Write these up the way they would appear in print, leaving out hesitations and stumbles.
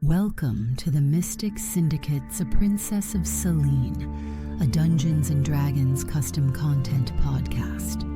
Welcome to the Mystic Syndicate's A Princess of Celene, a Dungeons & Dragons custom content podcast.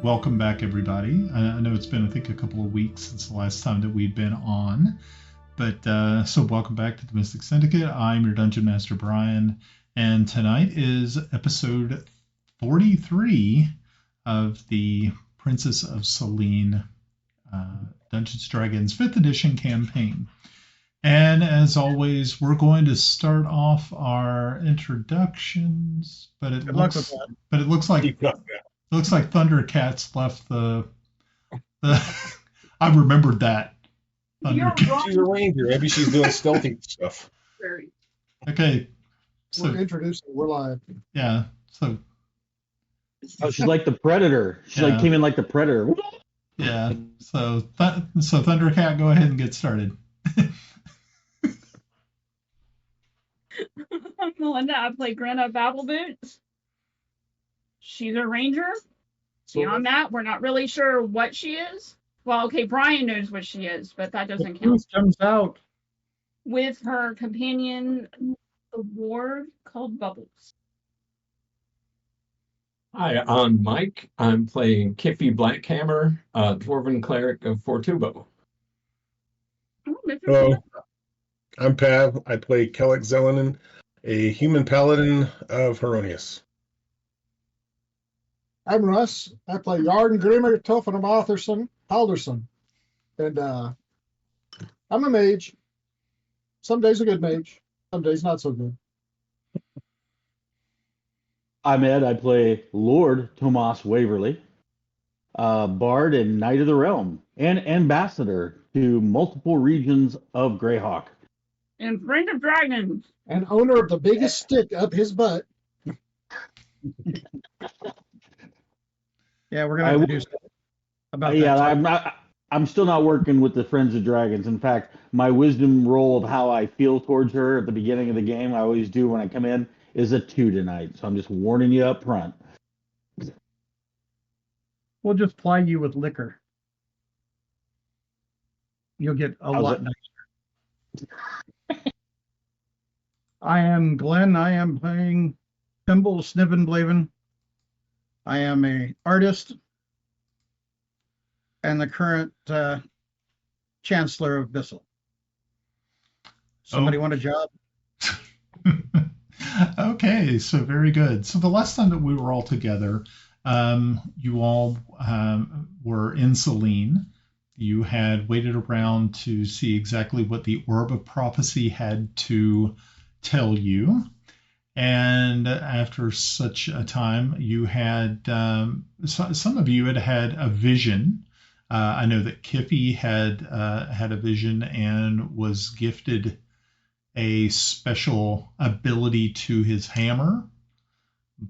Welcome back, everybody. I know it's been, I think, a couple of weeks since the last time that we'd been on, but so welcome back to the Mystic Syndicate. I'm your Dungeon Master, Brian, and tonight is episode 43 of the Princess of Celene Dungeons & Dragons 5th edition campaign. And as always, we're going to start off our introductions, but it looks like Thundercats left the I remembered that. Thundercats. She's a ranger. Maybe she's doing stealthy stuff. Okay. So, we're introducing. We're live. Yeah. So. Oh, she's like the Predator. She came in like the Predator. Yeah. So Thundercat, go ahead and get started. I'm Melinda. I play Grenna Babbleboots. She's a ranger. Beyond that, we're not really sure what she is. Well, okay, Brian knows what she is, but that doesn't count. Truth comes out. With her companion, the ward called Bubbles. Hi, I'm Mike. I'm playing Kiffi Blackhammer, Dwarven Cleric of Fortubo. Hello, I'm Pav. I play Kelex Zelenen, a human paladin of Heironious. I'm Russ. I play Járngrímur, töframaður, Halldórsson. And I'm a mage. Some days a good mage, some days not so good. I'm Ed. I play Lord Tomas Waverly, Bard and Knight of the Realm, and ambassador to multiple regions of Greyhawk. And friend of dragons. And owner of the biggest stick up his butt. Yeah, we're going to do something about that. I'm still not working with the Friends of Dragons. In fact, my wisdom roll of how I feel towards her at the beginning of the game, I always do when I come in, is a 2 tonight. So I'm just warning you up front. We'll just ply you with liquor. You'll get a lot nicer. I am Glenn. I am playing Timble, Snivenblaven. I am an artist and the current Chancellor of Bissell. Somebody want a job? Okay, so very good. So the last time that we were all together, you all were in Celene. You had waited around to see exactly what the Orb of Prophecy had to tell you. And after such a time, you had, some of you had a vision. I know that Kiffi had a vision and was gifted a special ability to his hammer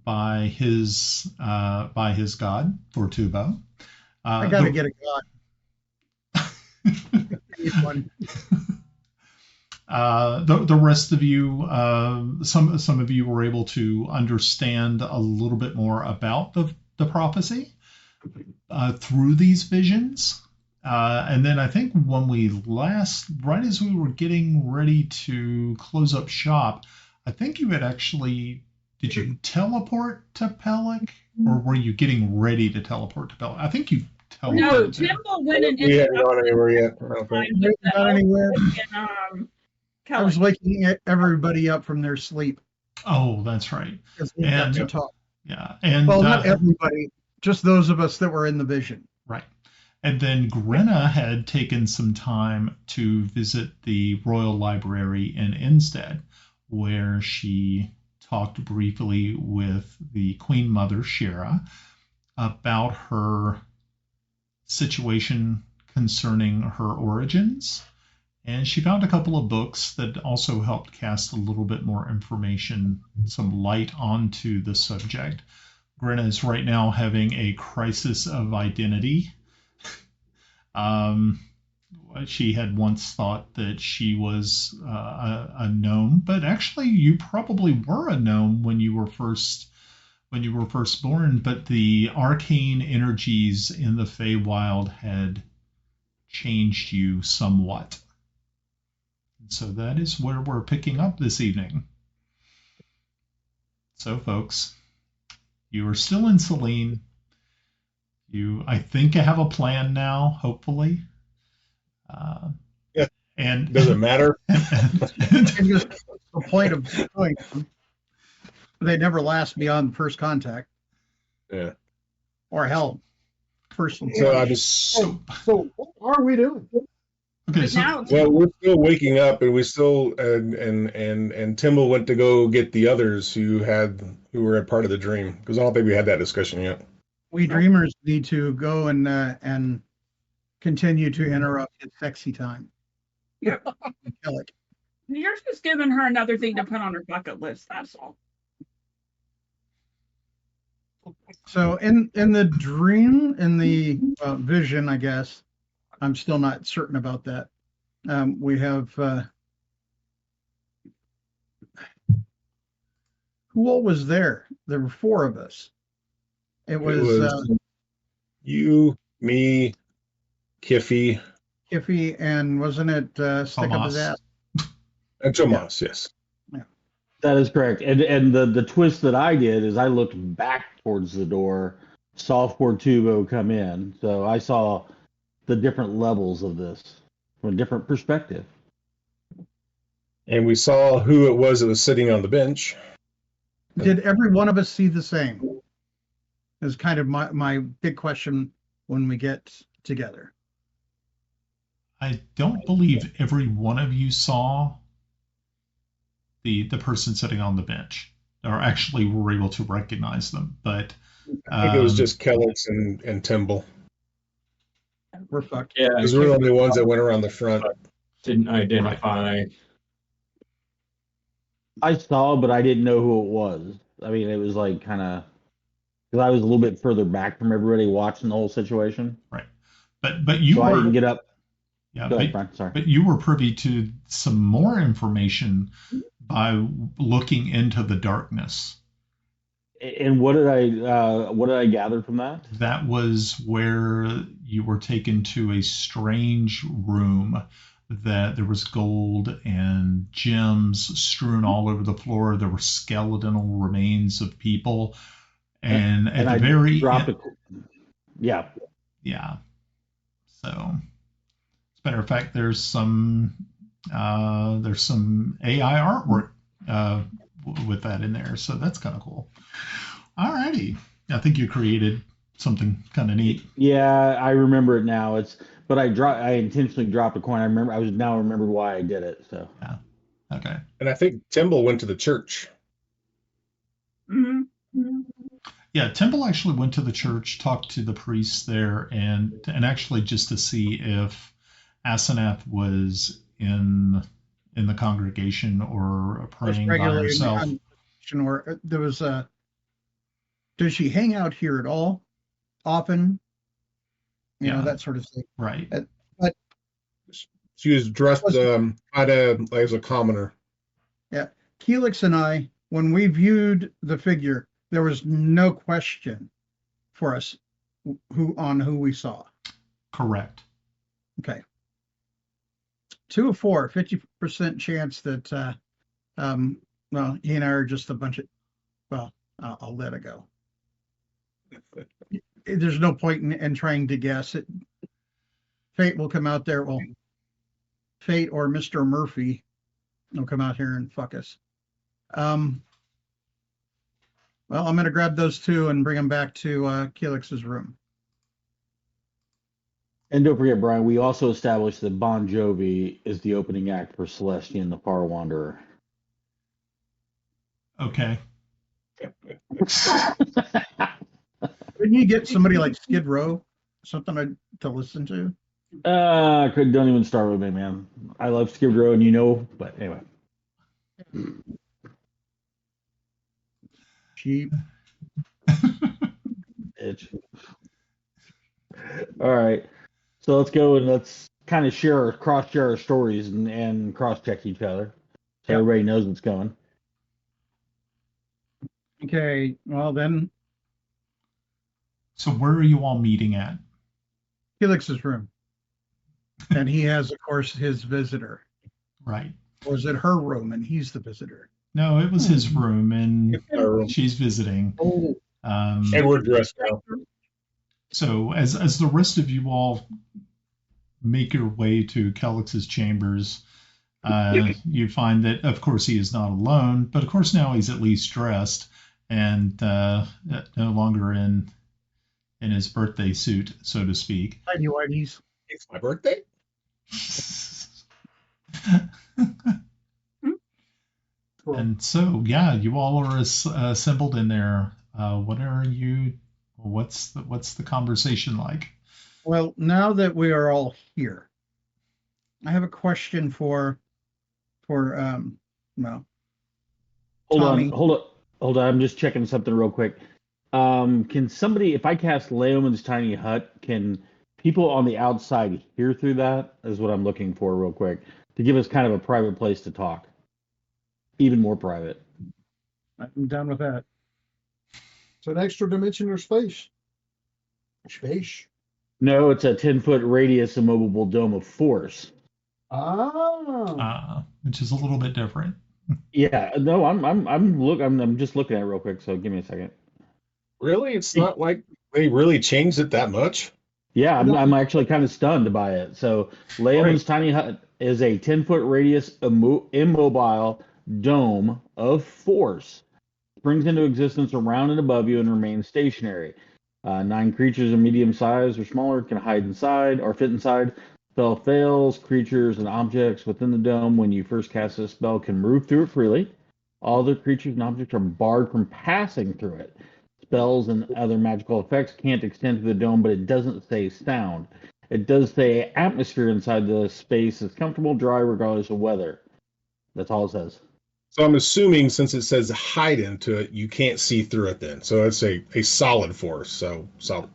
by his god, Fortubo. I got to get a god. The rest of you, some of you were able to understand a little bit more about the prophecy through these visions. And then I think when we last, right as we were getting ready to close up shop, I think you had actually, did you teleport to Pelic or were you getting ready to teleport to Bella? I think you teleported. No, there. Timble went and We haven't gone anywhere yet. I don't think. with the Not anywhere. and, I was Kelex. waking everybody up from their sleep Oh, that's right. because we got And- to talk. Yeah, and Well, not everybody, just those of us that were in the vision. right. And then Grenna had taken some time to visit the Royal Library in Instead, where she talked briefly with the Queen Mother, Shira, about her situation concerning her origins. And she found a couple of books that also helped cast a little bit more information, some light onto the subject. Grenna is right now having a crisis of identity. She had once thought that she was a gnome, but actually you probably were a gnome when you were first born. But the arcane energies in the Feywild had changed you somewhat. So that is where we're picking up this evening. So, folks, you are still in Celene. You, I think, have a plan now, hopefully. Yeah. And Does it matter? And just the point of doing them, they never last beyond first contact. Yeah. Or hell, first. So I just. So what are we doing? okay, But so now, Well, we're still waking up, and we still and Timble went to go get the others who were a part of the dream, because I don't think we had that discussion yet. We dreamers need to go and continue to interrupt his sexy time. Yeah. Kelex. you're just giving her another thing to put on her bucket list. That's all. So in the dream, in the vision, I guess, I'm still not certain about that. We have who all was there? There were four of us. It was You, me, Kiffi, Kiffi, and wasn't it Stick Up His Tomas. Ass? and Tomas. Yes. That is correct. And the twist that I did is I looked back towards the door, saw Fortubo come in. So I saw the different levels of this from a different perspective. And we saw who it was that was sitting on the bench. Did every one of us see the same? Is kind of my big question when we get together. I don't believe every one of you saw the person sitting on the bench, or actually were able to recognize them. But I think it was just Kelex and Timble, We're fucked. Yeah, because we're the only ones that went around the front. didn't identify. I saw, but I didn't know who it was. I mean, it was like kind of because I was a little bit further back from everybody watching the whole situation. but you So I were didn't get up. yeah, Go ahead, but, Brian. Sorry. but you were privy to some more information by looking into the darkness. And what did I gather from that? That was where you were taken to a strange room that there was gold and gems strewn all over the floor. There were skeletal remains of people. And at the I very dropped end, yeah. yeah. So, as a matter of fact, there's some AI artwork with that in there. So that's kind of cool. Alrighty. I think you created something kind of neat. Yeah, I remember it now. But I intentionally dropped a coin. I remembered why I did it. So Okay. And I think Timble went to the church. Mm-hmm. Yeah, Timble actually went to the church, talked to the priests there, and actually just to see if Asenath was in the congregation or praying by Regularly in the herself. congregation, or there was does she hang out here at all? Often? You know, Yeah. that sort of thing. Right. She was dressed kind of like as a commoner. Kelex and I, when we viewed the figure, there was no question for us who we saw. Correct. Okay. 2 of 4, 50% chance that well, he and I are just a bunch of, well, I'll let it go. There's no point in trying to guess it. Fate will come out there. Well, Fate or Mr. Murphy will come out here and fuck us. Well, I'm going to grab those two and bring them back to Kelex's room. And don't forget, Brian, we also established that Bon Jovi is the opening act for Celestian the Far Wanderer. Okay. Couldn't you get somebody like Skid Row, something to listen to? Don't even start with me, man. I love Skid Row, and you know, but anyway. Cheap. Bitch. All right. So let's go and let's kind of cross-share our stories and cross-check each other so everybody knows what's going. Okay, well then. So where are you all meeting at? Kelex's room. And he has, of course, his visitor. Right. Or is it her room and he's the visitor? No, it was his room, and she's visiting. Oh. And we're dressed now. So as the rest of you all make your way to Kelex's chambers, you find that, of course, he is not alone, but of course now he's at least dressed and no longer in his birthday suit, so to speak. Whitey whiteys. It's my birthday. Cool. And so, yeah, you all are assembled in there. What's the conversation like? Well, now that we are all here, I have a question for well, Tommy. Hold on. I'm just checking something real quick. Can somebody, if I cast Leoman's Tiny Hut, can people on the outside hear through that? Is what I'm looking for real quick to give us kind of a private place to talk, even more private. I'm done with that. It's an extra dimension or space. Space. No, it's a 10-foot radius immovable dome of force. Which is a little bit different. Yeah, no, I'm just looking at it real quick. So give me a second. Really, it's not like they really changed it that much. Yeah, I'm actually kind of stunned by it. So Leoman's Tiny Hut is a 10-foot radius immobile dome of force. Springs into existence around and above you and remains stationary. 9 creatures of medium size or smaller can hide inside or fit inside. Spell fails. Creatures and objects within the dome when you first cast this spell can move through it freely. All other creatures and objects are barred from passing through it. Spells and other magical effects can't extend to the dome, but it doesn't say sound. It does say atmosphere inside the space is comfortable, dry, regardless of weather. That's all it says. So I'm assuming since it says hide into it, you can't see through it then. So it's a solid force. So solid.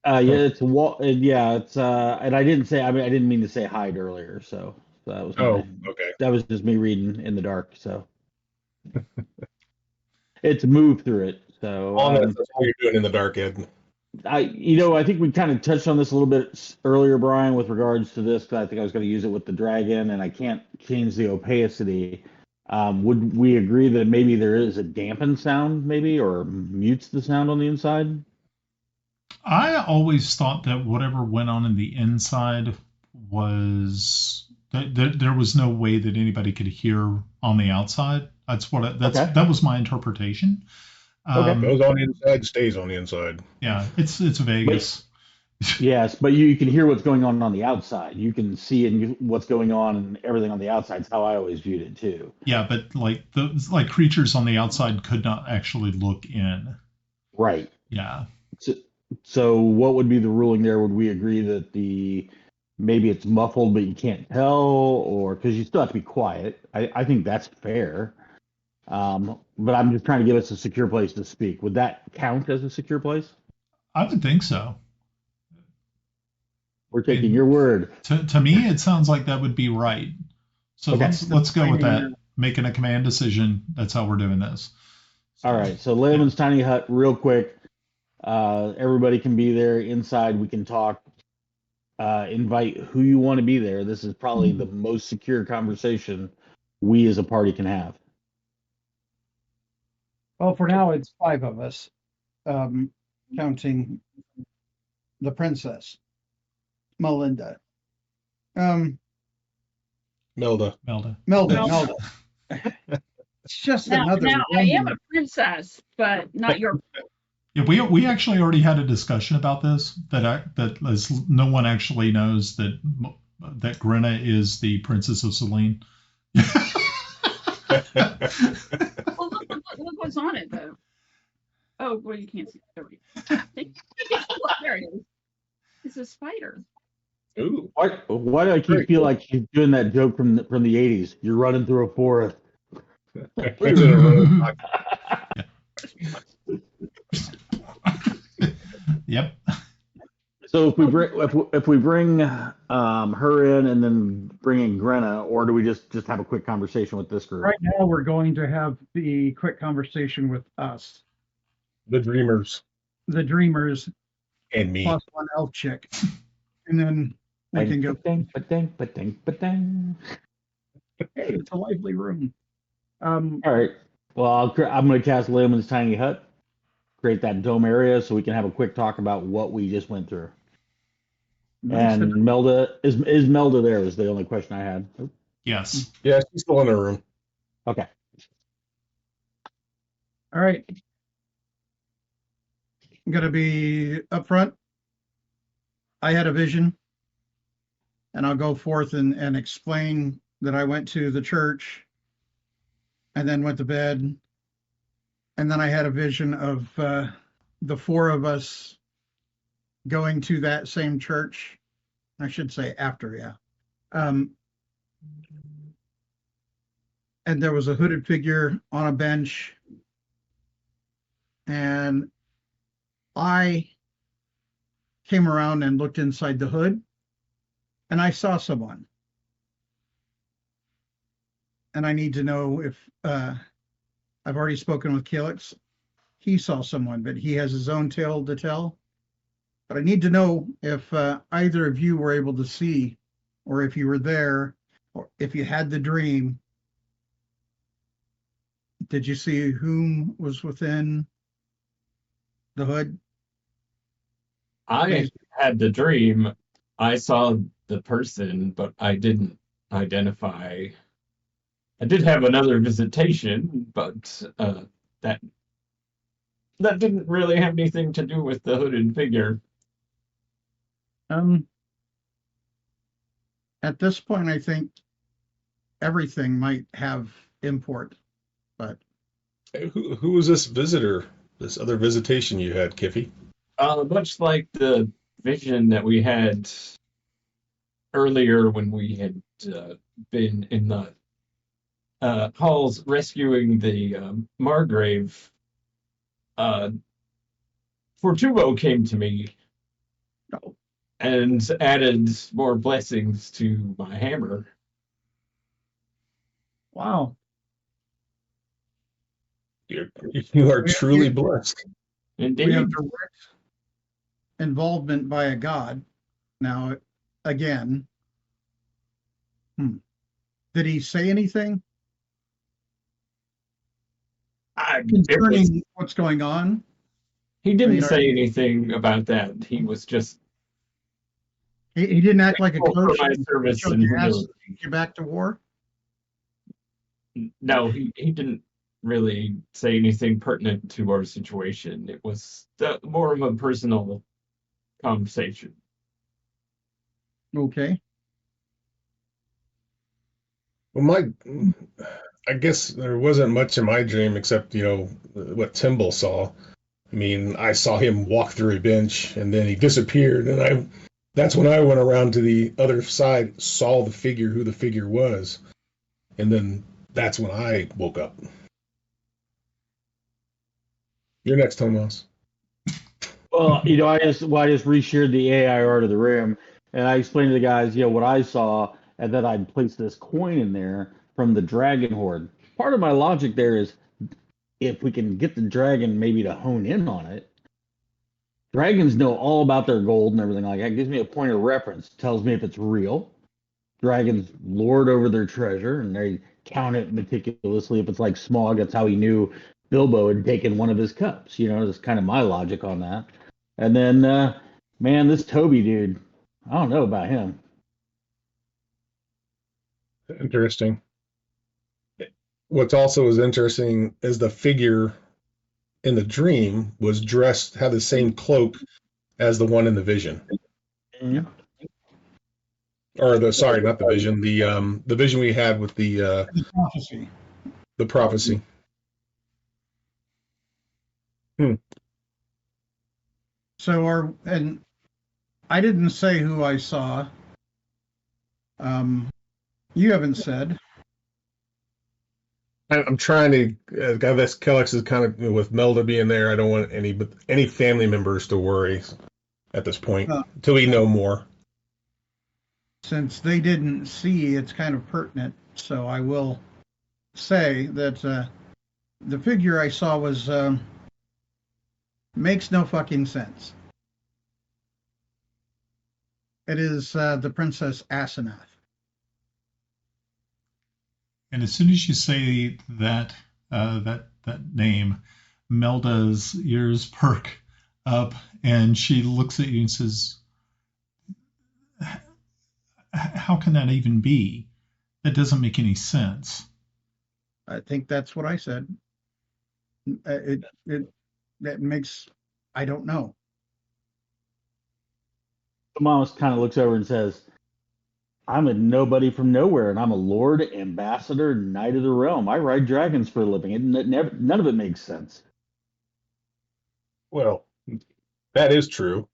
It's and I didn't say. I didn't mean to say hide earlier. So that was. Okay. That was just me reading in the dark. So it's moved through it. So that's what you're doing in the dark, Ed. I think we kind of touched on this a little bit earlier, Brian, with regards to this. I think I was going to use it with the dragon, and I can't change the opacity. Would we agree that maybe there is a dampened sound, maybe, or mutes the sound on the inside? I always thought that whatever went on in the inside was there was no way that anybody could hear on the outside. That was my interpretation. Goes on the inside, stays on the inside. Yeah, it's Vegas. Yes, but you can hear what's going on the outside. You can see what's going on and everything on the outside. Is how I always viewed it too. Yeah, but like creatures on the outside could not actually look in. Right. Yeah. So what would be the ruling there? Would we agree that maybe it's muffled but you can't tell, or because you still have to be quiet? I think that's fair. But I'm just trying to give us a secure place to speak. Would that count as a secure place? I would think so. We're taking your word. To me, it sounds like that would be right. So okay. let's go with that. Making a command decision. That's how we're doing this. All right. So Leoman's Tiny Hut, real quick. Everybody can be there. Inside, we can talk. Invite who you want to be there. This is probably the most secure conversation we as a party can have. Well, for now, it's 5 of us. counting the princess, Melinda. Melda. Melda. It's just another. Now I am a princess, but not your. Yeah, we actually already had a discussion about this. That as no one actually knows that Grenna is the Princess of Celene. Well, look what's on it though. Oh, well, you can't see. There we go. There it is. It's a spider. Ooh. Why do I keep feel like she's doing that joke from the 80s? You're running through a forest. Yep. So if we bring her in and then bring in Grenna, or do we just have a quick conversation with this group? Right now, we're going to have the quick conversation with us, The Dreamers. the Dreamers, And me. plus one elf chick, and then we can go. Ba-ding. Hey, it's a lively room. All right. Well, I'm going to cast Layman's Tiny Hut, create that dome area, so we can have a quick talk about what we just went through. And Melda is Melda there? Was the only question I had. Yes. Yeah, she's still in her room. Okay. All right. I'm going to be up front. I had a vision, and I'll go forth and explain that I went to the church and then went to bed. And then I had a vision of the four of us going to that same church. I should say after, yeah. And there was a hooded figure on a bench. And I came around and looked inside the hood, and I saw someone. And I need to know if I've already spoken with Kelex. He saw someone, but he has his own tale to tell. But I need to know if either of you were able to see, or if you were there, or if you had the dream. Did you see whom was within the hood? I had the dream. I saw the person, but I didn't identify. I did have another visitation, but that didn't really have anything to do with the hooded figure. At this point, I think everything might have import, but Who was this visitor? This other visitation you had, Kiffi? Much like the vision that we had earlier when we had been in the halls rescuing the Margrave, Fortubo came to me and added more blessings to my hammer. wow. You are truly blessed. We Indeed. have direct involvement by a god. Now, again, did he say anything concerning what's going on? He didn't say anything about that. He was just He didn't act like a coach. for my service Showed and you ass, humility. you back to war. No, he didn't really say anything pertinent to our situation. It was more of a personal conversation. Okay. Well, I guess there wasn't much in my dream except, what Timble saw. I mean, I saw him walk through a bench and then he disappeared. And that's when I went around to the other side, saw who the figure was. And then that's when I woke up. You're next, Tomas. Well, I just reshared the AI art of the room, and I explained to the guys, what I saw, and then I'd place this coin in there from the dragon horde. Part of my logic there is, if we can get the dragon maybe to hone in on it, dragons know all about their gold and everything like that. It gives me a point of reference, tells me if it's real. Dragons lord over their treasure, and they count it meticulously. If it's like Smog, that's how he knew Bilbo had taken one of his cups. That's kind of my logic on that. And then, man, this Toby dude, I don't know about him. Interesting. What's also is interesting is the figure in the dream had the same cloak as the one in the vision. Yeah. Or not the vision, the vision we had with the prophecy. The prophecy. So and I didn't say who I saw. You haven't said. I'm trying to. I guess Kelex is kind of with Melda being there. I don't want any family members to worry at this point until we know more. Since they didn't see, it's kind of pertinent. So I will say that the figure I saw was makes no fucking sense. It is the Princess Asenath. And as soon as you say that name, Melda's ears perk up, and she looks at you and says, "How can that even be? That doesn't make any sense." I think that's what I said. That makes, I don't know. The mom kind of looks over and says, I'm a nobody from nowhere, and I'm a lord, ambassador, knight of the realm. I ride dragons for a living. None of it makes sense. Well, that is true.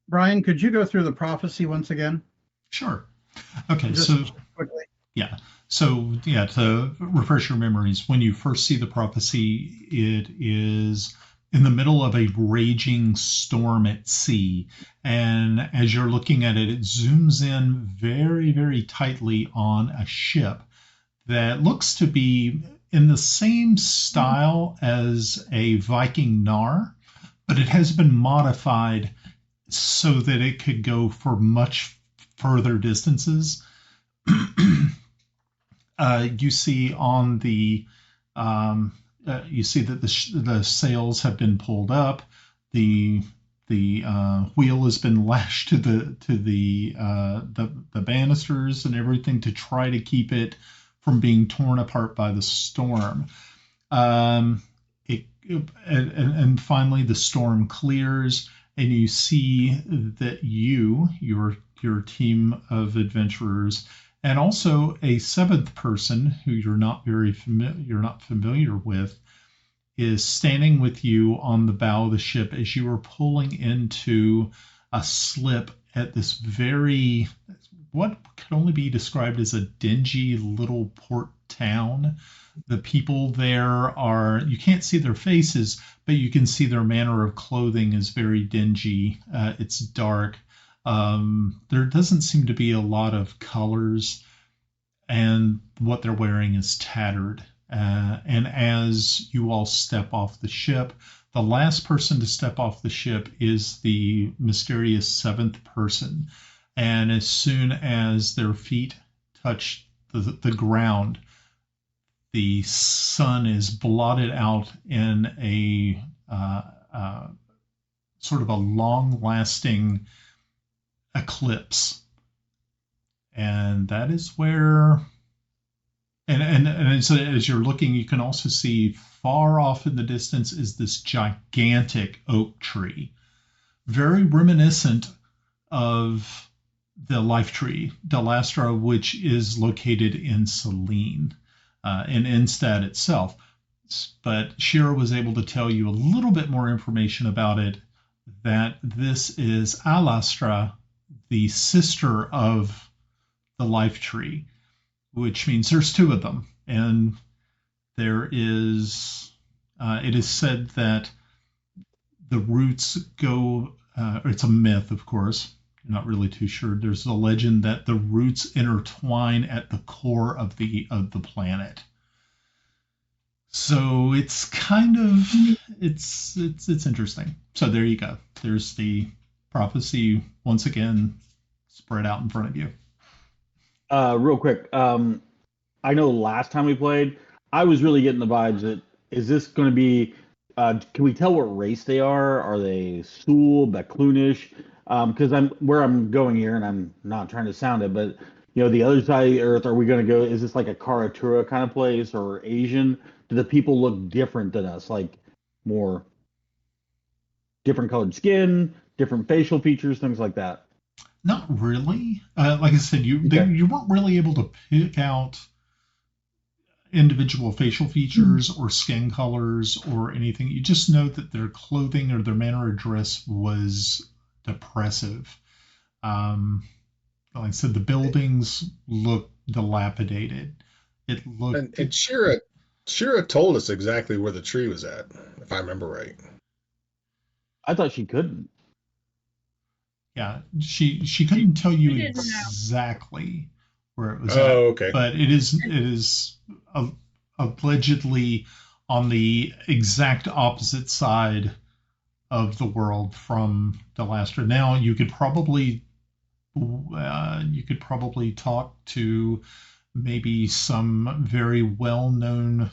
Brian, could you go through the prophecy once again? Sure. Okay, Just so quickly. Yeah. So, to refresh your memories, when you first see the prophecy, it is in the middle of a raging storm at sea. And as you're looking at it, it zooms in very, very tightly on a ship that looks to be in the same style as a Viking Nar, but it has been modified so that it could go for much further distances. You see on the you see that the sails have been pulled up. The wheel has been lashed to the banisters and everything to try to keep it from being torn apart by the storm. And finally, the storm clears, and you see that your team of adventurers, and also a seventh person who you're not familiar with, is standing with you on the bow of the ship as you are pulling into a slip at this very, what could only be described as a dingy little port town. The people there you can't see their faces, but you can see their manner of clothing is very dingy. It's dark. There doesn't seem to be a lot of colors, and what they're wearing is tattered. And as you all step off the ship, the last person to step off the ship is the mysterious seventh person. And as soon as their feet touch the ground, the sun is blotted out in a sort of a long-lasting eclipse. And that is where, and as you're looking, you can also see far off in the distance is this gigantic oak tree, very reminiscent of the life tree, Delastra, which is located in Celene, in Instad itself. But Shira was able to tell you a little bit more information about it, that this is Alastra, the sister of the life tree, which means there's two of them. And there is, it is said that the roots go, it's a myth, of course, I'm not really too sure. There's a legend that the roots intertwine at the core of the planet. So it's kind of, it's interesting. So there you go. There's the prophecy once again spread out in front of you. Real quick. I know last time we played, I was really getting the vibes that is this going to be? Can we tell what race they are? Are they Stool, Becloonish? Because I'm going here, and I'm not trying to sound it, but the other side of the earth, are we going to go? Is this like a Karatura kind of place or Asian? Do the people look different than us? Like more different colored skin, different facial features, things like that? Not really. Like I said, you weren't really able to pick out individual facial features or skin colors or anything. You just know that their clothing or their manner of dress was depressive. Like I said, the buildings look dilapidated. It looked. And Shira told us exactly where the tree was at, if I remember right. I thought she couldn't. Yeah, she couldn't tell you We didn't know. exactly where it was Oh, at, okay. but it is allegedly on the exact opposite side of the world from Delastra. Now you could probably talk to maybe some very well-known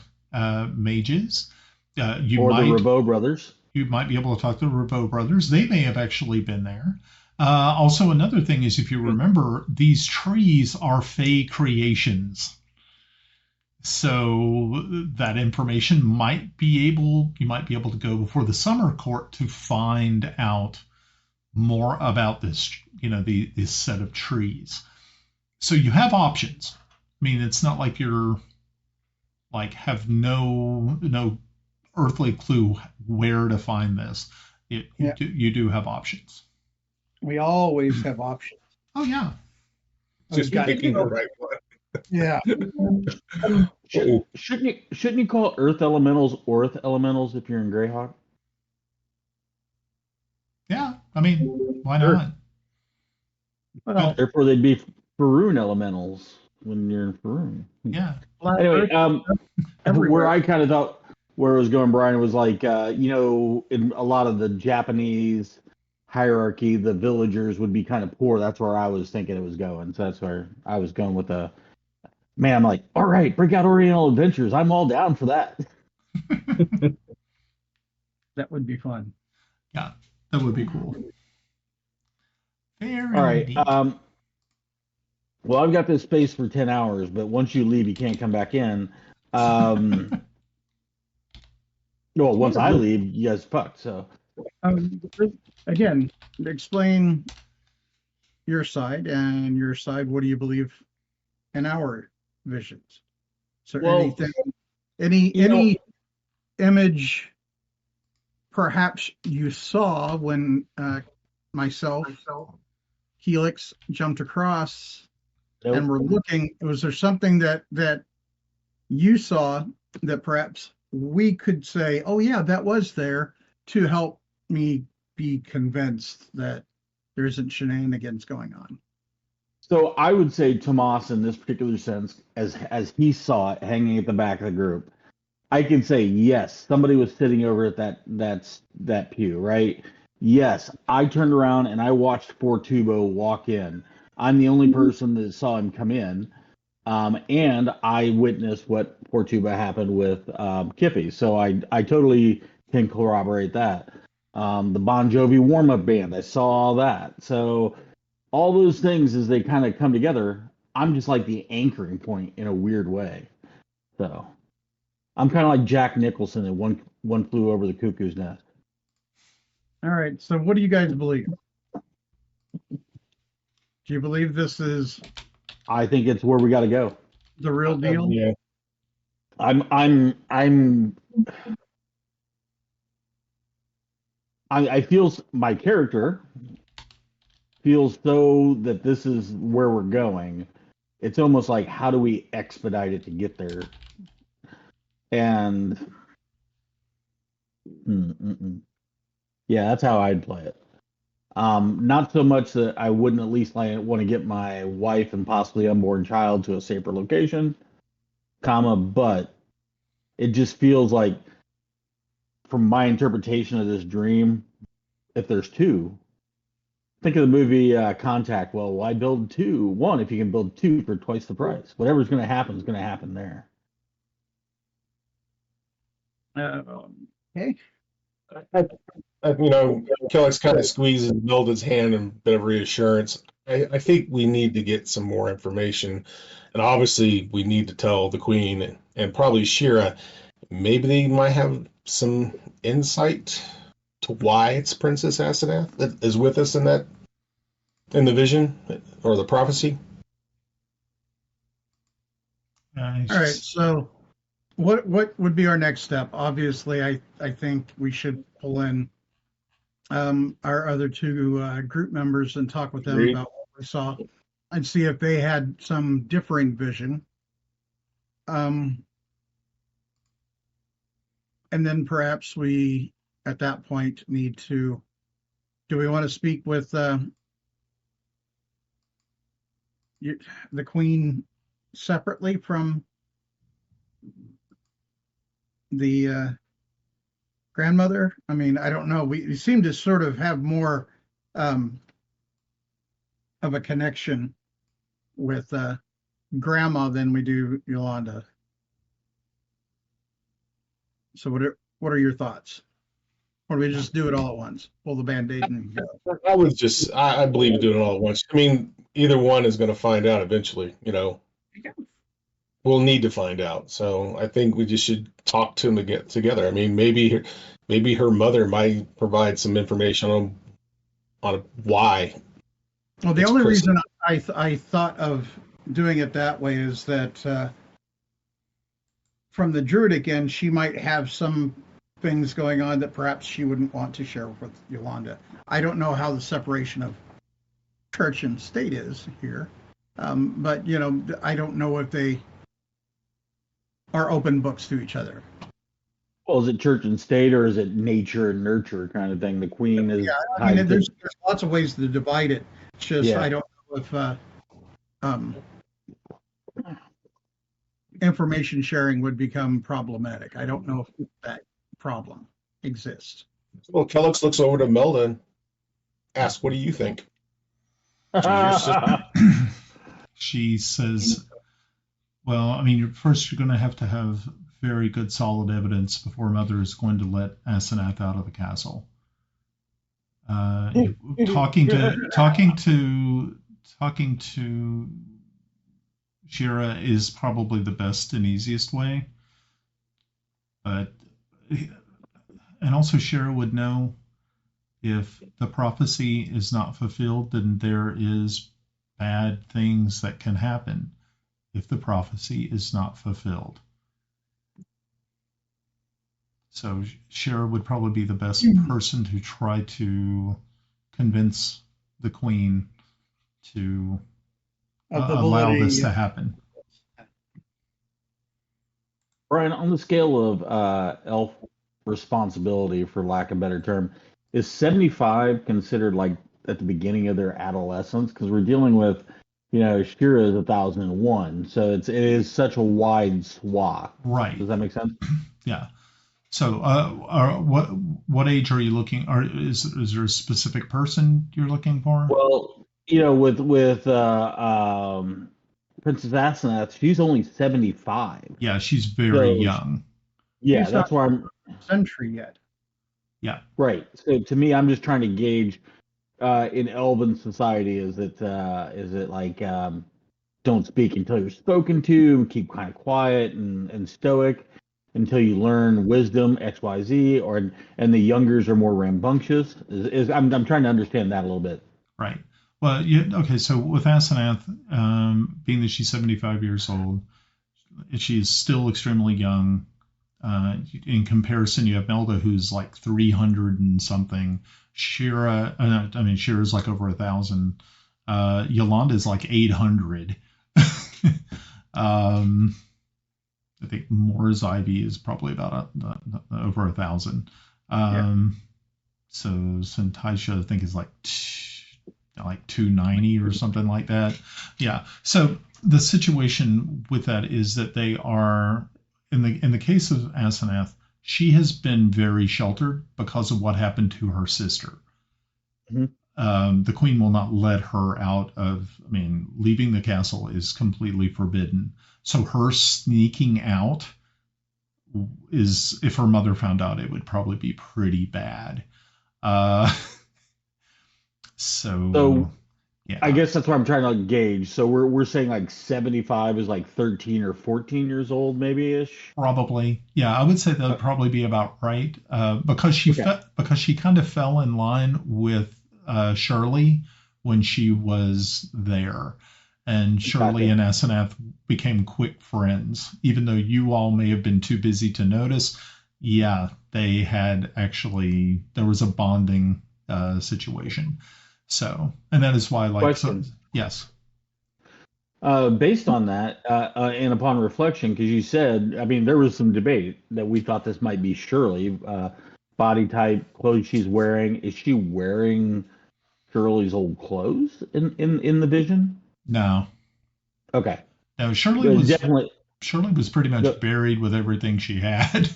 mages. The Rabo brothers. You might be able to talk to the Rabo brothers. They may have actually been there. Also, another thing is, if you remember, these trees are Fey creations. So that information you might be able to go before the summer court to find out more about this, this set of trees. So you have options. I mean, it's not like you're have no earthly clue where to find this. You do have options. We always have options. Oh yeah. Just picking the right one. Yeah. Shouldn't you call Earth Elementals Orth Elementals if you're in Greyhawk? Yeah, I mean, why not? Well, Therefore, they'd be Faroon Elementals when you're in Faroon. Yeah. Anyway, where I kind of thought where it was going, Brian, was like, in a lot of the Japanese hierarchy, the villagers would be kind of poor. That's where I was thinking it was going. So that's where I was going with the man. I'm like, all right, break out Oriental Adventures. I'm all down for that. that would be fun. Yeah, that would be cool. Very all right. neat. Well, I've got this space for 10 hours, but once you leave, you can't come back in. Well, once I leave, you guys fucked. So, again, explain your side and your side. What do you believe in our visions? So, anything, any image, perhaps you saw when myself, Kelex jumped across, and we're looking. Was there something that you saw that perhaps we could say, oh yeah, that was there, to help me be convinced that there isn't shenanigans going on? So I would say Tomas, in this particular sense, as he saw it hanging at the back of the group, I can say yes, somebody was sitting over at that pew, right? Yes, I turned around and I watched Fortubo walk in. I'm the only person that saw him come in. And I witnessed what Fortuba happened with Kiffi, so I totally can corroborate that. The Bon Jovi warm-up band, I saw all that. So all those things, as they kind of come together, I'm just like the anchoring point in a weird way. So I'm kind of like Jack Nicholson in One Flew Over the Cuckoo's Nest. All right, so what do you guys believe? Do you believe this is I think it's where we got to go. the real deal? Yeah. I feel my character feels so that this is where we're going. It's almost like, how do we expedite it to get there? And yeah, that's how I'd play it. Not so much that I wouldn't at least want to get my wife and possibly unborn child to a safer location, but it just feels like, from my interpretation of this dream, if there's two, Think of the movie Contact. Well, why build two? One, if you can build two for twice the price. Whatever's going to happen is going to happen there. Okay. Kelex kind of squeezes Melinda's hand in a bit of reassurance. I think we need to get some more information. And obviously, we need to tell the Queen and probably Shira. Maybe they might have some insight to why it's Princess Asenath that is with us in the vision or the prophecy. All right. So, what would be our next step? Obviously, I think we should pull in our other two group members and talk with them about what we saw and see if they had some differing vision. And then perhaps we, at that point, need to, do we want to speak with the Queen separately from the grandmother? I mean, I don't know. We seem to sort of have more of a connection with Grandma than we do Yolanda. So what are your thoughts? Or do we just do it all at once? Pull the Band-Aid and go? I believe in doing it all at once. I mean, either one is going to find out eventually, We'll need to find out. So I think we just should talk to them to get together. I mean, maybe her mother might provide some information on why. Well, the only reason I thought of doing it that way is that from the Druidic end, she might have some things going on that perhaps she wouldn't want to share with Yolanda. I don't know how the separation of church and state is here, but I don't know if they are open books to each other. Well, is it church and state, or is it nature and nurture kind of thing? The Queen is. Yeah, I mean, there's lots of ways to divide it. It's just I don't know if information sharing would become problematic. I don't know if that problem exists. Well, Kelex looks over to Melinda and asks, "What do you think?" She says, well, I mean, first you're going to have very good solid evidence before Mother is going to let Asenath out of the castle. Talking to Shira is probably the best and easiest way, and also Shira would know if the prophecy is not fulfilled, then there is bad things that can happen if the prophecy is not fulfilled. So Shira would probably be the best person to try to convince the Queen to allow this to happen. Brian, on the scale of elf responsibility, for lack of a better term, is 75 considered like at the beginning of their adolescence? Because we're dealing with, Shira is 1,001, so it is such a wide swath. Right. Does that make sense? Yeah. So, what age are you looking? Is there a specific person you're looking for? Well, with Princess Asenath, she's only 75. Yeah, she's very young. Yeah, she's that's why I'm century yet. Yeah. Right. So to me, I'm just trying to gauge in Elven society, is it like don't speak until you're spoken to, keep kind of quiet and stoic until you learn wisdom, XYZ, and the youngers are more rambunctious? I'm trying to understand that a little bit. Right. Well, okay. So with Asenath, being that she's 75 years old, she's still extremely young. In comparison, you have Melda, who's like 300 and something. Shira's like over 1,000. Yolanda is like 800. I think Moore's Ivy is probably about over 1,000. So Santaisha, I think, is like 290 or something like that. Yeah. So the situation with that is that they are, in the case of Asenath, she has been very sheltered because of what happened to her sister. Mm-hmm. the queen will not let her out of. I mean, leaving the castle is completely forbidden. So her sneaking out is, if her mother found out, it would probably be pretty bad. So yeah, I guess that's what I'm trying to gauge. So we're saying like 75 is like 13 or 14 years old, maybe ish. probably. Yeah, I would say that would probably be about right. Because she kind of fell in line with Shirley when she was there. And Shirley and Asenath became quick friends, even though you all may have been too busy to notice. Yeah, they had actually, there was a bonding situation. So, and that is why, like, yes. Based on that, and upon reflection, because you said, I mean, there was some debate that we thought this might be Shirley, body type, clothes she's wearing. Is she wearing Shirley's old clothes in the vision? No. Okay. No, Shirley was pretty much No. buried with everything she had.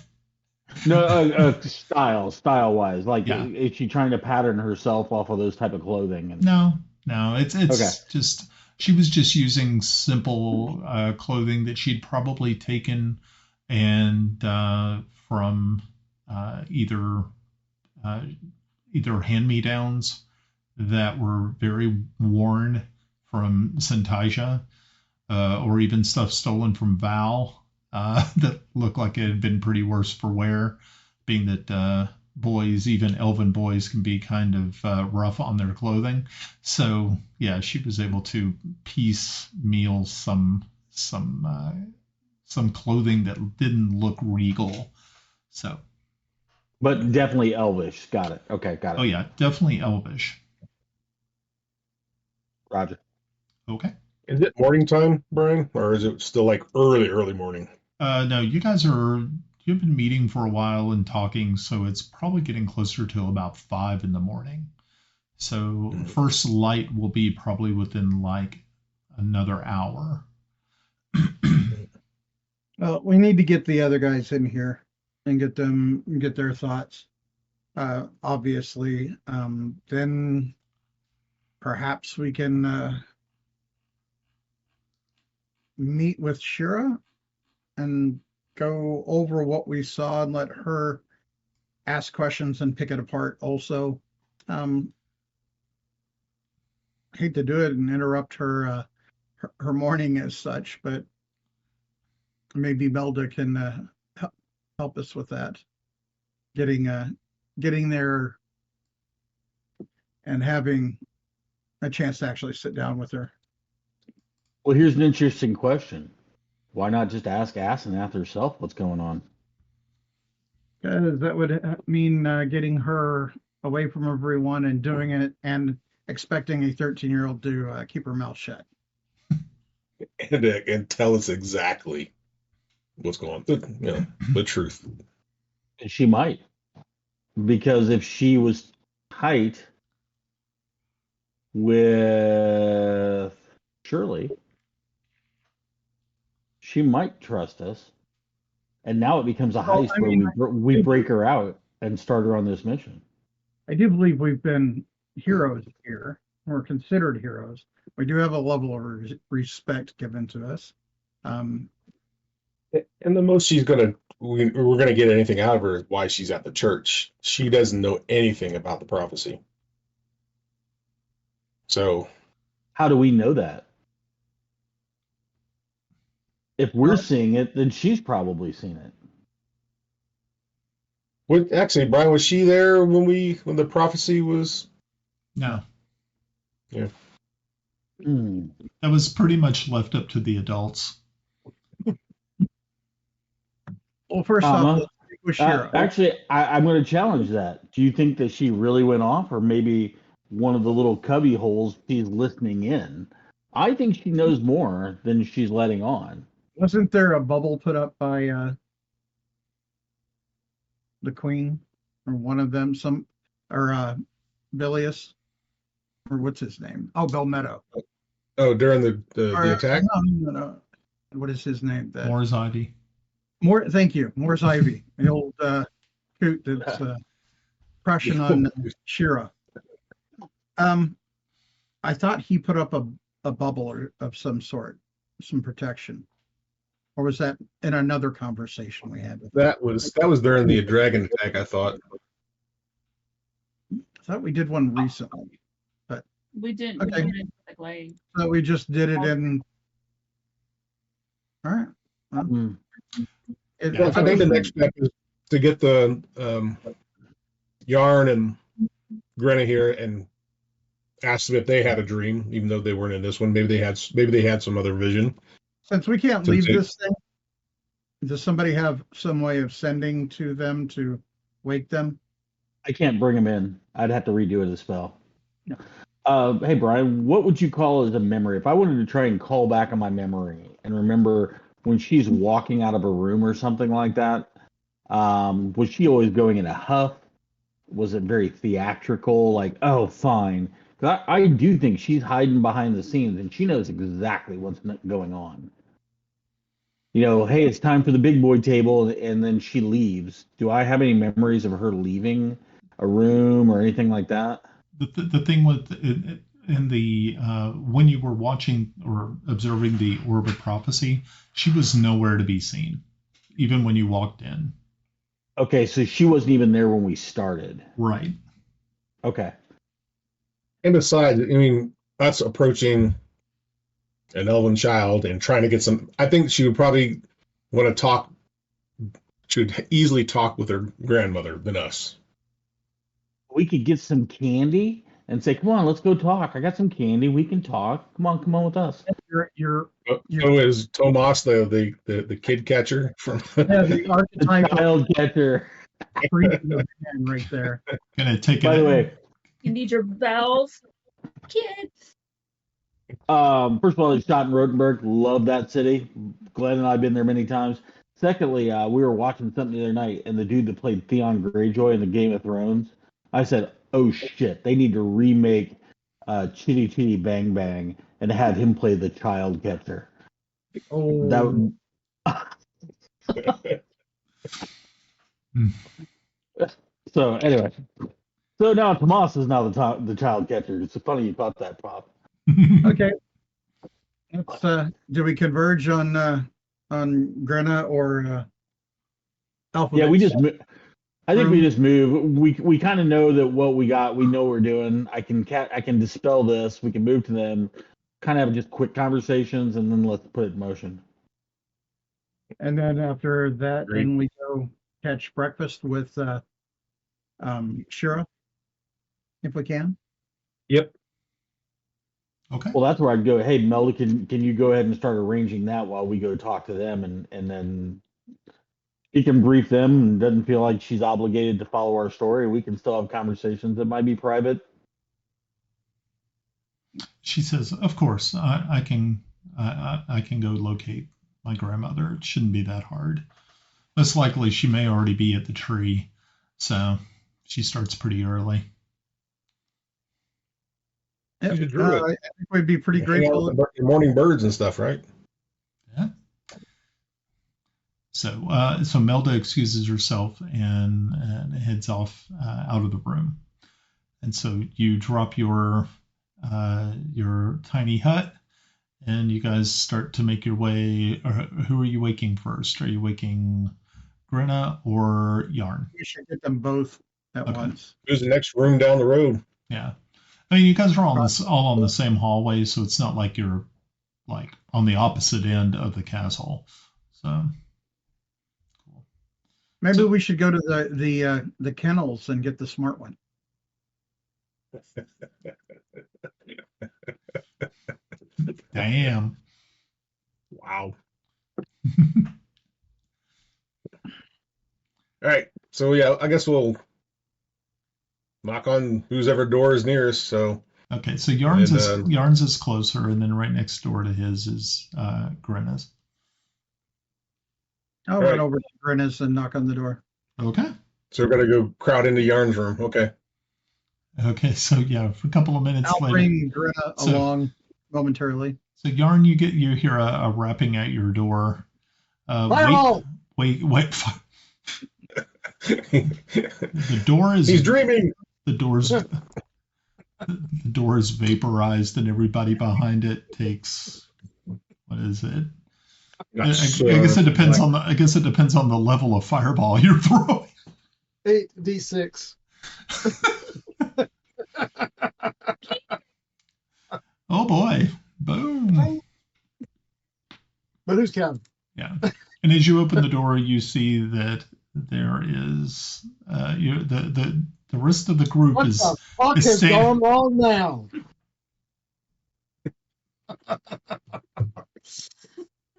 No, style wise, like is she trying to pattern herself off of those type of clothing? No, it's okay. Just she was just using simple clothing that she'd probably taken and from either hand-me-downs that were very worn from Syntasia, or even stuff stolen from Val that looked like it had been pretty worse for wear, being that boys, even elven boys, can be kind of rough on their clothing. So yeah, she was able to piecemeal some clothing that didn't look regal. So, but definitely elvish. Got it. Okay, got it. Oh yeah, definitely elvish. Roger. Okay. Is it morning time, Brian, or is it still like early morning? No, you've been meeting for a while and talking, so it's probably getting closer to about 5 in the morning. So first light will be probably within like another hour. Well, we need to get the other guys in here and get their thoughts. Obviously, then perhaps we can meet with Shira and go over what we saw and let her ask questions and pick it apart also. Hate to do it and interrupt her morning as such, but maybe Melda can help us with that. Getting there and having a chance to actually sit down with her. Well, here's an interesting question. Why not just ask Asenath herself what's going on? Because that would mean getting her away from everyone and doing it and expecting a 13-year-old to keep her mouth shut. And tell us exactly what's going on. The truth. She might. Because if she was tight with Shirley, she might trust us. And now it becomes a heist where we break her out and start her on this mission. I do believe we've been heroes here. We're considered heroes. We do have a level of respect given to us. And the most we're gonna get anything out of her is why she's at the church. She doesn't know anything about the prophecy. So how do we know that? If we're seeing it, then she's probably seen it. Actually, Brian, was she there when the prophecy was? No. Yeah. That was pretty much left up to the adults. Well, first off, actually, I'm going to challenge that. Do you think that she really went off, or maybe one of the little cubby holes she's listening in? I think she knows more than she's letting on. Wasn't there a bubble put up by the queen or one of them, Bilius, or what's his name? Oh, Belmeadow. Oh, during the attack? No. What is his name? Moore's Ivy. Thank you. Moore's Ivy, the old coot that's crushing on Shira. I thought he put up a bubble of some sort, some protection. Or was that in another conversation we had with him? That was during the dragon attack, I thought. I thought we did one recently. We didn't. Okay. We didn't like, So we just did it in. All right. Well, Well, I think the next step is to get the Yarn and Grenna here and ask them if they had a dream, even though they weren't in this one. Maybe they had some other vision. Since we can't So leave take- this thing, does somebody have some way of sending to them to wake them? I can't bring him in. I'd have to redo it as a spell. Hey, Brian, what would you call as a memory? If I wanted to try and call back on my memory and remember when she's walking out of a room or something like that, was she always going in a huff? Was it very theatrical? Like, oh, fine. 'Cause I do think she's hiding behind the scenes and she knows exactly what's going on. You know, hey, it's time for the big boy table, and then she leaves. Do I have any memories of her leaving a room or anything like that? The thing with in the when you were watching or observing the Orb of Prophecy, she was nowhere to be seen, even when you walked in. Okay, so she wasn't even there when we started. Right. Okay. And besides, I mean, us approaching an elven child and trying to get some, I think she would probably want to talk, should easily talk with her grandmother than us. We could get some candy and say, come on, let's go talk. I got some candy. We can talk. Come on with us. You're So is Tomas the kid catcher from yeah, the archetype Child catcher. right there. Gonna take By it. the way, you need your bells, kids. first of all, it's shot in Rotenburg. Love that city. Glenn and I have been there many times. Secondly, we were watching something the other night, and the dude that played Theon Greyjoy in the Game of Thrones, I said, oh shit, they need to remake Chitty Chitty Bang Bang and have him play the child catcher. Oh, That would... So anyway, so now Tomas is now the child catcher. It's funny you thought that, Pop. okay. Let's, do we converge on Grenna or Alphabet? Yeah, we just. I think we just move. We kind of know that what we got. We know what we're doing. I can dispel this. We can move to them. Kind of have just quick conversations, and then let's put it in motion. And then after that, Great. then we go catch breakfast with Shira, if we can. Yep. Okay. Well, that's where I'd go. Hey, Melda, can you go ahead and start arranging that while we go talk to them, and then she can brief them and doesn't feel like she's obligated to follow our story. We can still have conversations that might be private. She says, "Of course, I can go locate my grandmother. It shouldn't be that hard. Most likely, she may already be at the tree, so she starts pretty early." Yep, She's a druid. I think we'd be pretty Hang out grateful. with the morning birds and stuff, right? Yeah. So Melda excuses herself and heads off out of the room, and so you drop your tiny hut, and you guys start to make your way. Who are you waking first? Are you waking Grenna or Yarn? We should get them both at Okay. once. Who's the next room down the road? Yeah, I mean you guys are all on the same hallway, so it's not like you're like on the opposite end of the castle. So cool. Maybe So- we should go to the kennels and get the smart one. Damn. Wow. All right. So yeah, I guess we'll knock on whose ever door is nearest. So Okay, so Yarn's And, Yarn's is closer, and then right next door to his is Grenna's. I'll Right. run over to Grenna's and knock on the door. Okay. we're gonna go crowd into Yarn's room. Okay. Okay, so yeah, for a couple of minutes I'll later. bring Grenna So- along momentarily. So Yarn, you hear a rapping at your door. Wow! Wait. The door is He's dreaming. the door's The door is vaporized, and everybody behind it takes, what is it? I guess it depends on the. I guess it depends on the level of fireball you're throwing. 8d6. Oh boy! Boom! But who's counting? Yeah. And as you open the door, you see that there is the rest of the group What is the fuck is has standing. gone wrong now?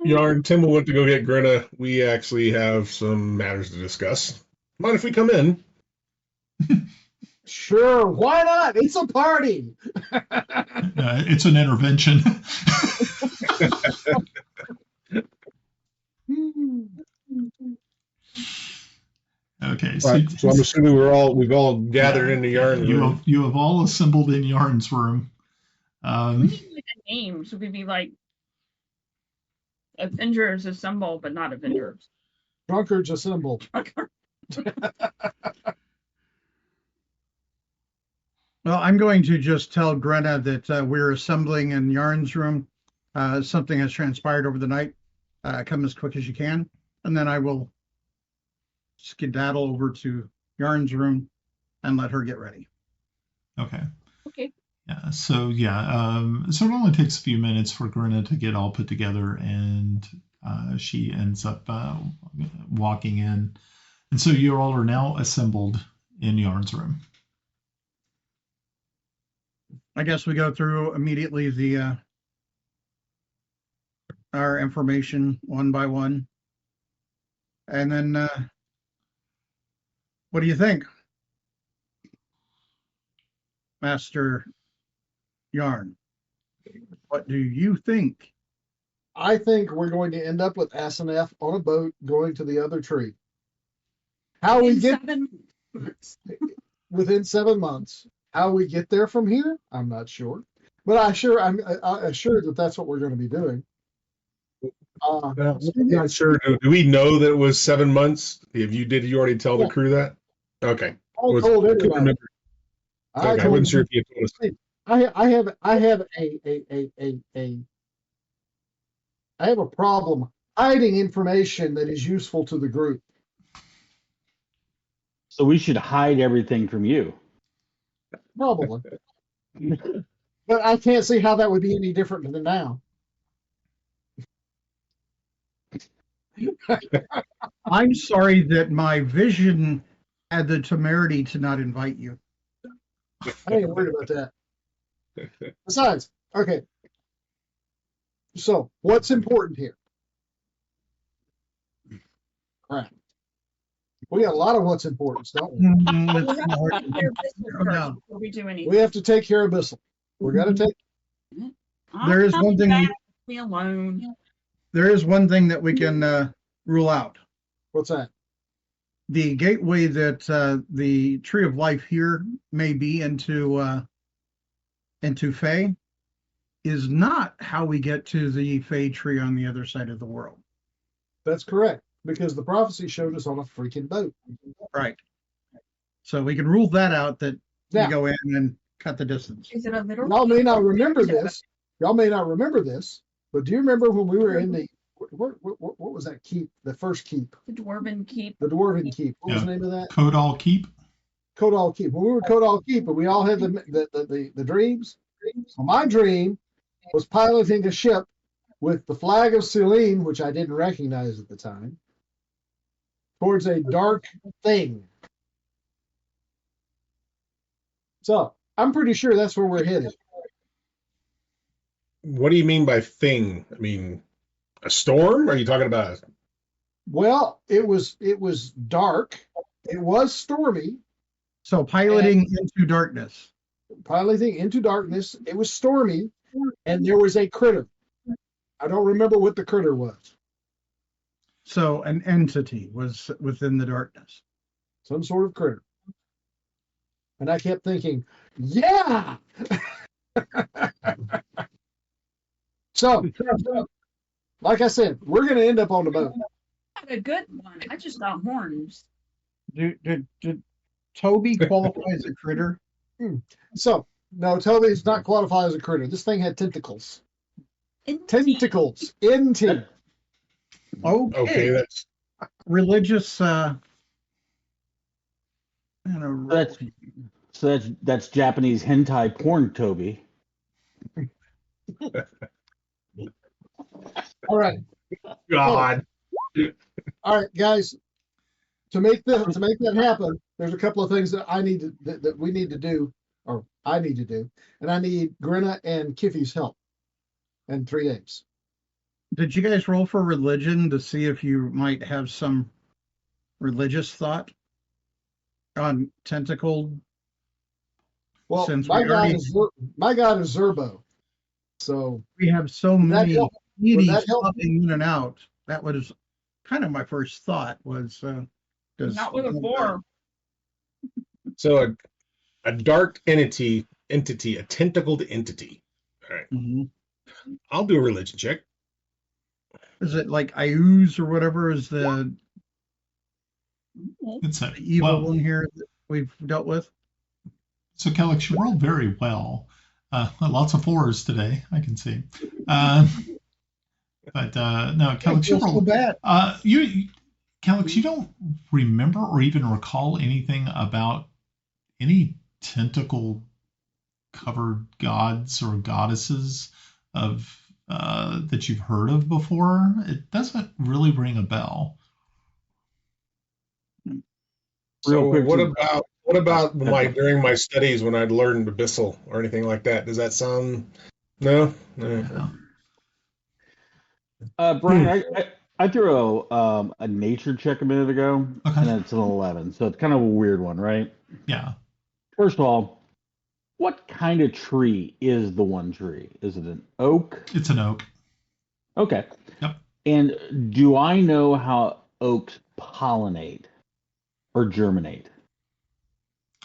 Yarn, Timble went to go get Grenna. We actually have some matters to discuss. Mind if we come in? Sure, why not? It's a party. It's an intervention. Okay, So I'm assuming we've all gathered in the Yarn room. You have all assembled in Yarn's room. We need like a name. Should we be like Avengers Assemble, but not Avengers? Drunkards Assemble. Well, I'm going to just tell Grenna that we're assembling in Yarn's room. Something has transpired over the night. Come as quick as you can, and then I will skedaddle over to Yarn's room and let her get ready. Okay. Okay. Yeah. So so it only takes a few minutes for Grenna to get all put together, and she ends up walking in, and so you all are now assembled in Yarn's room. I guess we go through immediately the our information one by one, and then what do you think, Master Yarn? What do you think? I think we're going to end up with Asenath on a boat going to the other tree. How we get 7 months. within 7 months. How we get there from here, I'm not sure. But I'm assured that that's what we're going to be doing. I'm not sure. Do we know that it was 7 months? Did you already tell the crew that? Okay. I told I couldn't everybody. remember. I wasn't sure if you told us. I have a problem hiding information that is useful to the group. So we should hide everything from you. Probably. But I can't see how that would be any different than now. I'm sorry that my vision had the temerity to not invite you. I ain't worried about that. Besides, okay. So, what's important here? Crap. We got a lot of what's important, don't we? We'll have to take care of business first before we do anything. We have to take care of Bissell. We got to take. There is one thing. Leave me alone. There is one thing that we can rule out. What's that? The gateway that the Tree of Life here may be into Fae is not how we get to the Fae tree on the other side of the world. That's correct, because the prophecy showed us on a freaking boat. Right. So we can rule that out, that Yeah. we go in and cut the distance. Is it a literal? Y'all may not remember this. Y'all may not remember this, but do you remember when we were in the what was that keep? The first keep, The Dwarven Keep. the Dwarven keep. What was the name of that? Kodal Keep. Kodal keep. When we were Kodal keep, and we all had the dreams. Well, my dream was piloting a ship with the flag of Celene, which I didn't recognize at the time, towards a dark thing. So I'm pretty sure that's where we're headed. What do you mean by thing? I mean, a storm? Are you talking about? Well, it was dark. It was stormy. So piloting into darkness. Piloting into darkness. It was stormy, and there was a critter. I don't remember what the critter was. So an entity was within the darkness. Some sort of critter. And I kept thinking, yeah. So, like I said, we're going to end up on the boat. Not a good one. I just got horns. Did Toby qualify as a critter? So, No, Toby's not qualified as a critter. This thing had tentacles. Indeed. Tentacles. NT. Okay, that's Religious. That's Japanese hentai porn, Toby. All right. God. All right, guys. To make that happen, there's a couple of things that we need to do, or I need to do, and I need Grenna and Kiffi's help. And 3 days. Did you guys roll for religion to see if you might have some religious thought on tentacled? Well, Since my we god already- is Zerbo. So We have so many help? deities Would that help? popping in and out. That was kind of my first thought was does Not with a 4. So a dark entity, a tentacled entity. All right. Mhm. I'll do a religion check. Is it like Iuz or whatever is the It's a, evil well, one here that we've dealt with? so Kelex, you rolled very well. Lots of 4s today, I can see. No, Kelex, you so rolled. bad. Kelex, you don't remember or even recall anything about any tentacle covered gods or goddesses of that you've heard of before. It doesn't really ring a bell. So Real quick, what about during my studies when I'd learned abyssal or anything like that? Does that sound no? Yeah. Brian, I threw a nature check a minute ago, Okay. and it's an 11, so it's kind of a weird one, right? Yeah. First of all, what kind of tree is the one tree? Is it an oak? It's an oak. Okay. Yep. And do I know how oaks pollinate or germinate?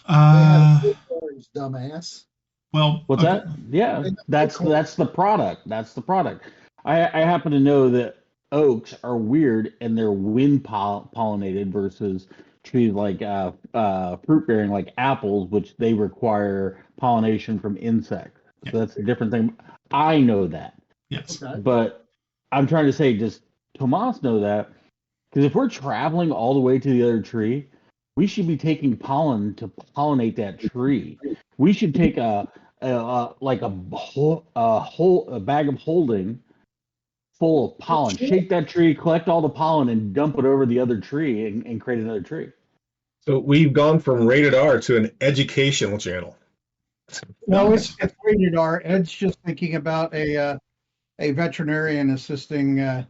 they had acorns, dumbass. Well, What's okay. that? Yeah, They have that's acorns. the product. That's the product. I happen to know that oaks are weird and they're wind pollinated versus trees like fruit bearing like apples, which they require pollination from insects. Yeah. So that's a different thing. I know that, Yes. Okay. but I'm trying to say, does Tomas know that? Because if we're traveling all the way to the other tree, we should be taking pollen to pollinate that tree. We should take a bag of holding full of pollen, shake that tree, collect all the pollen, and dump it over the other tree and create another tree. So we've gone from rated R to an educational channel. No, it's rated R. Ed's just thinking about a veterinarian assisting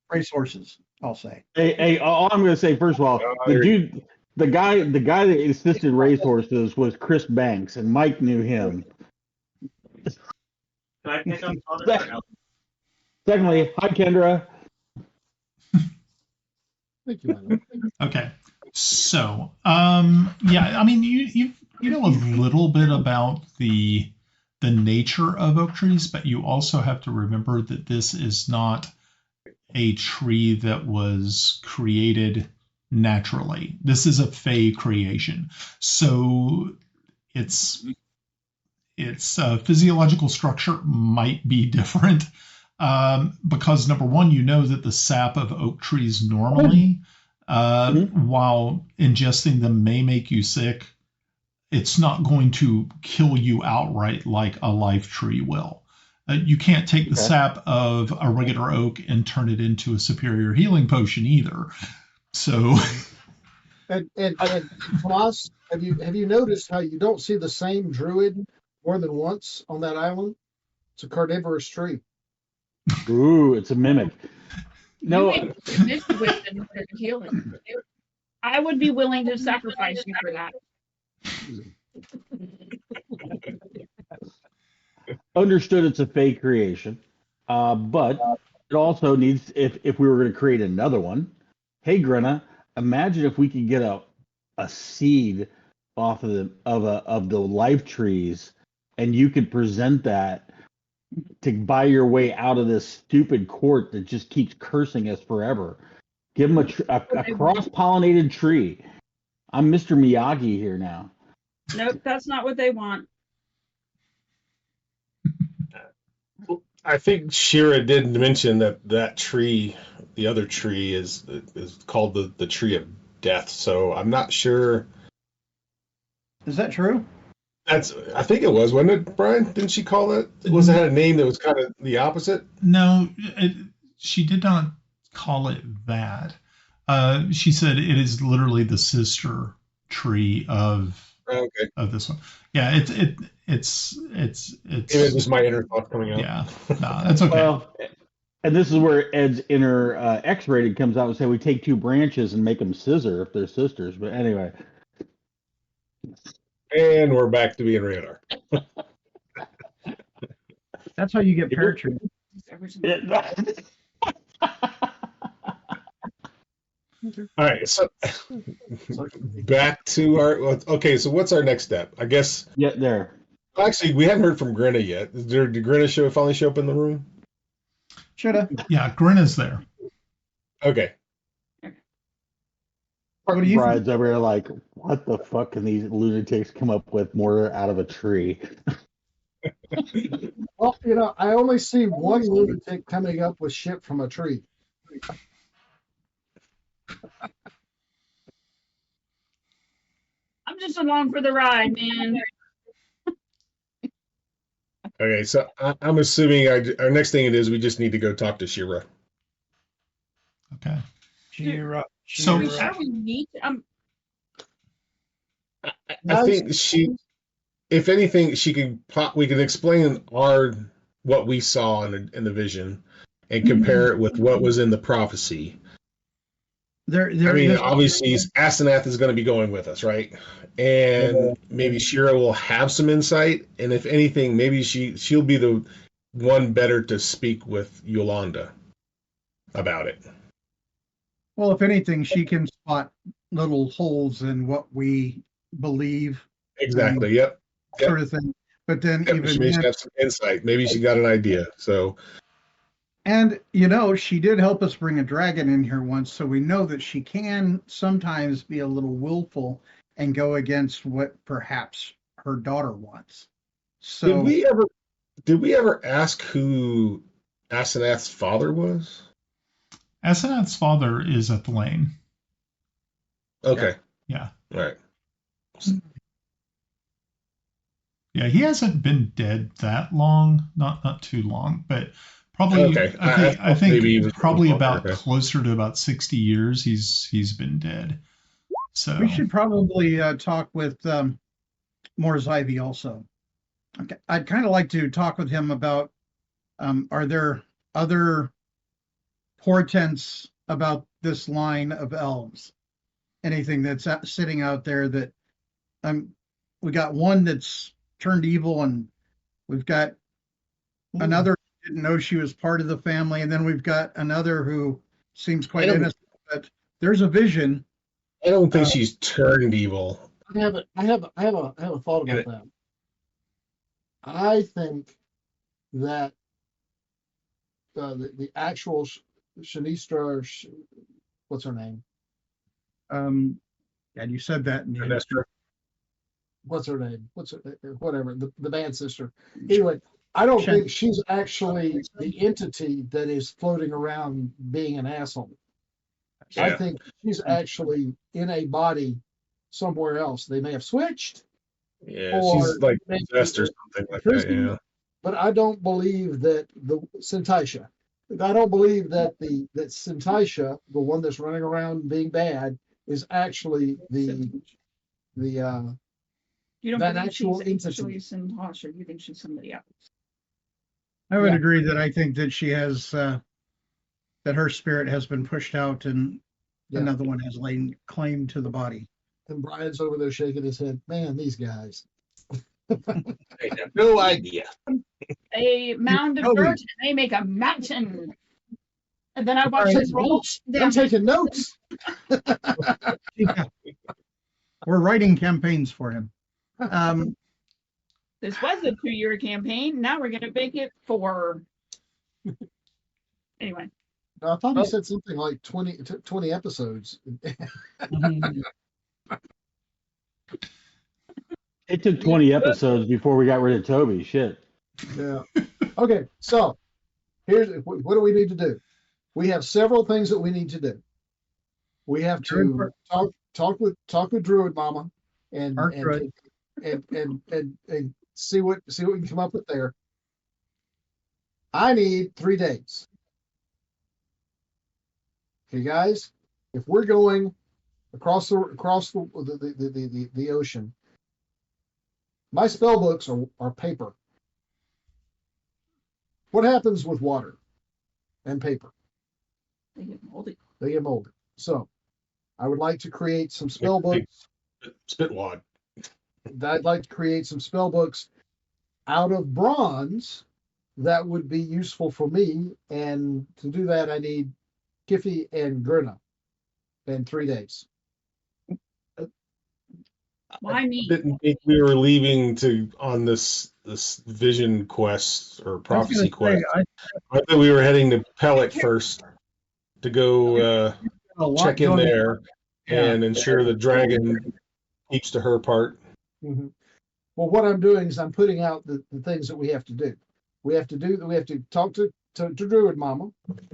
racehorses, I'll say. Hey, all I'm going to say, first of all, the guy that assisted racehorses was Chris Banks, and Mike knew him. Can I pick up other? Secondly, hi Kendra. Thank you, Alan. Okay. So, yeah, I mean, you know a little bit about the nature of oak trees, but you also have to remember that this is not a tree that was created naturally. This is a fey creation. So its physiological structure might be different because number one, you know that the sap of oak trees normally, while ingesting them may make you sick, it's not going to kill you outright like a live tree will. You can't take the sap of a regular oak and turn it into a superior healing potion either. So, And Tomas, have you noticed how you don't see the same druid more than once on that island? It's a carnivorous tree. Ooh, it's a mimic. No, Healing. I would be willing to sacrifice you for that. understood it's a fake creation, but it also needs, if we were going to create another one, hey Grenna, imagine if we could get a seed off of the life trees, and you could present that to buy your way out of this stupid court that just keeps cursing us forever. Give them a cross-pollinated tree. I'm Mr. Miyagi here now. Nope, that's not what they want. I think Shira did mention that tree, the other tree, is called the tree of death. So I'm not sure. Is that true? I think it was, wasn't it, Brian? Didn't she call it? Was it had a name that was kind of the opposite? No, she did not call it that. She said it is literally the sister tree of this one. Yeah, it's It was just my inner thought coming out. Yeah, no, that's okay. Well, and this is where Ed's inner X-rated comes out and say we take two branches and make them scissor if they're sisters. But anyway. And we're back to being radar. That's how you get paratroop. All right, so back to our. Okay, so what's our next step? I guess. Yeah, there. Actually, we haven't heard from Grenna yet. Did Grenna finally show up in the room? Shoulda. Yeah, Grenna's there. Okay. What do you Bride's over here like, what the fuck can these lunatics come up with more out of a tree? Well, I only see one lunatic coming up with shit from a tree. I'm just along for the ride, man. Okay, so I'm assuming our next thing it is we just need to go talk to Shira. Okay. Shira. So Are we meet? I think if anything, we can explain what we saw in the vision and compare it with what was in the prophecy. Obviously, Asenath is going to be going with us, right? And maybe Shira will have some insight, and if anything, maybe she'll be the one better to speak with Yolanda about it. Well, if anything, she can spot little holes in what we believe. Exactly. Yep. Sort of thing. But then maybe she has some insight. Maybe she got an idea. So. And, she did help us bring a dragon in here once, so we know that she can sometimes be a little willful and go against what perhaps her daughter wants. So did we ever ask who Asenath's father was? Asenath's father is at the lane. Okay. Yeah. All right. Yeah, he hasn't been dead that long, not too long, but probably. Okay. I think maybe probably about closer to about 60 years he's been dead. So we should probably talk with more Zeif also. Okay. I'd kind of like to talk with him about are there other portents about this line of elves? Anything that's sitting out there that we got one that's turned evil, and we've got another who didn't know she was part of the family, and then we've got another who seems quite innocent, but there's a vision. I don't think she's turned evil. I have a thought about that. I think that the actual Sinistra, what's her name? And you said that. What's her name? Whatever, the band sister. Anyway, I don't think she's actually the entity that is floating around being an asshole. Yeah. I think she's actually in a body somewhere else. They may have switched. Yeah, she's like possessed or something like that. Yeah. But I don't believe that the Syntaisha. I don't believe that that Syntaisha, the one that's running around being bad, is actually the you don't that believe actual she's entity. actually Syntaisha, you think she's somebody else? I would agree that I think that she has that her spirit has been pushed out and another one has laid claim to the body. And Brian's over there shaking his head. Man, these guys. I have no idea. A mound of dirt, and they make a mountain. And then I watch them roll. I'm taking notes. We're writing campaigns for him. This was a 2-year campaign. Now we're going to make it 4. Anyway. No, I thought he said something like 20 episodes. It took 20 episodes before we got rid of Toby. Shit. Yeah. Okay, so here's what do we need to do? We have several things that we need to do. We have to talk with Druid Mama and see what we can come up with there. I need 3 days. Okay, guys, if we're going across the ocean, my spell books are paper. What happens with water and paper? They get moldy. They get molded. So I would like to create some spell books. Spit wad. I'd like to create some spell books out of bronze that would be useful for me. And to do that, I need Kiffi and Grenna in 3 days. Why me? Didn't think we were leaving on this vision quest or prophecy quest. I thought we were heading to Pellet first to go check in there and ensure the dragon keeps to her part. Mm-hmm. Well, what I'm doing is I'm putting out the things that we have to do. We have to talk to Druid Mama.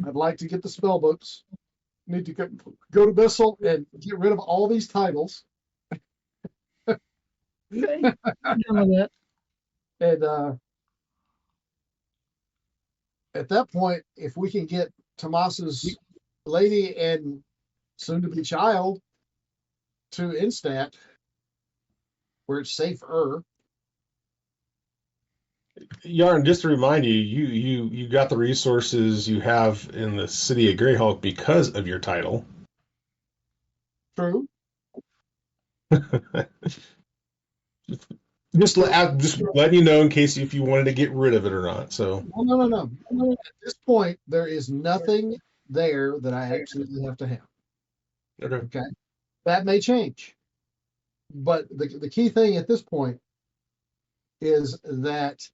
I'd like to get the spell books. Need to go to Bissell and get rid of all these titles. Okay. And at that point, if we can get Tomas's lady and soon-to-be child to Instat, where it's safer. Yarn, just to remind you, you got the resources you have in the city of Greyhawk because of your title. True. Just letting you know in case if you wanted to get rid of it or not. So No. At this point, there is nothing there that I absolutely have to have. Okay. That may change. But the key thing at this point is that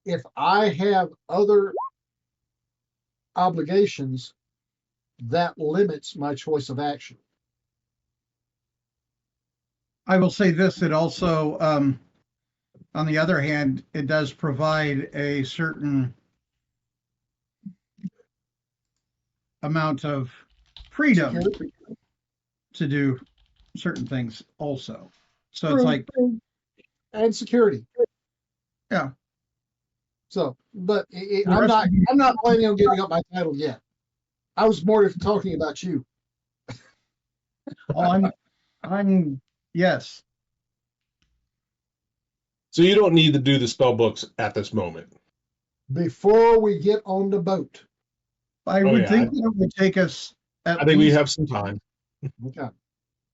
if I have other obligations, that limits my choice of action. I will say this, it also, on the other hand, it does provide a certain amount of freedom to do certain things also. So it's like, and security. Yeah. So, but I'm not planning on giving up my title yet. I was more talking about you. Oh, I'm yes. So you don't need to do the spell books at this moment. Before we get on the boat. I would think that it would take us I think we have some time. Okay.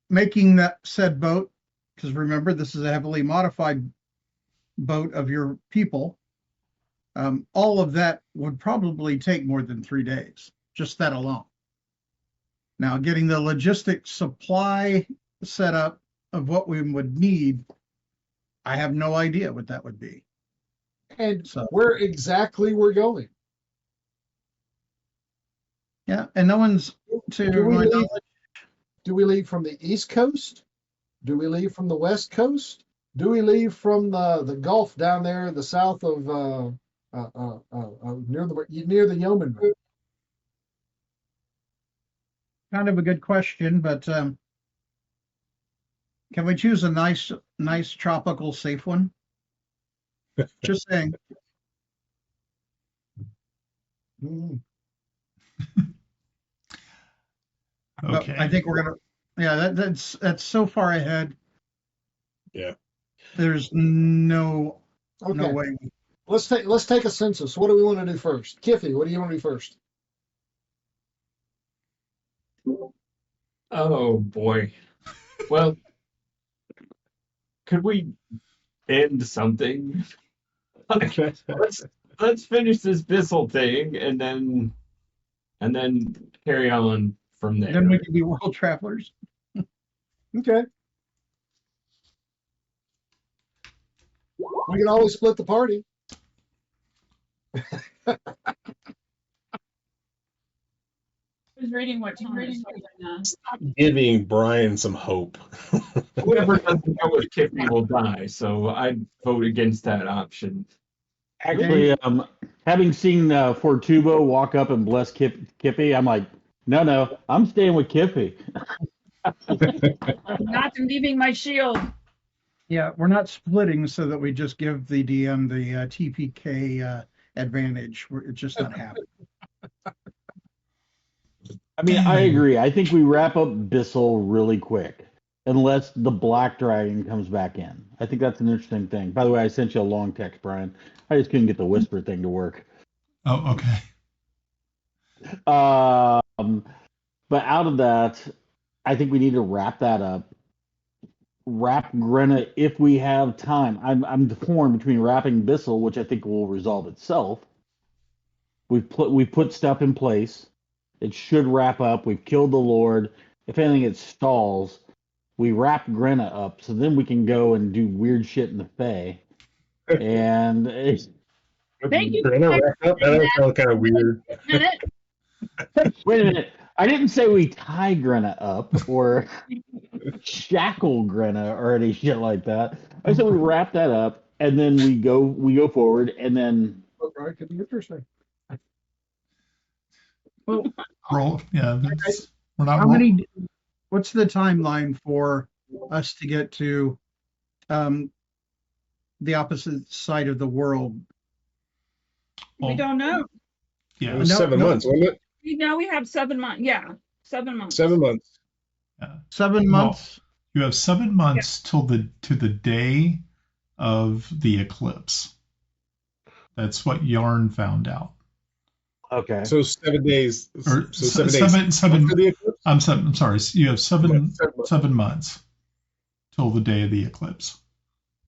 Making that said boat, because remember, this is a heavily modified boat of your people. All of that would probably take more than 3 days, just that alone. Now, getting the logistic supply set up of what we would need, I have no idea what that would be. And so, where exactly we're going. Yeah, and no one's do we leave from the East Coast? Do we leave from the West Coast? Do we leave from the Gulf down there, the south of near the Yeoman? Kind of a good question, but can we choose a nice tropical safe one? Just saying. Okay. I think we're gonna. Yeah, that's so far ahead. Yeah. There's no way. Let's take a census. What do we want to do first? Kiffi, what do you want to do first? Oh boy. Well, could we end something? let's finish this Bissell thing and then carry on from there. Then we can be world travelers. Okay. We can always split the party. was reading what Tom was saying. Stop giving Brian some hope. Whoever doesn't know if Kiffi will die, so I'd vote against that option. Actually, having seen Fortubo walk up and bless Kiffi, I'm like, no, I'm staying with Kiffi. I'm not leaving my shield. Yeah, we're not splitting so that we just give the DM the TPK advantage. It's just not happening. I mean, I agree. I think we wrap up Bissell really quick, unless the black dragon comes back in. I think that's an interesting thing. By the way, I sent you a long text, Brian. I just couldn't get the whisper thing to work. Oh, okay. But out of that, I think we need to wrap that up. Wrap Grenna if we have time. I'm torn between wrapping Bissell, which I think will resolve itself. We've put stuff in place. It should wrap up. We've killed the Lord. If anything, it stalls. We wrap Grenna up, so then we can go and do weird shit in the Fae. And Thank you. Grenna wrapped up? That sounds kind of weird. Wait a minute. I didn't say we tie Grenna up or shackle Grenna or any shit like that. I said we wrap that up and then we go forward and then. Right, could be interesting. Well, Roll. Yeah, we're not. how many? What's the timeline for us to get to the opposite side of the world? We don't know. Yeah, It was 7 months, wasn't it? Now we have 7 months. Yeah, 7 months. 7 months. yeah. 7 months. You have 7 months to the day of the eclipse. That's what Yarn found out. Okay. So 7 days. Or So 7 days. seven. after the eclipse? I'm sorry. You have 7 months. 7 months till the day of the eclipse.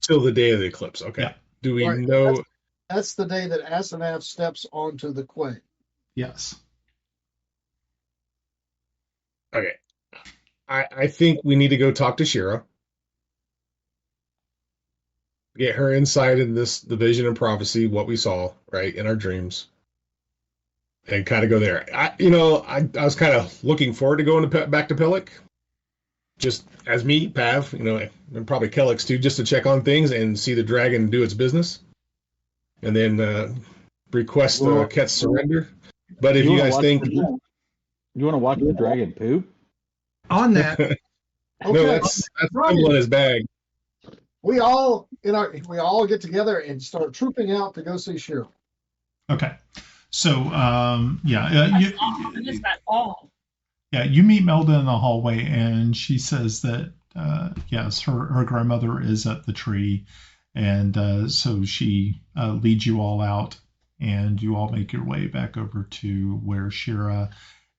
Till the day of the eclipse. Okay. Yeah. Do we Right, know? That's the day that Asenath steps onto the quay. Yes. Okay. I think we need to go talk to Shira. Get her insight in the vision and prophecy, what we saw, right, in our dreams. And kind of go there. I was kind of looking forward to going back to Pelic. Just as me, Pav, and probably Kelex too, just to check on things and see the dragon do its business. And then request Ket's surrender. But if you guys think... You want to watch the dragon poop? On that, No, that's Timble in his bag. We all get together and start trooping out to go see Shira. Okay. So I missed that all. Yeah, you meet Melda in the hallway, and she says that yes, her grandmother is at the tree, and so she leads you all out, and you all make your way back over to where Shira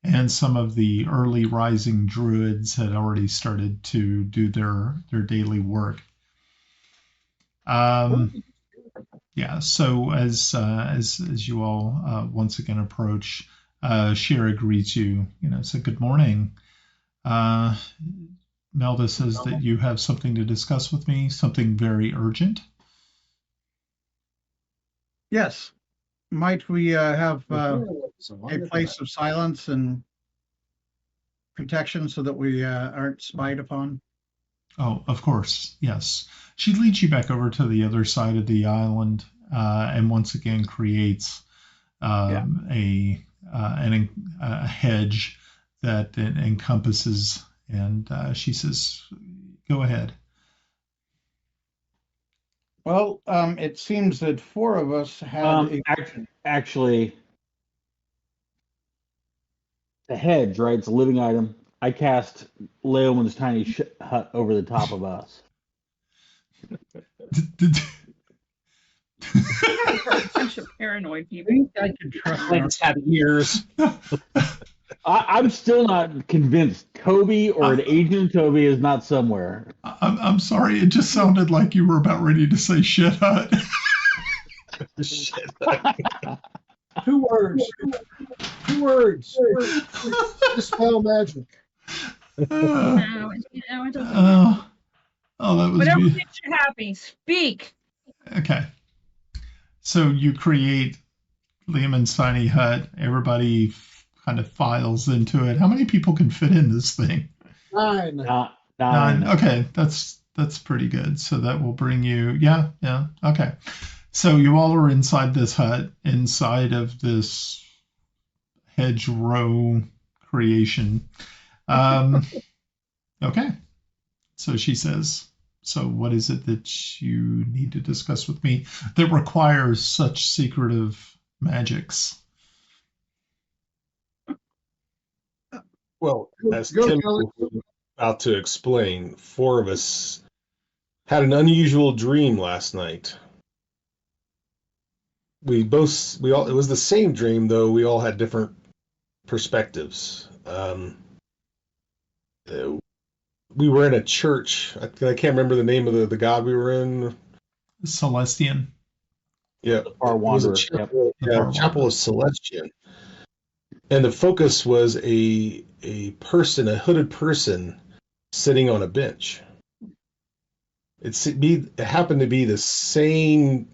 and some of the early rising druids had already started to do their daily work. Yeah. So as you all once again approach, Shira greets you. Said good morning. Melda says that you have something to discuss with me, something very urgent. yes. Might we have a place of silence and protection so that we aren't spied upon? Oh, of course, yes. She leads you back over to the other side of the island, and once again creates a hedge that encompasses. And she says, "Go ahead." Well, it seems that 4 of us had actually, the hedge, right? It's a living item. I cast Leoman's tiny hut over the top of us. Bunch of paranoid people. I could trust Plants have ears. I'm still not convinced. Toby or an agent of Toby is not somewhere. I'm sorry. It just sounded like you were about ready to say shit hut. Shit. 2 words. 2 words. Dispel magic. No, it doesn't matter. Oh, that was Whatever beautiful. makes you happy, speak. Okay. So you create Lehman's tiny hut. Everybody kind of files into it. How many people can fit in this thing? 9. Nine. Okay, that's pretty good. So that will bring you, yeah. Okay. So you all are inside this hut, inside of this hedgerow creation. Okay. So she says, so what is it that you need to discuss with me that requires such secretive magics? Well, as Tim was about to explain, 4 of us had an unusual dream last night. It was the same dream, though we all had different perspectives. We were in a church. I can't remember the name of the god we were in. Celestian. Yeah, The Far Wanderer. Chapel, Yep. Chapel of Celestian. And the focus was a hooded person sitting on a bench. It happened to be the same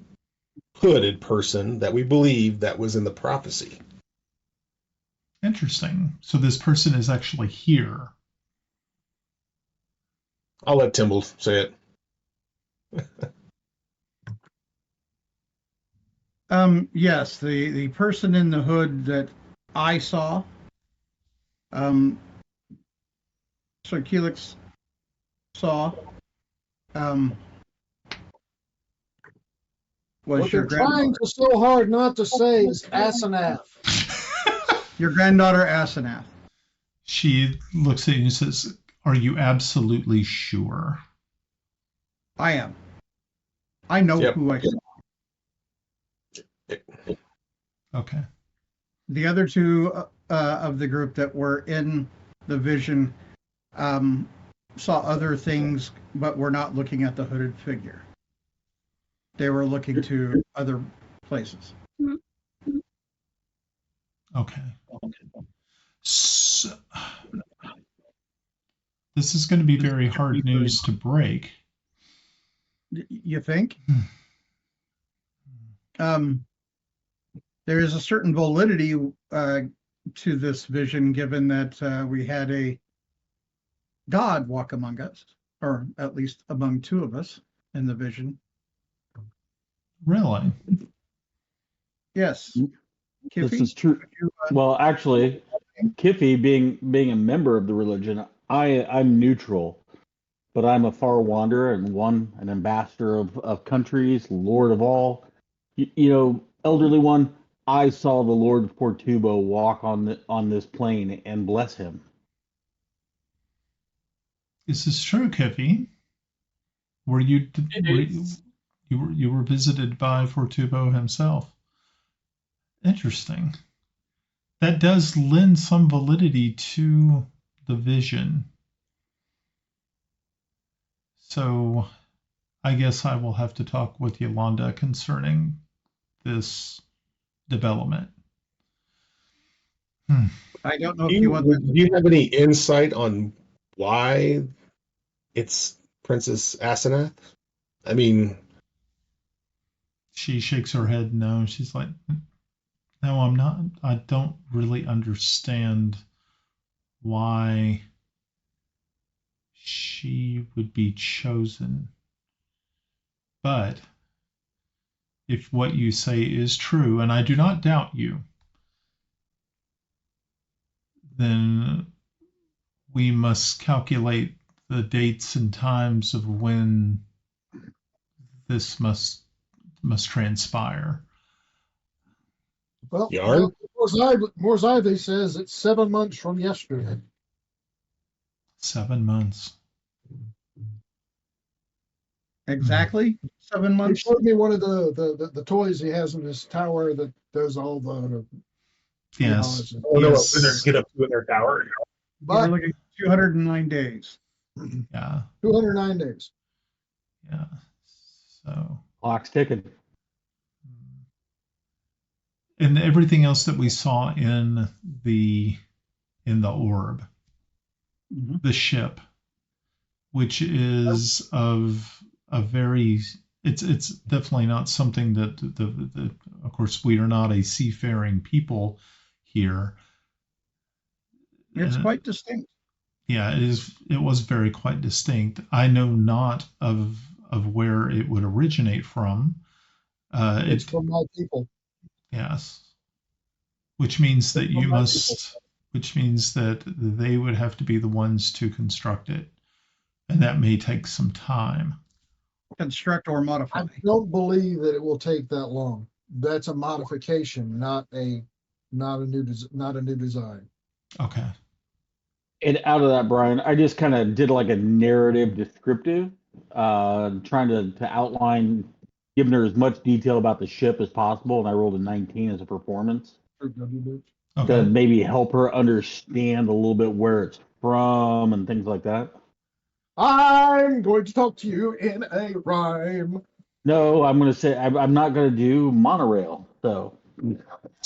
hooded person that we believe that was in the prophecy. Interesting. So this person is actually here. I'll let Timble say it. Yes, the person in the hood that I saw, Sir Kelex saw, was What your they're trying so hard not to say is Asenath. your granddaughter Asenath. She looks at you and says, are you absolutely sure? I am. I know Yep. who I saw. Okay. The other 2 of the group that were in the vision saw other things, but were not looking at the hooded figure. They were looking to other places. Okay. So, this is going to be very hard news to break. You think? There is a certain validity to this vision, given that we had a god walk among us, or at least among 2 of us in the vision. Really? Yes. This Kiffi, is true. could you, Well, actually, Kiffi, being a member of the religion, I'm neutral, but I'm a far wanderer and an ambassador of countries, lord of all. Elderly one, I saw the Lord of Fortubo walk on this plane and bless him. Is this true, Kiffi? Were you you were visited by Fortubo himself? Interesting. That does lend some validity to the vision. So I guess I will have to talk with Yolanda concerning this development. I don't know if Do you want do you have any insight on why it's Princess Asenath? I mean, She shakes her head no. She's like, no, I'm not. I don't really understand why she would be chosen. But if what you say is true, and I do not doubt you, then we must calculate the dates and times of when this must transpire. Well, Yarn? Mors Ivy says it's 7 months from yesterday. 7 months. exactly 7 He months. showed me one of the toys he has in his tower that does all the Yes. Oh no, Yes. wizards get up to their tower. We're but looking at 209 days. Yeah. 209 days. Yeah. So. Clock's ticking. And everything else that we saw in the orb, Mhm. the ship, which is of a very, it's definitely not something that of course we are not a seafaring people here, It's quite distinct. Yeah, it is. It was very quite distinct. I know not of where it would originate from. It's from my people. Yes, which means that you from my must. Which means that they would have to be the ones to construct it, and that may take some time. Construct or modify. I don't believe that it will take that long. That's a modification, not a new design. Okay. And out of that, Brian, I just kind of did like a narrative descriptive, trying to outline, giving her as much detail about the ship as possible, and I rolled a 19 as a performance. Okay. To maybe help her understand a little bit where it's from and things like that. I'm going to talk to you in a rhyme. No, I'm going to say I'm not going to do monorail. So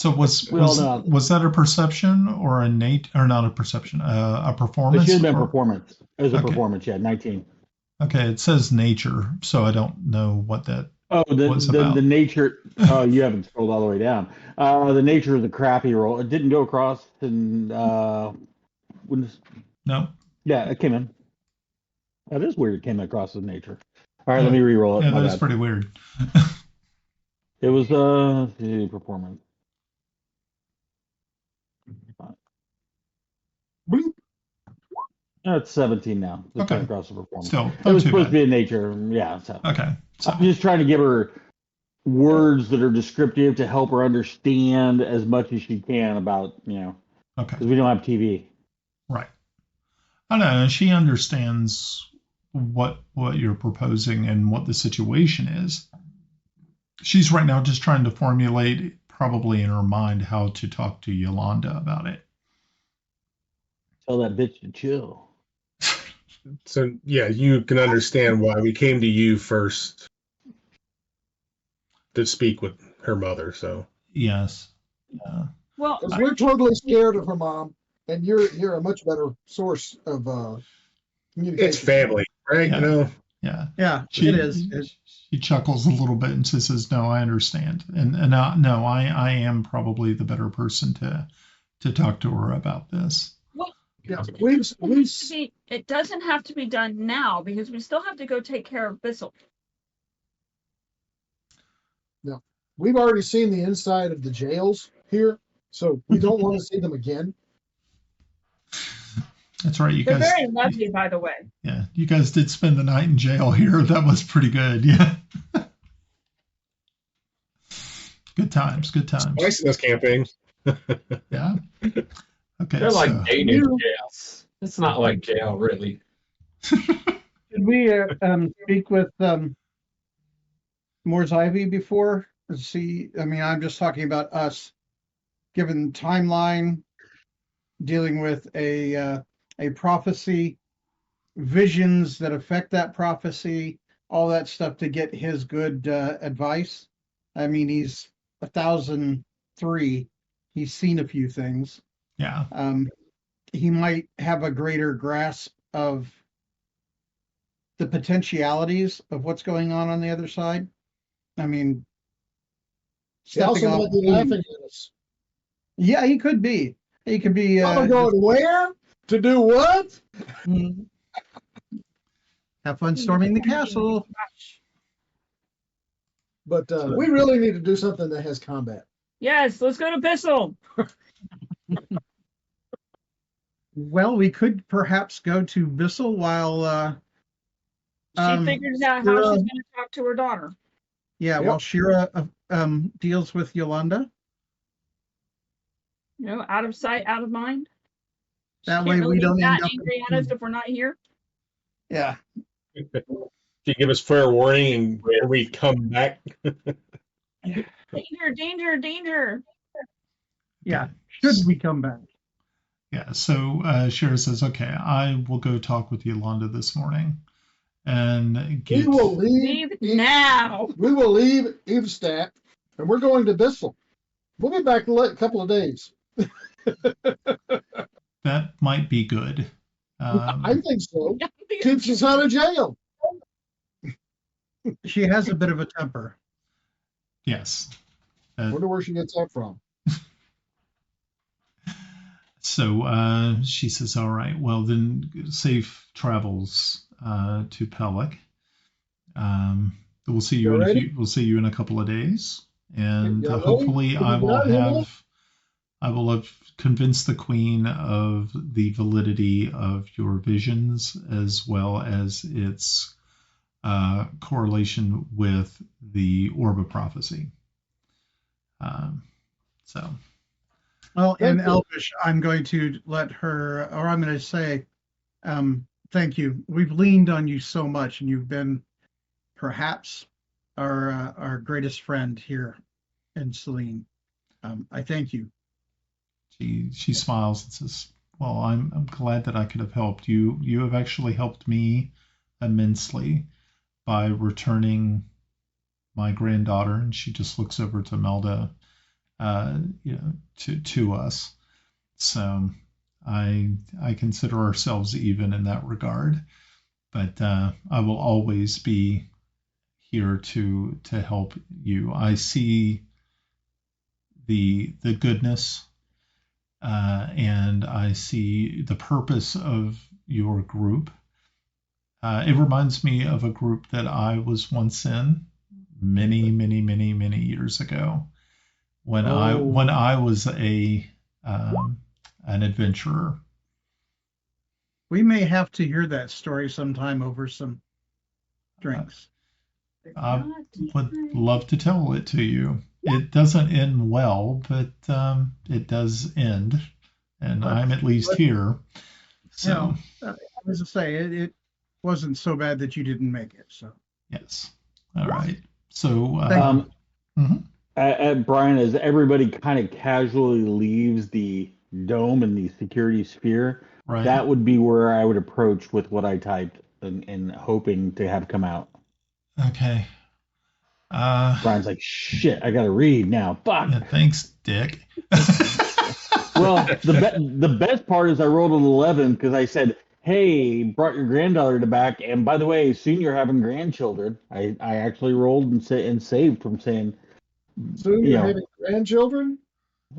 was that a perception or a not a perception, a performance? It should have been performance. It was a performance, yeah, 19. Okay, it says nature, so I don't know what that was about. The nature. Oh, you haven't scrolled all the way down. The nature of the crappy roll. It didn't go across, and no. Yeah, it came in. That is weird. It came across as nature. All right, let me re-roll it. Yeah, that is pretty weird. It was performance. Bloop. It's 17 now. It's Okay. across the performance. Still, it was supposed to be in nature. Yeah. So. Okay. So. I'm just trying to give her words that are descriptive to help her understand as much as she can about, Okay. Because we don't have TV. Right. I know. She understands what you're proposing and what the situation is. She's right now just trying to formulate, probably in her mind, how to talk to Yolanda about it. Tell that bitch to chill. So, yeah, you can understand why we came to you first to speak with her mother, so. Yes. Well, we're totally scared of her mom, and you're a much better source of communication. It's family, right? Yeah. Yeah, it is. She chuckles a little bit and says, "No, I understand, and no, I am probably the better person to talk to her about this." Well, yeah, it doesn't have to be done now because we still have to go take care of Bissell. No, we've already seen the inside of the jails here, so we don't want to see them again. That's right. They're very lovely, by the way. Yeah, you guys did spend the night in jail here. That was pretty good. Yeah. Good times. Nice in this campaign. Yeah. Okay. They're like Danish jails. It's not like jail, really. Did we speak with Moore's Ivy before? I'm just talking about us, given timeline, dealing with a prophecy, visions that affect that prophecy, all that stuff to get his good advice. I mean, he's 1,003. He's seen a few things. Yeah. He might have a greater grasp of the potentialities of what's going on the other side. I mean, he also might be laughing at us. Yeah, he could be. He could be. I'm going where? To do what? Have fun storming the castle. But we really need to do something that has combat. Yes, let's go to Bissell. Well, we could perhaps go to Bissell while she figures out how she's going to talk to her daughter. Yeah, while Shira deals with Yolanda. Out of sight, out of mind. That way we don't end up angry at us if we're not here. Yeah. You give us fair warning and where we come back. Danger. Yeah. Should we come back? Yeah. So Shira says, "Okay, I will go talk with Yolanda this morning, and we will leave now. We will leave Evestadt, and we're going to Bissell. We'll be back in a couple of days." That might be good. I think so. Keeps us out of jail. She has a bit of a temper. Yes. I wonder where she gets that from. So she says, all right, well, then safe travels to Pellic. We'll see you we'll see you in a couple of days, and hopefully I will have convinced the queen of the validity of your visions as well as its correlation with the orb of prophecy. Well, in Elvish, I'm going to let her, or I'm going to say, thank you. We've leaned on you so much, and you've been perhaps our greatest friend here in Celene. I thank you. She smiles and says, well, I'm glad that I could have helped you. You have actually helped me immensely by returning my granddaughter, and she just looks over to Melda, to us. So I consider ourselves even in that regard, but I will always be here to help you. I see the goodness, and I see the purpose of your group. It reminds me of a group that I was once in many years ago, when I was an adventurer. We may have to hear that story sometime over some drinks. I would love to tell it to you. It doesn't end well, but it does end, and I'm at least here. So, as I say, it wasn't so bad that you didn't make it. So yes, all right. So, Brian, as everybody kind of casually leaves the dome and the security sphere, right, that would be where I would approach with what I typed and hoping to have come out. Okay. Brian's like, shit, I got to read now. Fuck. Yeah, thanks, Dick. Well, the best part is I rolled an 11 because I said, hey, brought your granddaughter back, and by the way, soon you're having grandchildren. I actually rolled and saved from saying, soon you're having grandchildren?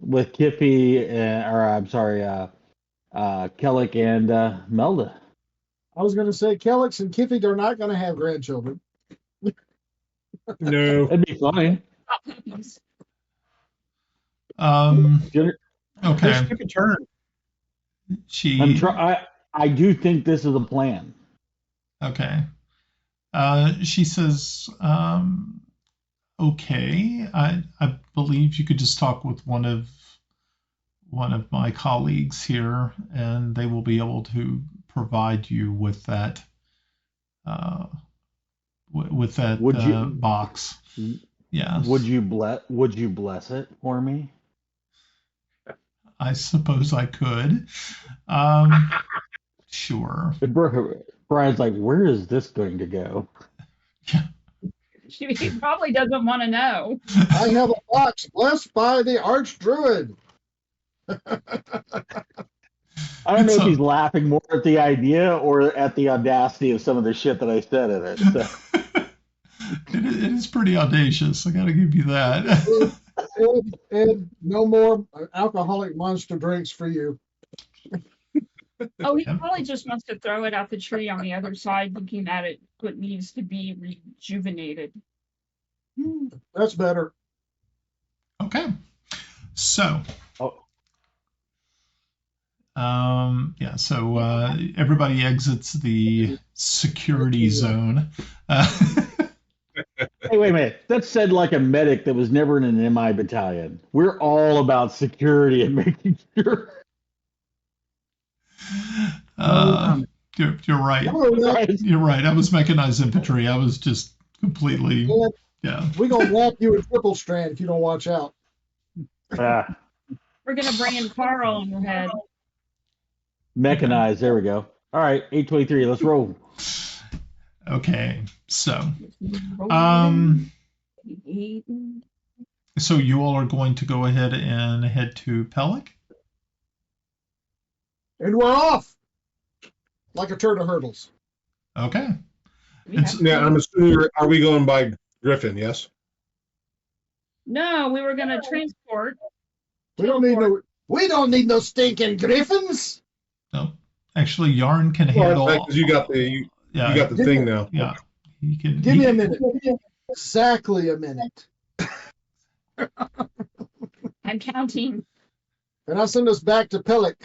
With Kiffi, Kelex and Melda. I was going to say Kelex and Kiffi are not going to have grandchildren. No. That'd be funny. Okay. Just took a turn. I do think this is a plan. Okay. She says, okay, I believe you could just talk with one of my colleagues here, and they will be able to provide you with that box. Yeah. Would you bless it for me? I suppose I could. Sure. Brian's like, where is this going to go? He probably doesn't want to know. I have a box blessed by the Archdruid. I don't know if he's laughing more at the idea or at the audacity of some of the shit that I said in it. So. It is pretty audacious. I got to give you that. And no more alcoholic monster drinks for you. Oh, he probably just wants to throw it out the tree on the other side, looking at it, what needs to be rejuvenated. That's better. Okay. So. So everybody exits the security zone. Hey, wait a minute. That said like a medic that was never in an MI battalion. We're all about security and making sure. You're right. You're right. I was mechanized infantry. I was just completely, yeah. We're going to wrap you in triple strand if you don't watch out. We're going to bring in Carl on your head. Mechanized. There we go. All right, 823. Let's roll. Okay, so you all are going to go ahead and head to Pellic? And we're off like a turd of hurdles. Okay. Yeah, I'm assuming, are we going by Griffin, yes? No, we were going to transport. We don't need no. We don't need no stinking griffins. No, actually, Yarn can Well, handle. because you got the thing now. Yeah, he can. Give me a minute. Exactly a minute. I'm counting. And I'll send us back to Pellic.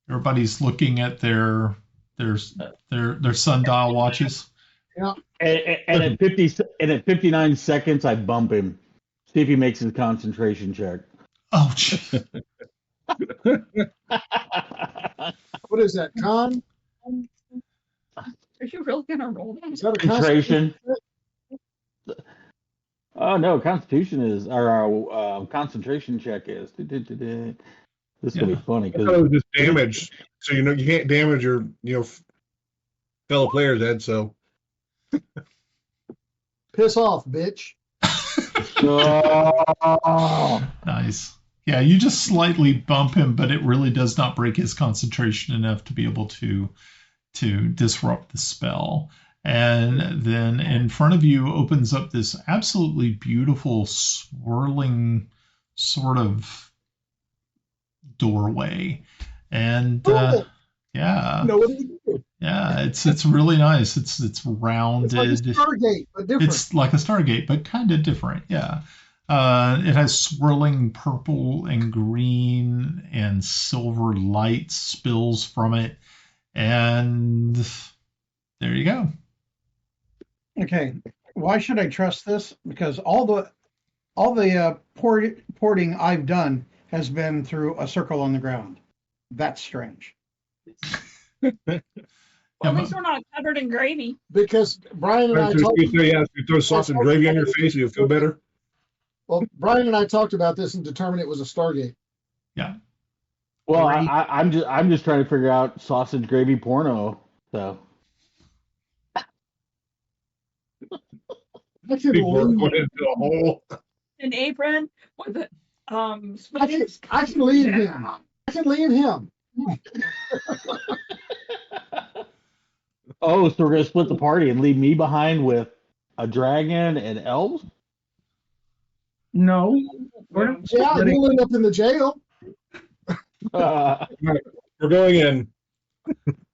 Everybody's looking at their sundial watches. Yeah. And at 59 seconds, I bump him. See if he makes his concentration check. Oh, gee. What is that, con? Are you really gonna roll that? Is that a Concentration. Oh no, Constitution is our concentration check is. This is gonna be funny I thought it was just damage. So you can't damage your fellow players, Ed. So Piss off, bitch. Oh. Nice. Yeah, you just slightly bump him, but it really does not break his concentration enough to be able to disrupt the spell. And then in front of you opens up this absolutely beautiful swirling sort of doorway. And yeah. No, what do you do? Yeah, it's really nice. It's rounded. It's like a Stargate, but different. It's like a Stargate, but kind of different. Yeah. It has swirling purple and green and silver light spills from it. And there you go. Okay, why should I trust this? Because all the porting I've done has been through a circle on the ground. That's strange. Well, at least we're not covered in gravy. Because Brian and I talked. You throw sausage gravy on your face, you'll feel better. Well, Brian and I talked about this and determined it was a Stargate. Yeah. Well, I'm just trying to figure out sausage gravy porno. So People went into a hole. An apron with it. I can lead him. I can lead him. Oh, so we're gonna split the party and leave me behind with a dragon and elves? No. Yeah, you'll end up in the jail. Right, we're going in.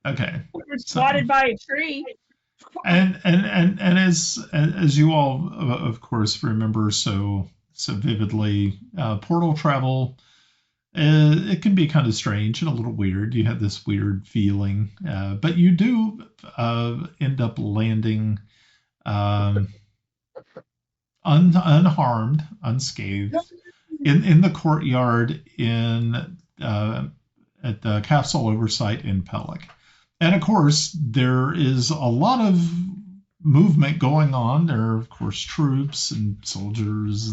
Okay. We're spotted by a tree. And as you all of course remember so vividly, portal travel, it can be kind of strange and a little weird. You have this weird feeling, but you do end up landing unharmed, unscathed in the courtyard at the Castle Oversight in Pellic. And of course, there is a lot of movement going on. There are, of course, troops and soldiers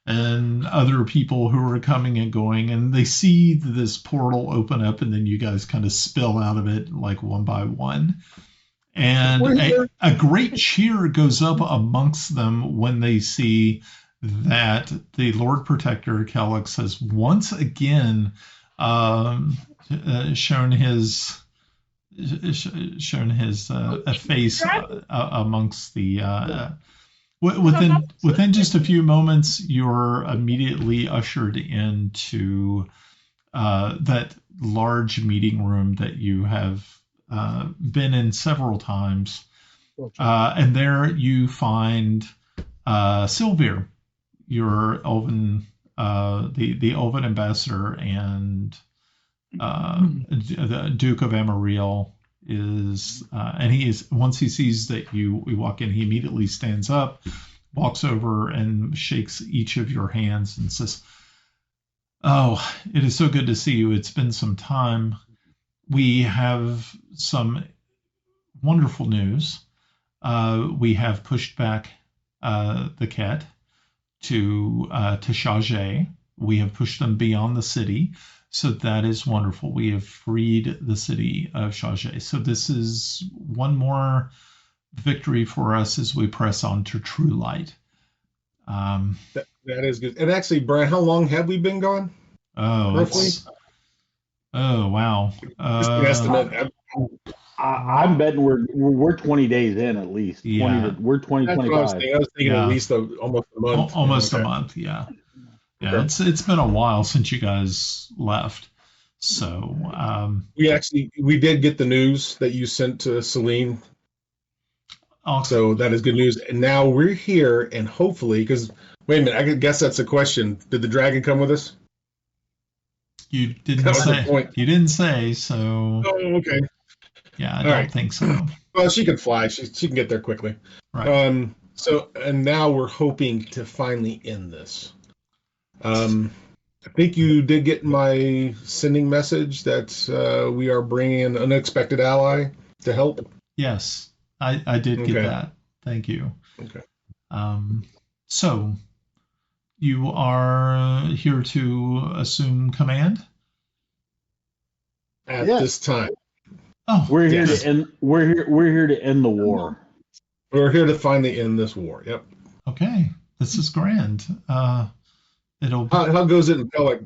and other people who are coming and going, and they see this portal open up, and then you guys kind of spill out of it like one by one. And a great cheer goes up amongst them when they see that the Lord Protector Kelex has once again shown his face amongst the within just a few moments. You're immediately ushered into that large meeting room that you have been in several times, and there you find Sylvir, your elven the elven ambassador, and the Duke of Amariel is, and he is, once he sees that we walk in, he immediately stands up, walks over and shakes each of your hands and says, "Oh, it is so good to see you. It's been some time. We have some wonderful news. We have pushed back the Ket to Shajé. We have pushed them beyond the city. So that is wonderful. We have freed the city of Shajé. So this is one more victory for us as we press on to true light." That is good. And actually, Brian, how long have we been gone? Roughly? Oh, wow. Just an estimate. I'm betting we're 20 days in at least. Yeah. We're 20, That's 25. what I was thinking. I was thinking at least almost a month. Almost a month, yeah. Yeah, it's been a while since you guys left. So we did get the news that you sent to Celene. So that is good news. And now we're here, and hopefully, because wait a minute, I guess that's a question. Did the dragon come with us? You didn't say. You didn't say. So. Oh, okay. Yeah, I don't think so. Well, she can fly. She can get there quickly. Right. So, and now we're hoping to finally end this. I think you did get my sending message that we are bringing an unexpected ally to help. Yes, I did get that. Thank you. Okay. So you are here to assume command at this time. Oh, we're here to end. We're here to end the war. We're here to finally end this war. Yep. Okay, this is grand. How goes it in Kelex?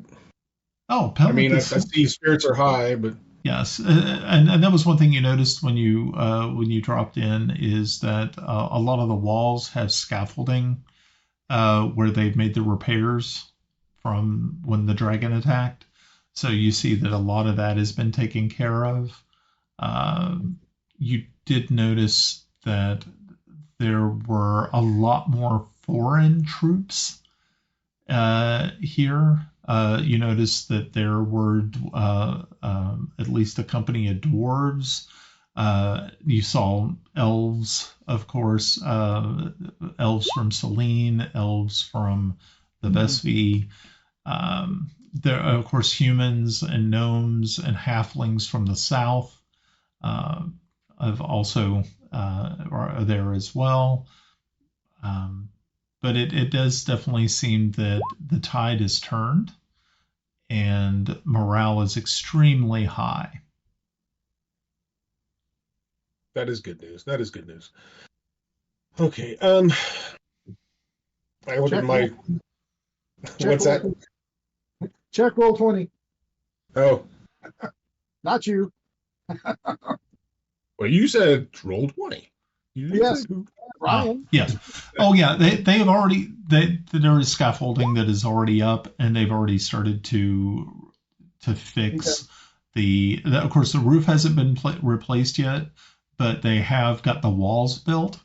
Oh, Kelex. I mean, I see spirits are high, but yes, and that was one thing you noticed when you dropped in is that a lot of the walls have scaffolding where they've made the repairs from when the dragon attacked. So you see that a lot of that has been taken care of. You did notice that there were a lot more foreign troops here. You noticed that there were at least a company of dwarves. You saw elves, of course, elves from Celene, elves from the Vesvi. There are, of course, humans and gnomes and halflings from the south. Have also are there as well. But it does definitely seem that the tide has turned and morale is extremely high. That is good news. That is good news. Okay. I look at my. What's that? Check roll 20. Oh. Not you. Well, you said roll 20. Yes. Ryan. Yes. Oh, yeah. They have already. There is scaffolding that is already up, and they've already started to fix of course, the roof hasn't been replaced yet, but they have got the walls built,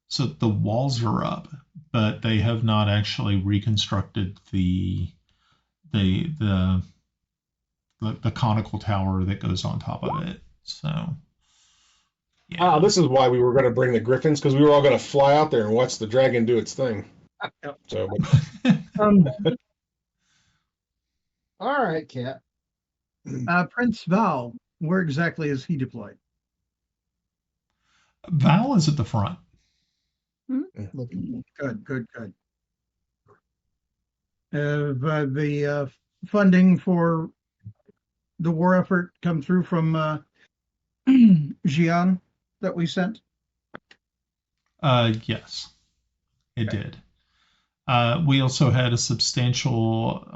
so the walls are up, but they have not actually reconstructed the conical tower that goes on top of it. So. Yeah. This is why we were going to bring the griffins, because we were all going to fly out there and watch the dragon do its thing. So. All right, Kat. Prince Val, where exactly is he deployed? Val is at the front. Good. The funding for the war effort come through from Jian that we sent? Yes, it did. We also had a substantial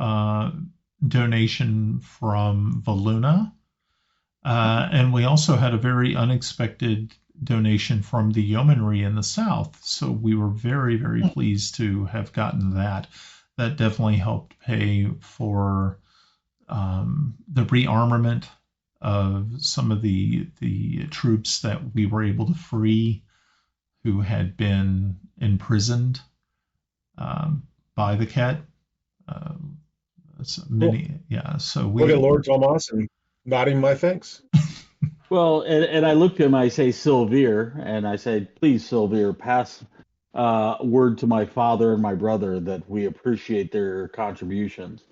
donation from Valuna, and we also had a very unexpected donation from the yeomanry in the south. So we were very, very pleased to have gotten that. That definitely helped pay for the rearmament of some of the troops that we were able to free who had been imprisoned by the Ket. So we look at Lord Tomas and nodding my thanks. Well, and I look to him, I say, Sylvere, and I say, please, Sylvere, pass word to my father and my brother that we appreciate their contributions.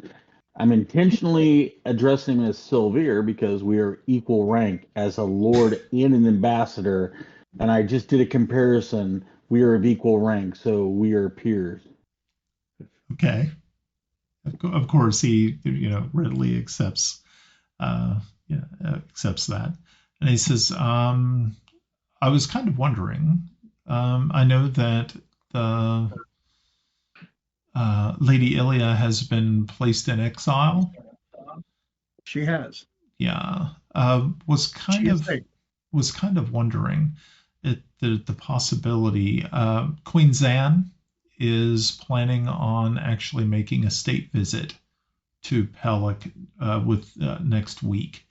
I'm intentionally addressing him as Sylvere because we are equal rank as a lord and an ambassador, and I just did a comparison. We are of equal rank, so we are peers. Okay. Of course, he readily accepts accepts that, and he says, "I was kind of wondering. I know that the Lady Ilia has been placed in exile. She has. Yeah. Was kind of wondering the possibility. Queen Zan is planning on actually making a state visit to Pellic next week.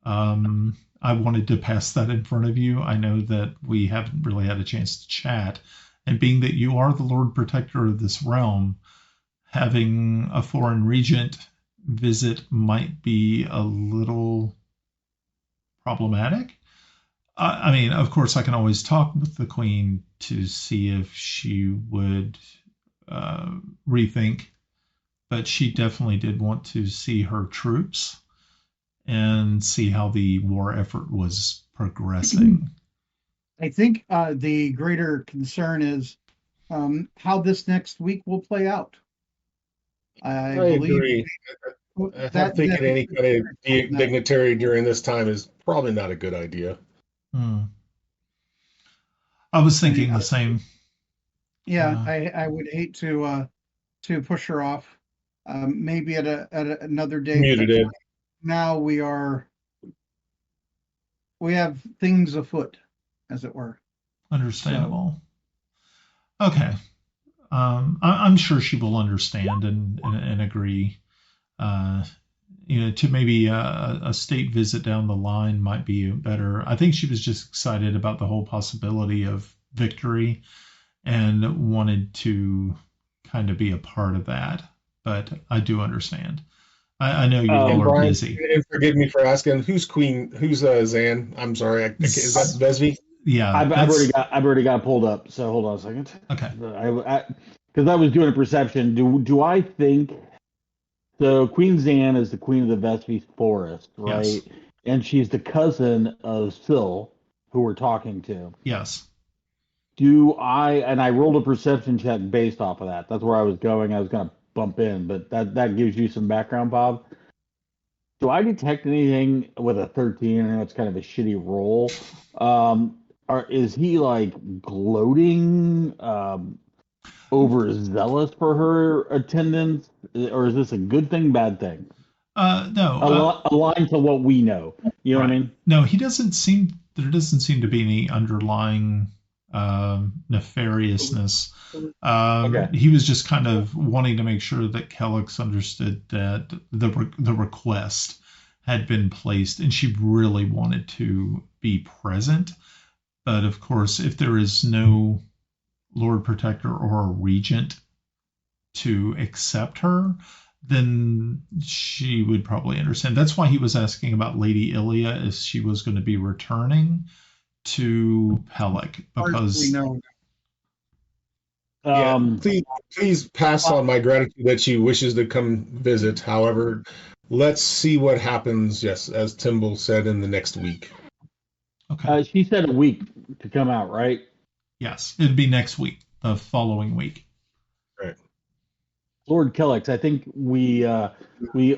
I wanted to pass that in front of you. I know that we haven't really had a chance to chat, and being that you are the Lord Protector of this realm, having a foreign regent visit might be a little problematic. I mean, of course, I can always talk with the Queen to see if she would rethink, but she definitely did want to see her troops and see how the war effort was progressing. I think the greater concern is how this next week will play out. I believe agree. I think any kind of dignitary during this time is probably not a good idea. I was thinking the same. Yeah, I would hate to push her off. Maybe at another day. Muted. Now we have things afoot, as it were. Understandable. So. Okay. I'm sure she will understand and agree. To maybe a state visit down the line might be better. I think she was just excited about the whole possibility of victory and wanted to kind of be a part of that. But I do understand. I know you all are Brian, busy. And forgive me for asking, who's Queen? Who's Zan? I'm sorry. Is that Vesvi? Yeah, I've already got pulled up. So hold on a second. Okay. Because I was doing a perception. Do I think so? Queen Zan is the queen of the Vesvi Forest, right? Yes. And she's the cousin of Syl, who we're talking to. Yes. And I rolled a perception check based off of that. That's where I was going. I was going to bump in, but that gives you some background, Bob. Do I detect anything with a 13? I know it's kind of a shitty roll. Is he like gloating, overzealous for her attendance, or is this a good thing, bad thing? No. Aligned to what we know. You know what I mean? No, there doesn't seem to be any underlying nefariousness. Okay. He was just kind of wanting to make sure that Kelex understood that the request had been placed, and she really wanted to be present. But of course, if there is no Lord Protector or a regent to accept her, then she would probably understand. That's why he was asking about Lady Ilia, as she was going to be returning to Pellic, because please pass on my gratitude that she wishes to come visit. However, let's see what happens. Yes, as Timble said, in the next week. Okay. She said a week to come out, right? Yes, it'd be next week, the following week. Right. Lord Kelex, I think we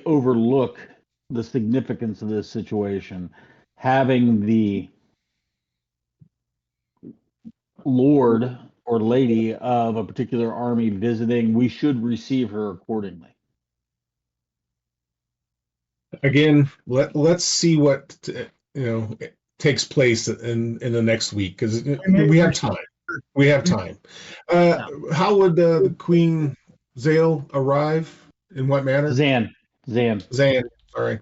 overlook the significance of this situation. Having the Lord or Lady of a particular army visiting, we should receive her accordingly. Again, let's see what takes place in the next week, because we have time. We have time. How would the Queen Zale arrive? In what manner? Zan. Sorry.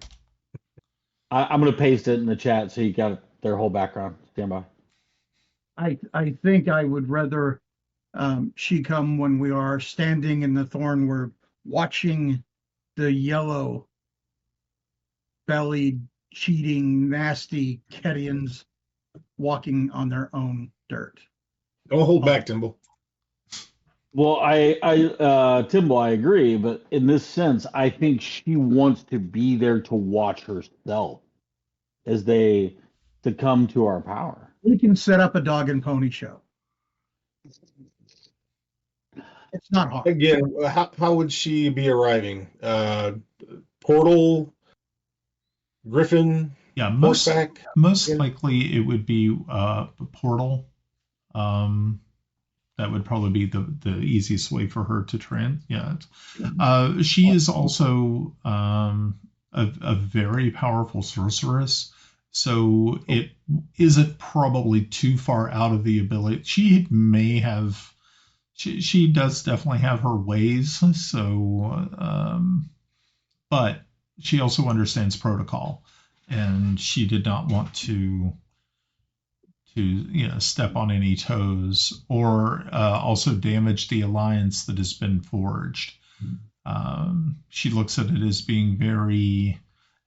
I'm going to paste it in the chat so you got their whole background. Stand by. I think I would rather she come when we are standing in the thorn. We're watching the yellow-bellied, cheating, nasty Kedians walking on their own dirt. Don't hold back, Timble. Well, Timble, I agree, but in this sense, I think she wants to be there to watch herself as they succumb to our power. We can set up a dog and pony show. It's not hard. Again, how would she be arriving? Portal, Griffin, yeah, horseback? Most likely it would be a portal. That would probably be the easiest way for her to train. Yeah. She is also a very powerful sorceress. So it isn't probably too far out of the ability. She may have she does definitely have her ways. So, but she also understands protocol, and she did not want to step on any toes or also damage the alliance that has been forged. She looks at it as being very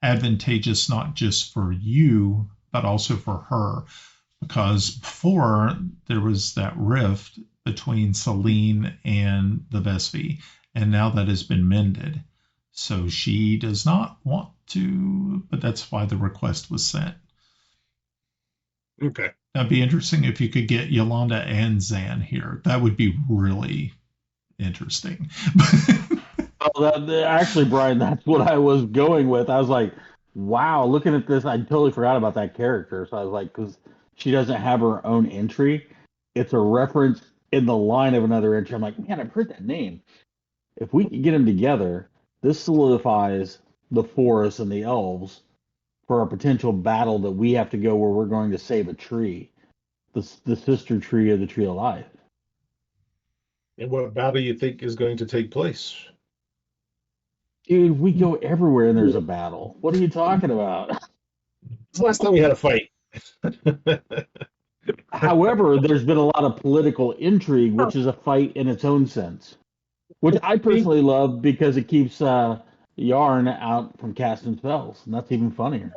advantageous, not just for you, but also for her, because before there was that rift between Celene and the Vespi, and now that has been mended. So she does not want to, but that's why the request was sent. Okay. That'd be interesting if you could get Yolanda and Zan here. That would be really interesting. Actually, Brian, that's what I was going with. I was like, wow, looking at this, I totally forgot about that character. So I was like, because she doesn't have her own entry. It's a reference in the line of another entry. I'm like, man, I've heard that name. If we can get them together, this solidifies the forest and the elves for a potential battle that we have to go where we're going to save a tree, the sister tree of the Tree of Life. And what battle you think is going to take place? Dude, we go everywhere and there's a battle. What are you talking about? It's the last time we had a fight. However, there's been a lot of political intrigue, which is a fight in its own sense, which I personally love because it keeps Yarn out from casting spells, and that's even funnier.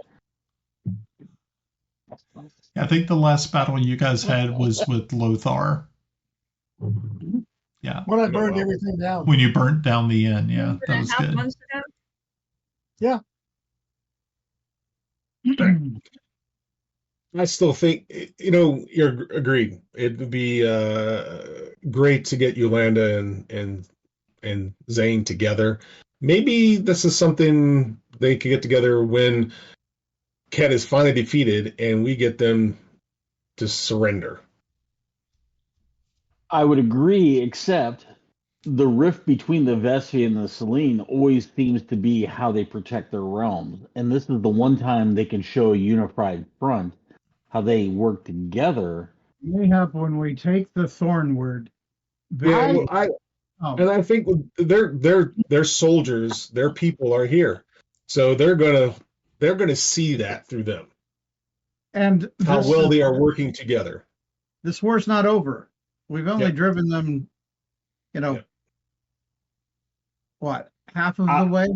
I think the last battle you guys had was with Lothar. Yeah. When I burned everything down. When you burnt down the inn, yeah, that was good. Months ago? Yeah. I still think, you're agreed. It would be great to get Yolanda and Zane together. Maybe this is something they could get together when Ket is finally defeated and we get them to surrender. I would agree, except the rift between the Vespi and the Celene always seems to be how they protect their realms. And this is the one time they can show a unified front, how they work together. Mayhap when we take the Thornward. And I think their soldiers, their people are here, so they're gonna see that through them, and how well they are working together. This war's not over. We've only driven them, what, half of the way?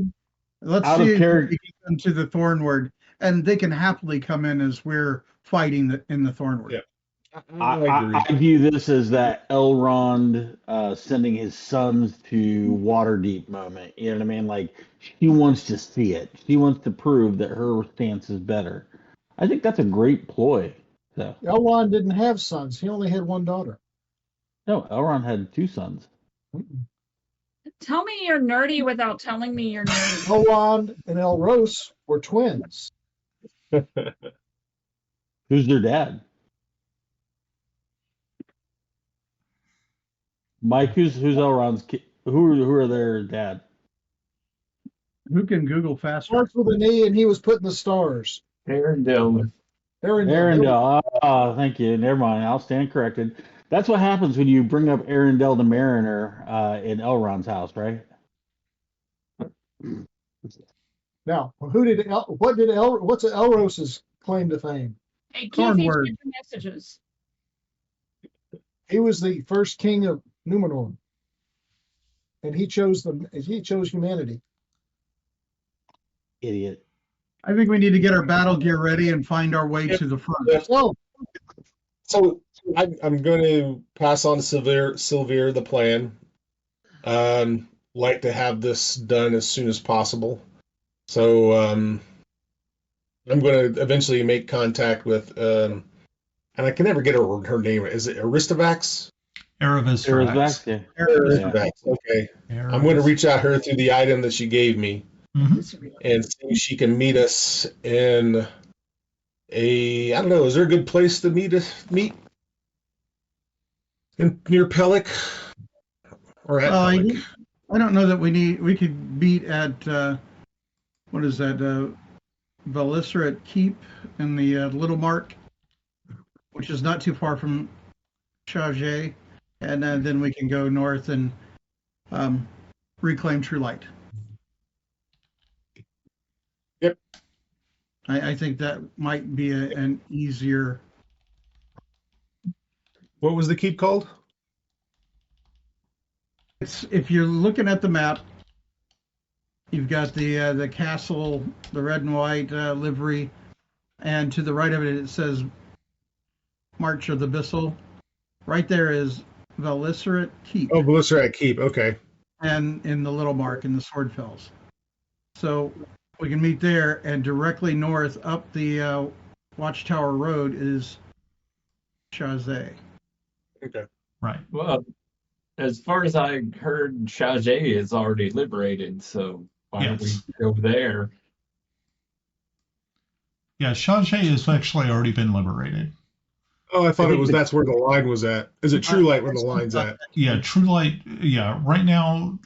Let's see if we get them to the Thornward, and they can happily come in as we're fighting in the Thornward. Yeah. I view this as that Elrond sending his sons to Waterdeep moment. You know what I mean? Like, she wants to see it. She wants to prove that her stance is better. I think that's a great ploy. So Elrond didn't have sons. He only had one daughter. No, Elrond had 2 sons. Tell me you're nerdy without telling me you're nerdy. Elrond and Elros were twins. Who's their dad? Mike, who's Elrond's kid? Who are their dad? Who can Google faster? Starts with an E, and he was put in the stars. Arendelle. Arendelle. Oh, thank you. Never mind. I'll stand corrected. That's what happens when you bring up Arendelle the Mariner in Elrond's house, right? Now, what's Elros's claim to fame? Hey, Kiffi, check your messages. He was the first king of Númenor, and he chose humanity. Idiot. I think we need to get our battle gear ready and find our way to the front. So I'm going to pass on to Sylvere the plan. Like to have this done as soon as possible. So I'm going to eventually make contact with, and I can never get her name. Is it Aristovax? Aristovax. Yeah. Aristovax. Okay. I'm going to reach out her through the item that she gave me, and see if she can meet us in I don't know. Is there a good place to meet? Near Pellic or at Pellic? I don't know that we could meet at what is that? Veliseret Keep in the Little Mark, which is not too far from Chargé. and then we can go north and reclaim True Light. Yep. I think that might be an easier. What was the keep called? If you're looking at the map, you've got the castle, the red and white livery, and to the right of it, it says March of the Bissell. Right there is Valicerat Keep. Oh, Valicerat Keep. Okay. And in the little mark in the Swordfells. So we can meet there, and directly north up the Watchtower Road is Chazé. Okay. Right. Well, as far as I heard, Chazé is already liberated, so why don't we go there? Yeah, Chazé has actually already been liberated. Oh, I thought that's where the line was at. Is it True Light where the line's at? Yeah, True Light. Yeah, right now,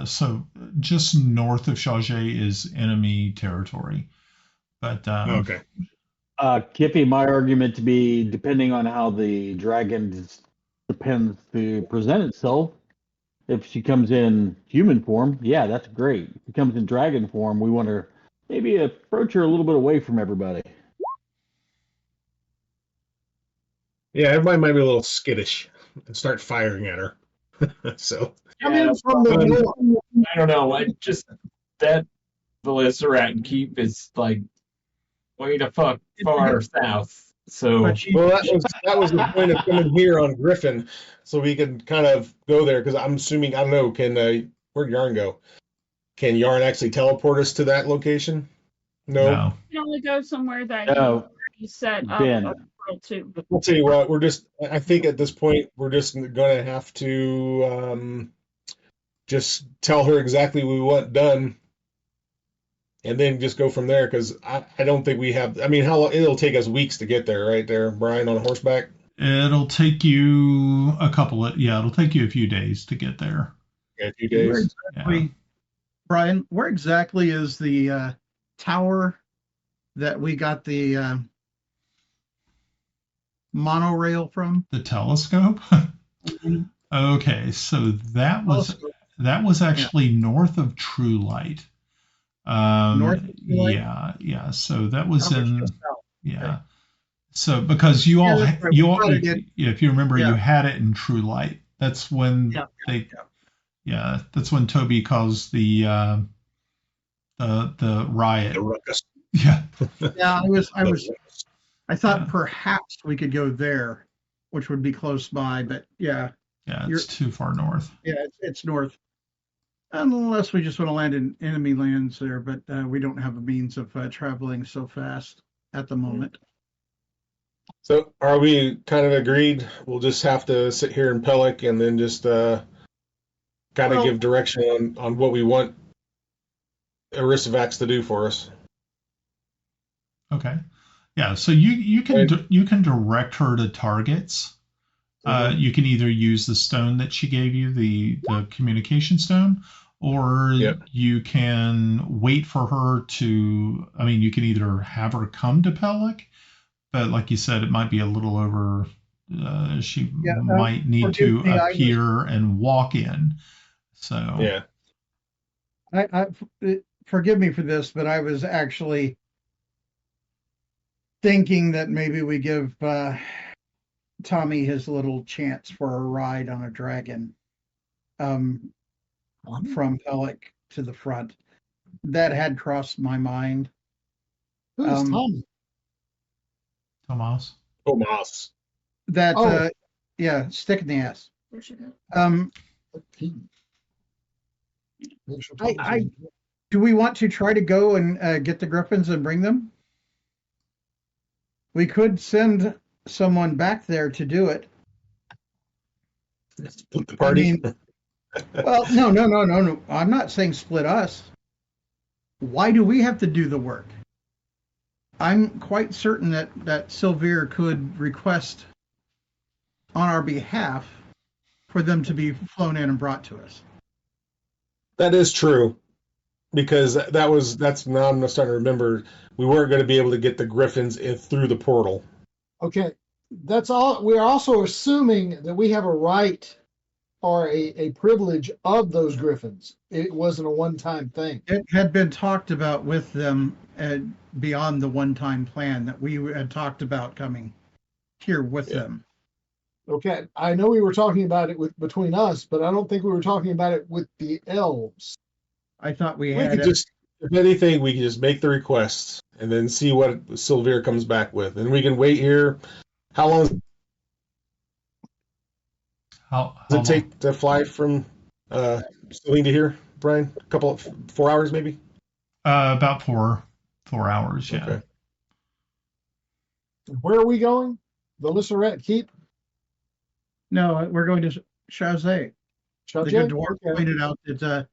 so just north of Chazé is enemy territory. But okay. Kiffi, my argument to be, depending on how the dragon depends to present itself, if she comes in human form, yeah, that's great. If she comes in dragon form, we want to maybe approach her a little bit away from everybody. Yeah, everybody might be a little skittish and start firing at her. So yeah, I don't know. I just that Valicerat Keep is like way the fuck far south. So well, that was the point of coming here on Griffin, so we can kind of go there. Because I'm assuming, I don't know, where'd Yarn go? Can Yarn actually teleport us to that location? No. You can only go somewhere that you set up. I'll tell you what, I think at this point, we're just going to have to just tell her exactly what we want done, and then just go from there, because I don't think we have, I mean, it'll take us weeks to get there, right there, Brian, on horseback? It'll take you it'll take you a few days to get there. Yeah, a few days. Brian, where exactly is the tower that we got the monorail from? The telescope? Mm-hmm. Okay, so that was actually north of True Light. North of True Light? Yeah. So that was okay. So because if you remember, you had it in True Light. That's when that's when Toby caused the riot. The ruckus. Yeah. Yeah, I thought perhaps we could go there, which would be close by, but yeah. Yeah, it's too far north. Yeah, it's north. Unless we just want to land in enemy lands there, but we don't have a means of traveling so fast at the moment. So are we kind of agreed? We'll just have to sit here in Pellic and then just kind of give direction on what we want Aristavax to do for us. Okay. Yeah, so you can direct her to targets. Mm-hmm. You can either use the stone that she gave you, the communication stone, or you can wait for her to. I mean, you can either have her come to Pellic, but like you said, it might be a little over. She might need to appear and walk in. So yeah, I forgive me for this, but I was actually thinking that maybe we give Tommy his little chance for a ride on a dragon from Pellic to the front. That had crossed my mind. Who's Tommy? Tomas. That stick in the ass. Do we want to try to go and get the griffins and bring them? We could send someone back there to do it. Split the party. Well, no. I'm not saying split us. Why do we have to do the work? I'm quite certain that Sylvere could request on our behalf for them to be flown in and brought to us. That is true, because that's now I'm starting to remember we weren't going to be able to get the griffins in through the portal. Okay, That's all. We're also assuming that we have a right or a privilege of those griffins. It wasn't a one-time thing. It had been talked about with them beyond the one-time plan that we had talked about coming here with them. Okay, I know we were talking about it between us, but I don't think we were talking about it with the elves. I thought we We had could just, if anything, we can just make the request and then see what Sylvia comes back with, and we can wait here. How long How does it long? take to fly from Celene to here, Brian? 4 hours, maybe. About 4 hours. Yeah. Okay. Where are we going? The Lisseret Keep? No, we're going to Chazé. The good dwarf pointed out that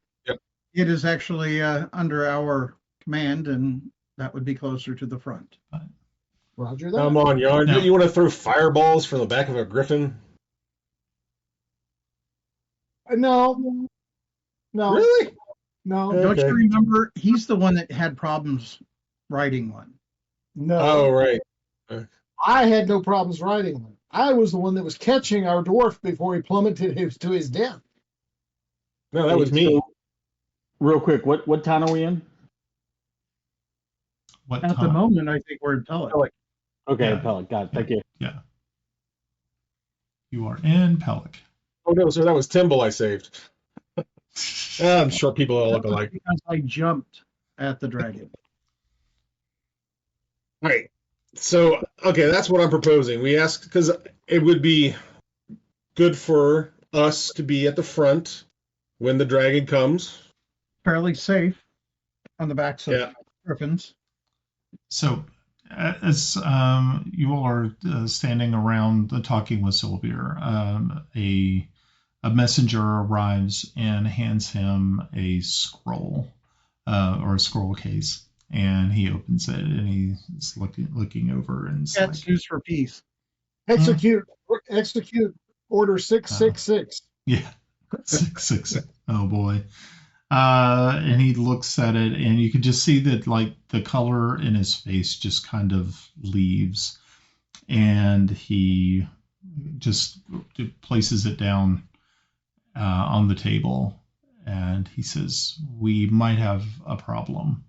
it is actually under our command, and that would be closer to the front. Roger that. Come on, Yarn. No. You want to throw fireballs from the back of a griffin? No. Really? No. Don't Okay. you remember? He's the one that had problems riding one. No. Oh, right. I had no problems riding one. I was the one that was catching our dwarf before he plummeted to his death. No, that was me. So, real quick, what town are we in? What At the time? moment, I think we're in Pellet. Okay, Yeah. Appellate. Got it. Thank you. Yeah. You are in Pelic. Oh no, sir, that was Timble I saved. I'm sure people all look alike. Because I jumped at the dragon. All right. So, okay, that's what I'm proposing. We ask because it would be good for us to be at the front when the dragon comes. Fairly safe on the backs of Yeah. griffins. So, as you all are standing around talking with Sylvia, a messenger arrives and hands him a scroll or a scroll case, and he opens it and he's looking over and it's That's like, used for peace. Execute order 666. yeah, 666. Oh boy. And he looks at it, and you can just see that like the color in his face just kind of leaves, and he just places it down on the table, and he says, "We might have a problem."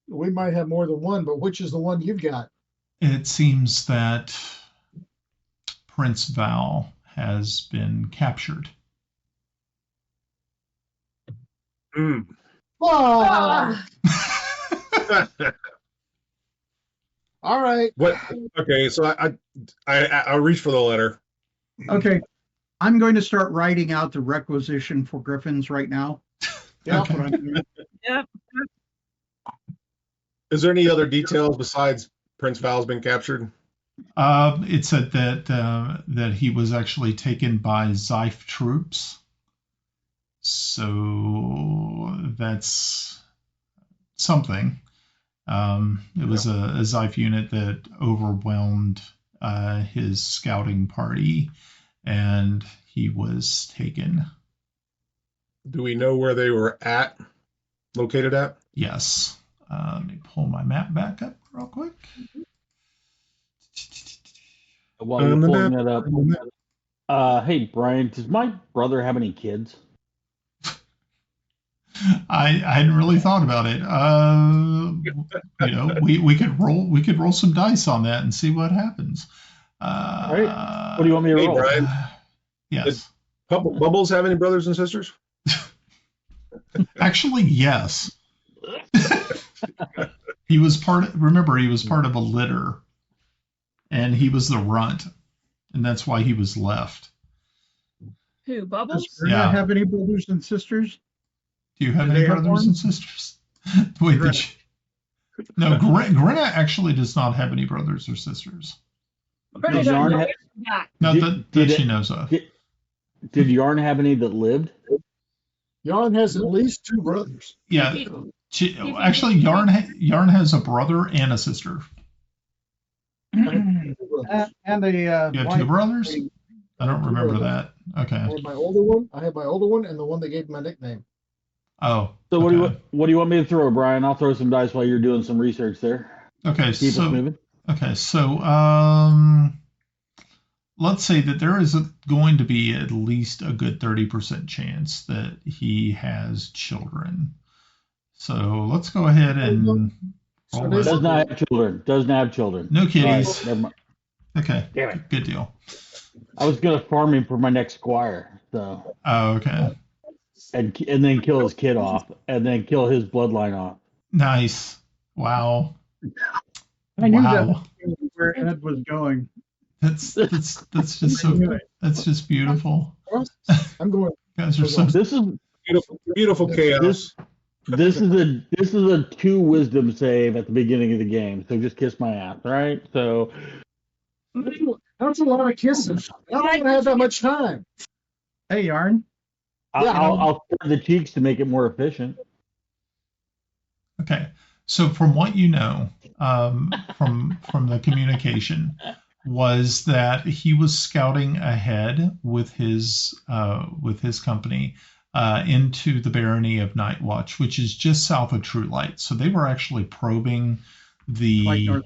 We might have more than one, but which is the one you've got? It seems that Prince Val has been captured. Ah, all right. What? Okay, so I'll reach for the letter. Okay. I'm going to start writing out the requisition for griffins right now. That's Okay. what I'm doing. Yep. Is there any other details besides Prince Val's been captured? It said that he was actually taken by Zeif troops. So that's something. It was a Zeif unit that overwhelmed his scouting party, and he was taken. Do we know where they were located at? Yes. Let me pull my map back up real quick. While you're pulling that up, hey Brian, does my brother have any kids? I hadn't really thought about it. We could roll some dice on that and see what happens. All right. What do you want me to Hey, roll? Brian. Yes. Bubbles have any brothers and sisters? Actually, yes. He was part of a litter, and he was the runt, and that's why he was left. Who, Does Bubbles? Grenna Yeah. have any brothers and sisters? Do you have Do any they have brothers one? and sisters? Wait, Grenna. no, Grenna actually does not have any brothers or sisters. Grenna Did doesn't Yarn know have- that. Not Did- that did she it- knows of. Did Yarn have any that lived? Yarn has at least two brothers. Yeah, actually, Yarn has a brother and a sister. And a You have wife. two brothers? I don't Two remember brothers. that. Okay. I have my older one, and the one that gave me my nickname. Oh. So what okay. do you want me to throw, Brian? I'll throw some dice while you're doing some research there. Okay, Keep us so moving. Okay, so let's say that there is going to be at least a good 30% chance that he has children. So let's go ahead and So roll this- Does it. not have children. Does not have children. No All kitties. right, never mind. Okay, Damn it. good deal. I was gonna farm him for my next squire, so Oh, okay, and then kill his kid off, and then kill his bloodline off. nice. Wow, I knew wow. that was where Ed was going. That's just so that's just beautiful. I'm going. You guys are so This is Beautiful chaos. this is a 2 wisdom save at the beginning of the game, so just kiss my ass, right? So That's a lot of kisses. I don't even have that much time. Hey, Yarn. Yeah, I'll spread the cheeks to make it more efficient. okay. So from what you know, from the communication, was that he was scouting ahead with his company into the barony of Night Watch, which is just south of True Light. So they were actually probing the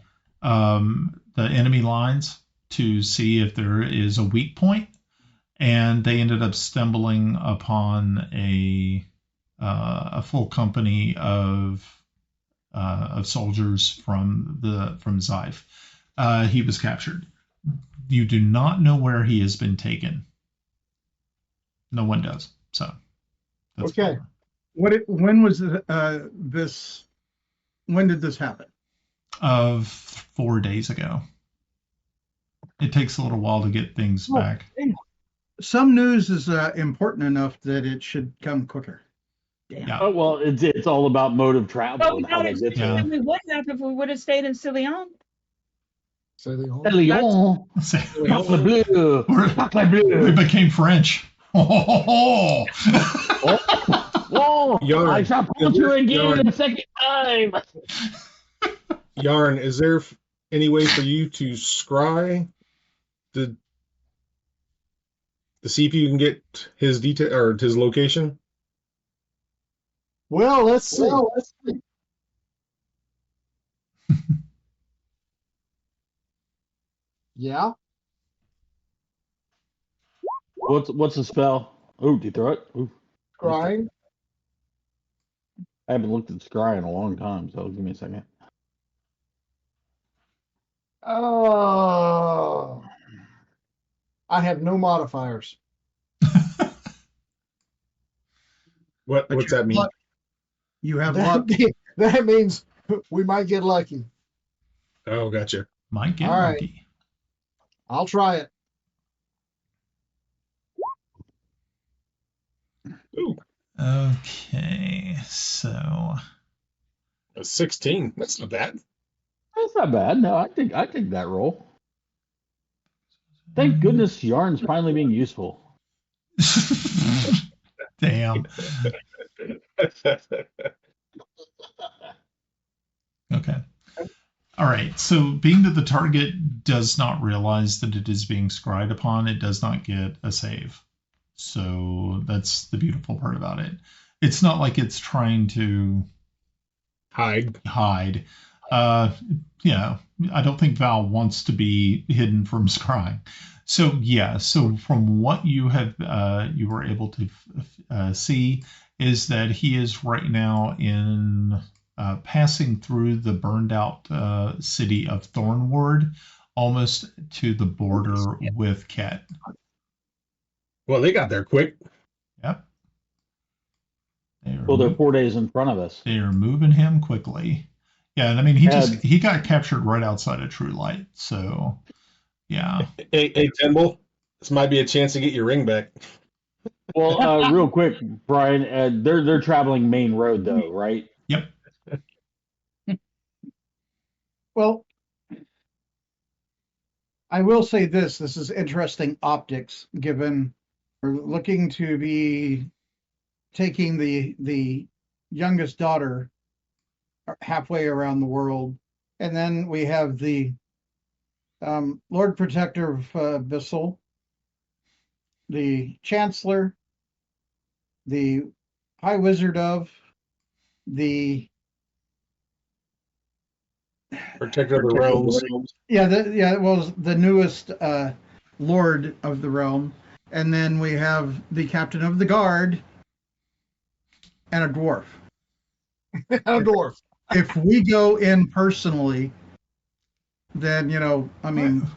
enemy lines to see if there is a weak point, and they ended up stumbling upon a full company of soldiers from Zeif. He was captured. You do not know where he has been taken. No one does. So, that's Okay. When was this? When did this happen? Of 4 days ago. It takes a little while to get things back. Some news is important enough that it should come quicker. Damn. Yeah. Oh well, it's all about mode of travel But we and how they get Yeah. there. we would have if we would have stayed in Cillian. So they all. Lyon, Sacre Bleu, Sacre We Bleu. became French. Oh, Whoa! Yarn. I shall put you again Yarn. a second time. Yarn, is there any way for you to scry to see if you can get his detail or his location? Well, let's see. Yeah. What's the spell? Oh, do you throw it? Ooh, Crying. I haven't looked at Scry in a long time, so give me a second. Oh. I have no modifiers. What's that mean? You have luck. That means we might get lucky. Oh, gotcha. might get All right. lucky. I'll try it. Ooh, Okay, so a 16. That's not bad. That's not bad. No, I think that roll. Thank goodness Yarn's finally being useful. damn. Okay. All right. So, being that the target does not realize that it is being scried upon, it does not get a save. So, that's the beautiful part about it. It's not like it's trying to Hide. Yeah, I don't think Val wants to be hidden from scrying. So, yeah. So, from what you have, you were able to see, is that he is right now in. Passing through the burned out city of Thornward, almost to the border with Ket. Well, they got there quick. Yep. Well, they're 4 days in front of us. They are moving him quickly. Yeah, and I mean he got captured right outside of True Light. So yeah. Hey, Timble, this might be a chance to get your ring back. Well, real quick, Brian, they're traveling main road though, right? Yep. Well, I will say this is interesting optics, given we're looking to be taking the youngest daughter halfway around the world. And then we have the Lord Protector of Bissell, the Chancellor, the High Wizard of, the Protector of the realms. Well, the newest Lord of the Realm. And then we have the Captain of the Guard and a dwarf. A dwarf. If we go in personally, then, I mean...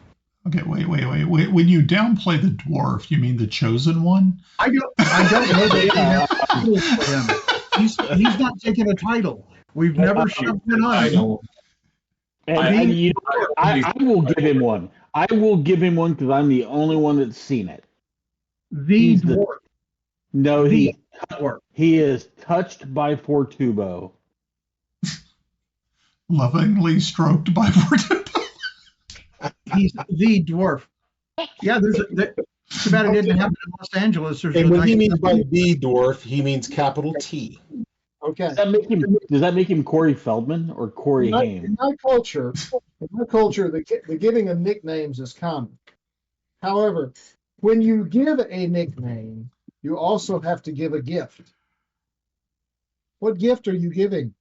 Okay, wait. When you downplay the dwarf, you mean the chosen one? I don't know that he's not taking a title. We've never shoved it on him. I will give him one. I will give him one because I'm the only one that's seen it. The dwarf. He is touched by Fortubo. Lovingly stroked by Fortubo. He's the dwarf. Yeah, too bad it didn't happen in Los Angeles. And when he means by the dwarf, he means capital T. Okay. Does that make him Corey Feldman or Corey Haim? In my culture, the giving of nicknames is common. However, when you give a nickname, you also have to give a gift. What gift are you giving?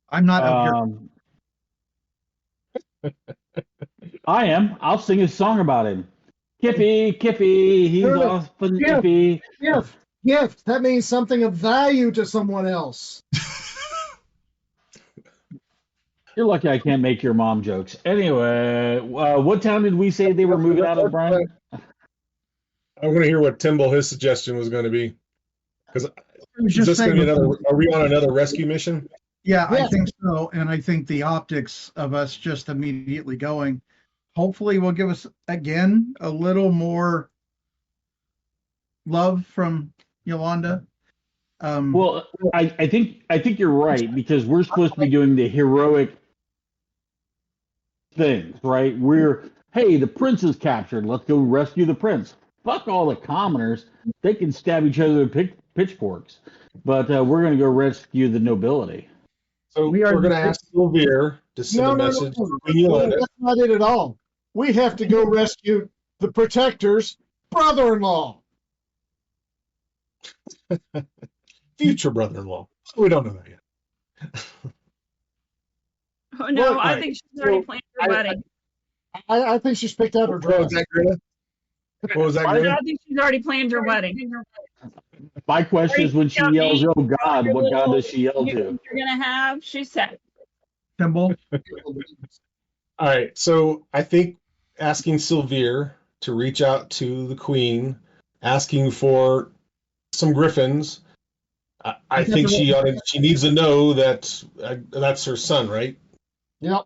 I'm not up here. I am. I'll sing a song about him. Kiffi, he's awesome. Kiffi. Gift. That means something of value to someone else. You're lucky I can't make your mom jokes. Anyway, what town did we say they were moving out of, Brian? I'm going to hear what Timble, his suggestion was going to be. Because are we on another rescue mission? Yeah, I think so. And I think the optics of us just immediately going, hopefully will give us, again, a little more love from Yolanda. Well, I think you're right, because we're supposed to be doing the heroic things, right? Hey, the prince is captured. Let's go rescue the prince. Fuck all the commoners. They can stab each other with pitchforks. But we're going to go rescue the nobility. So we're going to ask Sylvia to send a message. No, that's not it at all. We have to go rescue the protector's brother-in-law. Future brother-in-law. We don't know that yet. Oh no, I think she's already planned her wedding. I think she's picked out her dress. What was that, Grenna? What was that, Grenna? I think she's already planned her wedding. My question is, when she yells, "Oh God," what God does she yell to? You're gonna have, she said. Timble. All right, so I think asking Sylvia to reach out to the Queen, asking for some griffins. I think she needs to know that that's her son, right? Yep.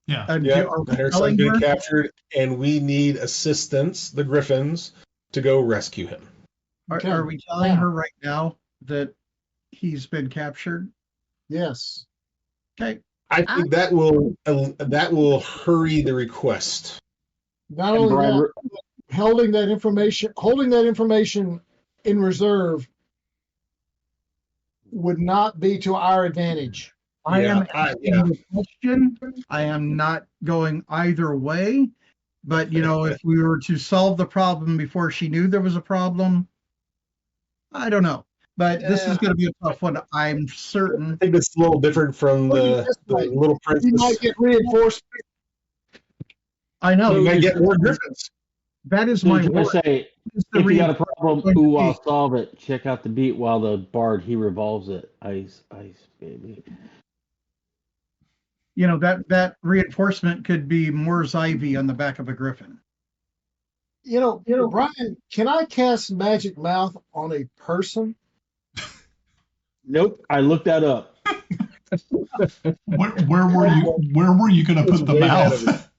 Yeah. That her son been captured, and we need assistance, the griffins, to go rescue him. Are we telling her right now that he's been captured? Yes. Okay. I think that will hurry the request. Not only that, holding that information in reserve would not be to our advantage. I am asking the question. I am not going either way. But if we were to solve the problem before she knew there was a problem, I don't know. But this is going to be a tough one, I'm certain. I think it's a little different from the little princess. You might get reinforced. I know. You might get more griffins. That is my word. Say, if you got a problem, I'll solve it. Check out the beat while the bard, he revolves it. Ice, baby. That reinforcement could be more Ivy on the back of a griffin. Brian, can I cast Magic Mouth on a person? Nope, I looked that up. Where were you going to put the mouth?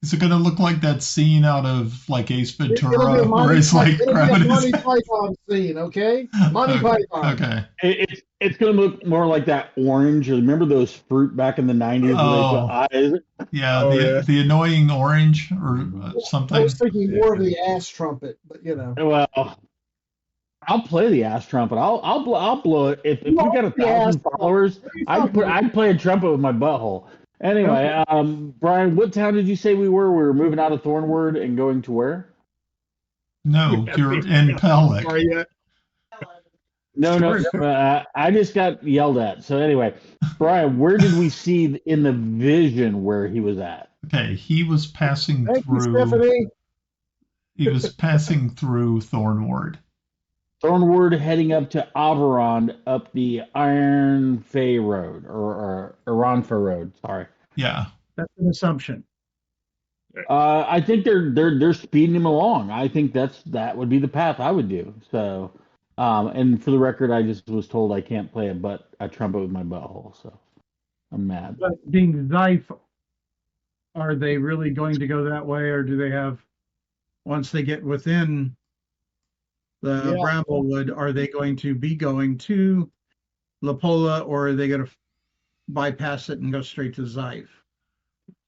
Is it going to look like that scene out of Ace Ventura, where it's grabbing his Monty Python scene? Okay, Monty Python. Okay. It's going to look more like that orange. Remember those fruit back in the 90s where they put eyes? Yeah, the annoying orange or something. I was thinking more of the ass trumpet, but Well, I'll play the ass trumpet. I'll blow it. If we got 1,000 followers, I'd play a trumpet with my butthole. Anyway, Brian, what town did you say we were? We were moving out of Thornwood and going to where? No, you're in Pellic. No. I just got yelled at. So anyway, Brian, where did we see in the vision where he was at? Okay, he was passing Thank you, through. Stephanie. He was passing through Thornward. Thornward heading up to Averond up the Iron Fay Road or Ironfa Road. Sorry. Yeah. That's an assumption. I think they're speeding him along. I think that would be the path I would do. So, and for the record, I just was told I can't play a trumpet with my butthole. So I'm mad. But being Zeif, are they really going to go that way, or do they have, once they get within the Bramblewood, are they going to be going to Lapola, or are they going to bypass it and go straight to Zeif?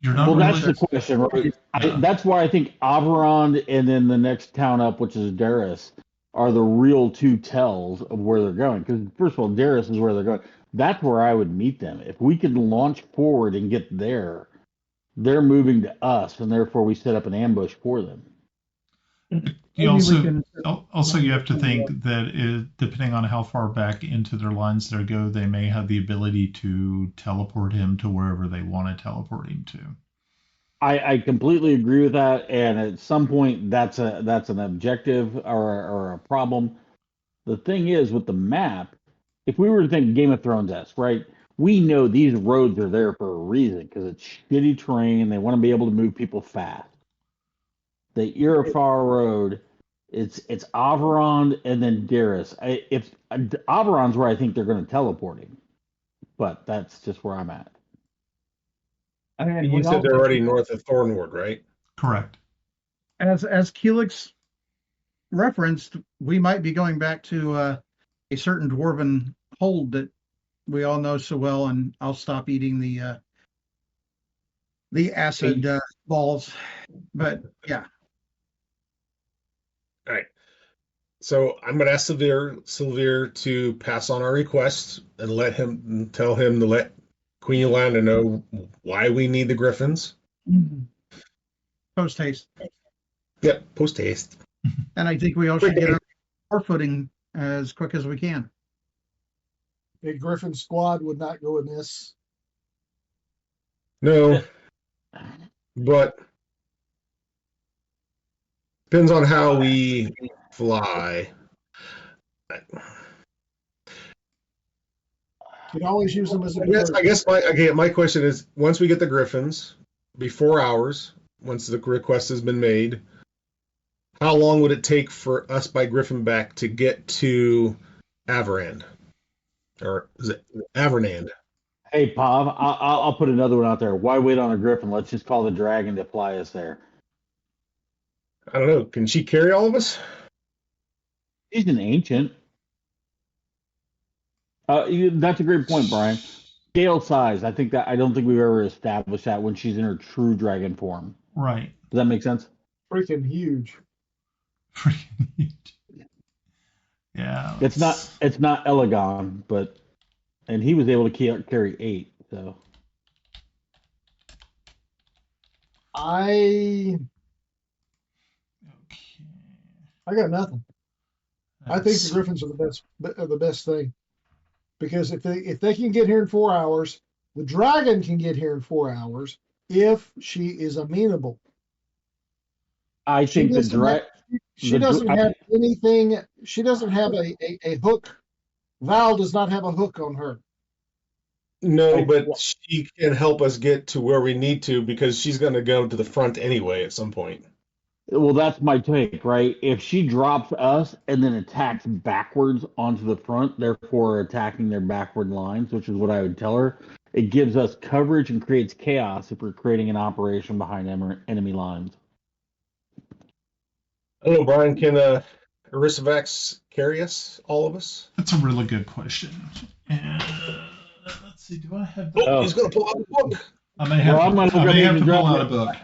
You're not Well, really that's the question, right? Yeah. That's why I think Averond and then the next town up, which is Darris, are the real two tells of where they're going. Because first of all, Darris is where they're going. That's where I would meet them. If we could launch forward and get there, they're moving to us, and therefore we set up an ambush for them. You also you have to think that depending on how far back into their lines they go, they may have the ability to teleport him to wherever they want to teleport him to. I completely agree with that, and at some point that's an objective or a problem. The thing is with the map, if we were to think Game of Thrones-esque, right? We know these roads are there for a reason because it's shitty terrain. They want to be able to move people fast. The Irifar Road, it's Averond and then Darris. If Averond's where I think they're going to teleport him, but that's just where I'm at. And you said they're already north of Thornward, right? Correct. As Kelex referenced, we might be going back to a certain dwarven hold that we all know so well, and I'll stop eating the acid balls. But yeah. All right. So I'm going to ask Sylvir to pass on our request and tell him to let Queen Yolanda know why we need the griffins. Post haste. Yep, post haste. And I think we all should get our footing as quick as we can. A griffin squad would not go amiss. No, but depends on how we fly. You can always use them as a I guess my question is, once we get the griffins, be 4 hours, once the request has been made, how long would it take for us by Griffin back to get to Averand? Or is it Avernand? Hey, Pav, I'll put another one out there. Why wait on a griffin? Let's just call the dragon to fly us there. I don't know. Can she carry all of us? She's an ancient. That's a great point, Brian. Scale size. I don't think we've ever established that when she's in her true dragon form. Right. Does that make sense? Freaking huge. Freaking huge. Yeah. It's not Elegon, and he was able to carry 8. So I got nothing. I think the griffins are the best thing, because if they can get here in 4 hours, the dragon can get here in 4 hours if she is amenable. I think the dragon. She doesn't have anything. She doesn't have a hook. Val does not have a hook on her. No, but she can help us get to where we need to, because she's going to go to the front anyway at some point. Well, that's my take, right? If she drops us and then attacks backwards onto the front, therefore attacking their backward lines, which is what I would tell her, it gives us coverage and creates chaos if we're creating an operation behind enemy lines. I don't know, Brian, can Arisivax carry us, all of us? That's a really good question. And let's see, do I have he's going to pull out a book. I may have to pull out a book.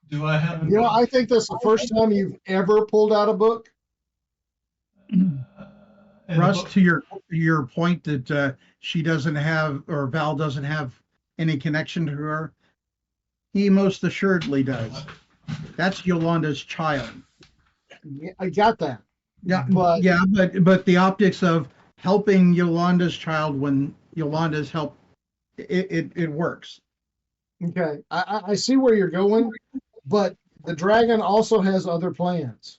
Do I have You know, I think that's the first time you've ever pulled out a book. Russ, to your point that she doesn't have, or Val doesn't have any connection to her, he most assuredly does. That's Yolanda's child. Yeah, I got that. Yeah, But but the optics of helping Yolanda's child when Yolanda's help, it works. okay, I see where you're going, but the dragon also has other plans.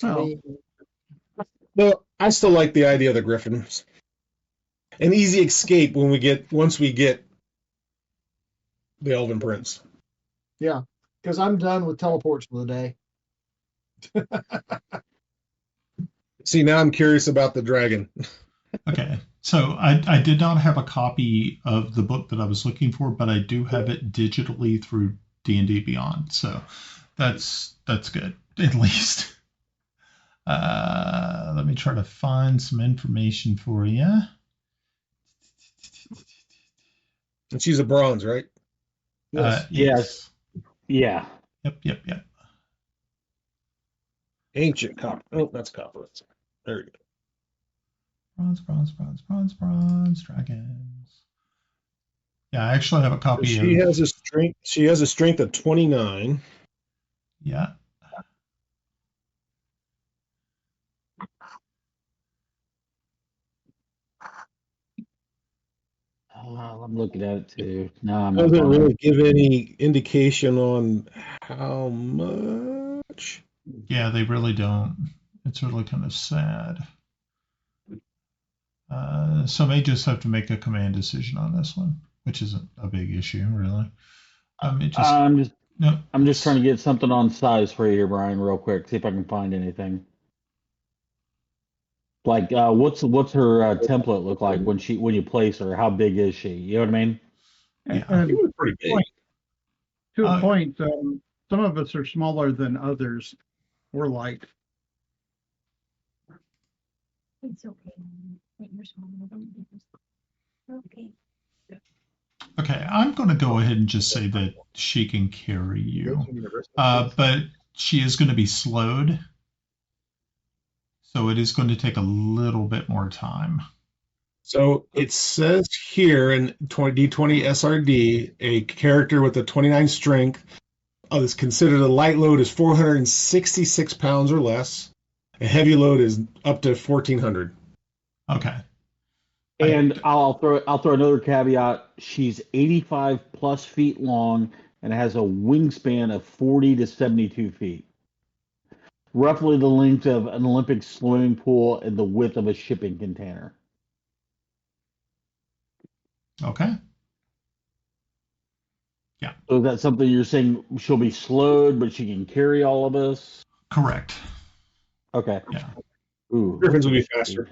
I Well, mean, Well, I still like the idea of the griffins. An easy escape once we get the Elven Prince. yeah, because I'm done with teleports for the day. See, now I'm curious about the dragon. Okay, so I did not have a copy of the book that I was looking for, but I do have it digitally through D&D Beyond, so that's good at least. Let me try to find some information for you. And she's a bronze, right? Yes. Yeah. Yep. Ancient copper. Oh, that's copper. There you go. Bronze, dragons. Yeah, I actually have a copy She of. has a strength. She has a strength of 29. Yeah. I'm looking at it too. No, I'm not. Doesn't really give any indication on how much. Yeah, they really don't. It's really kind of sad. So I may just have to make a command decision on this one, which isn't a big issue, really. I'm just trying to get something on size for you here, Brian, real quick. See if I can find anything. Like, what's her template look like when you place her? How big is she? You know what I mean? And Pretty big. to a point, some of us are smaller than others. We're light. It's okay. You're smaller than others. Okay. Okay, I'm going to go ahead and just say that she can carry you, but she is going to be slowed, so it is going to take a little bit more time. So it says here in D20 SRD, a character with a 29 strength is considered a light load is 466 pounds or less. A heavy load is up to 1,400. Okay. And I'll throw another caveat. She's 85 plus feet long and has a wingspan of 40 to 72 feet. Roughly the length of an Olympic swimming pool and the width of a shipping container. Okay. Yeah. So is that something you're saying she'll be slowed, but she can carry all of us? Correct. Okay. Yeah. Ooh. Griffins will be faster.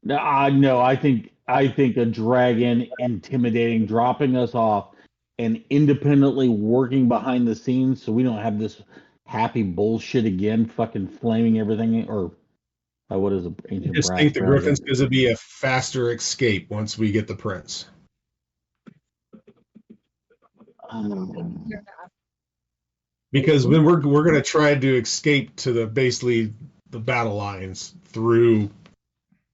No, I think a dragon intimidating, dropping us off, and independently working behind the scenes, so we don't have this happy bullshit again, fucking flaming everything. Or what is it? I just think the Griffin's going to be a faster escape once we get the prince. Because when we're going to try to escape to basically the battle lines through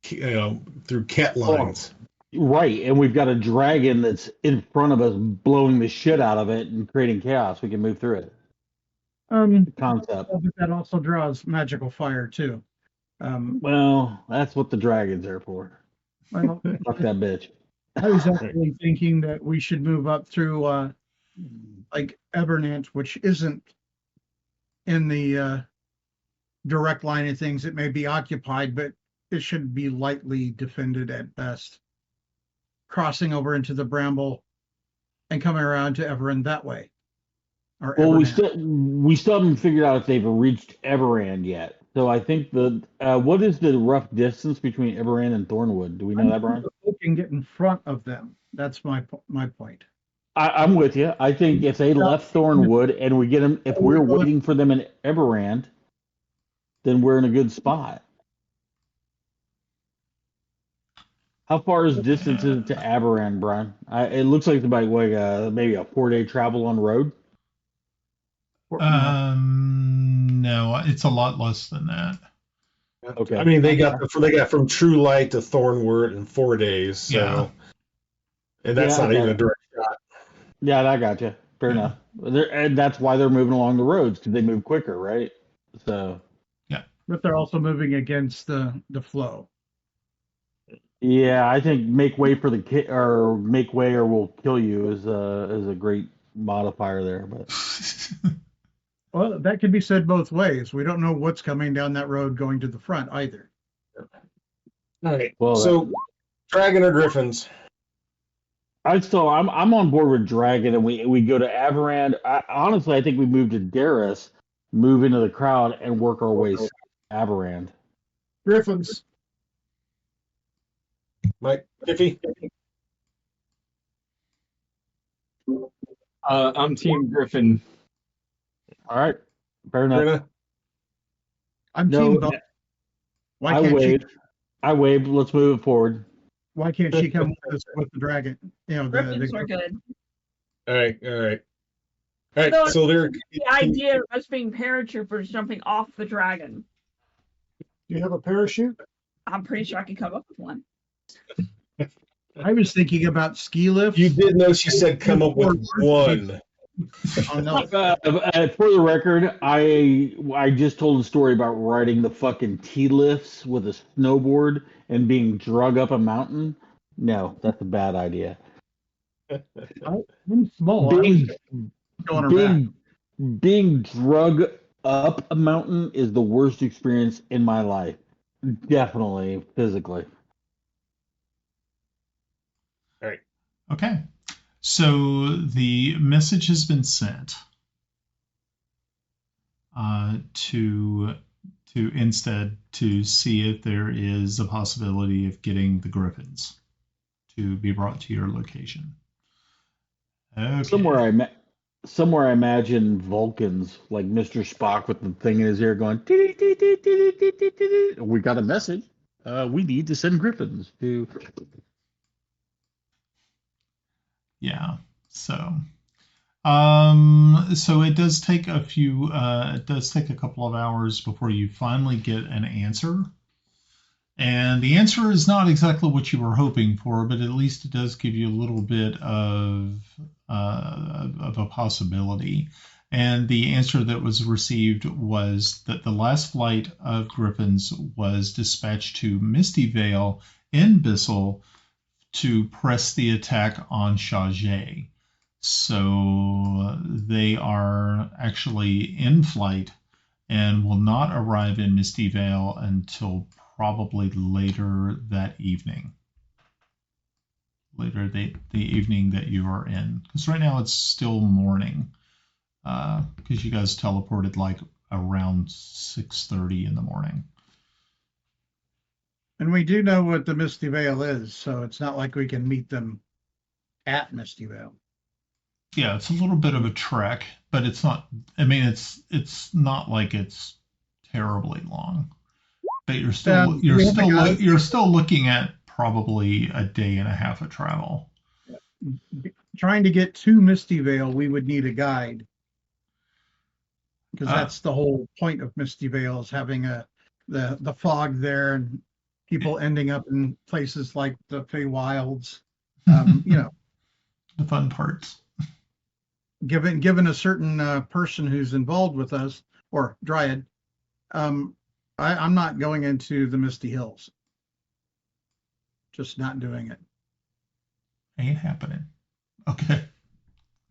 Ket lines. Right, and we've got a dragon that's in front of us blowing the shit out of it and creating chaos. We can move through it. Concept. But that also draws magical fire too. Well, that's what the dragon's there for. Well, fuck that bitch. I was actually thinking that we should move up through like Evernant, which isn't in the direct line of things. It may be occupied, but it should be lightly defended at best. Crossing over into the Bramble and coming around to Everend that way. Or well, Evernant. we still haven't figured out if they've reached Everand yet. So I think what is the rough distance between Everand and Thornwood? Do we know that, Brian? We can get in front of them. That's my point. I'm with you. I think if they left Thornwood and we get them, if we're waiting for them in Everand, then we're in a good spot. How far is distance to Aberrand, Brian? It looks like it's about maybe a 4-day travel on the road. No, it's a lot less than that. Okay. I mean, they got from True Light to Thornwood in 4 days. So, yeah. And that's not even a direct shot. Yeah, I got you. Fair enough. And that's why they're moving along the roads, because they move quicker, right? So But they're also moving against the flow. yeah, I think make way for or make way or we'll kill you is a great modifier there. But Well, that could be said both ways. We don't know what's coming down that road going to the front either. All right. Well, So, dragon or griffins? I'm on board with Dragon, and we go to Averand. Honestly, I think we move to Darris, move into the crowd, and work our way south to Averand. Griffins. Mike, Kiffi? I'm Team Griffin. All right, fair enough. Grenna? I'm No, team Buck. Why I can't waved. I waved. Let's move it forward. Why can't she come with us with the dragon? You know, Griffins are good. All right. Though So they're the idea of us being paratroopers jumping off the dragon. Do you have a parachute? I'm pretty sure I can come up with one. I was thinking about ski lifts. You did know she said come up with one. Oh, no. For the record, I just told a story about riding the fucking T-lifts with a snowboard and being drug up a mountain. No, that's a bad idea. I'm small. I was going around. Being drug up a mountain is the worst experience in my life. Definitely physically. All right. Okay. So the message has been sent to instead to see if there is a possibility of getting the griffins to be brought to your location. Okay. Somewhere I imagine Vulcans like Mr. Spock with the thing in his ear going. We got a message. We need to send griffins to. Yeah. So it does take a couple of hours before you finally get an answer. And the answer is not exactly what you were hoping for, but at least it does give you a little bit of a possibility. And the answer that was received was that the last flight of griffins was dispatched to Misty Vale in Bissell to press the attack on Chage. So they are actually in flight and will not arrive in Misty Vale until probably later that evening. Later the evening that you are in. Because right now it's still morning. Because you guys teleported like around 6:30 in the morning. And we do know what the Misty Vale is, so it's not like we can meet them at Misty Vale. Yeah, it's a little bit of a trek, but it's not. I mean, it's not like it's terribly long. But you're still looking at probably a day and a half of travel. Trying to get to Misty Vale, we would need a guide, because that's the whole point of Misty Vale, is having the fog there and people ending up in places like the Feywilds. The fun parts. Given a certain person who's involved with us, or Dryad, I'm not going into the Misty Hills. Just not doing it. Ain't happening. Okay.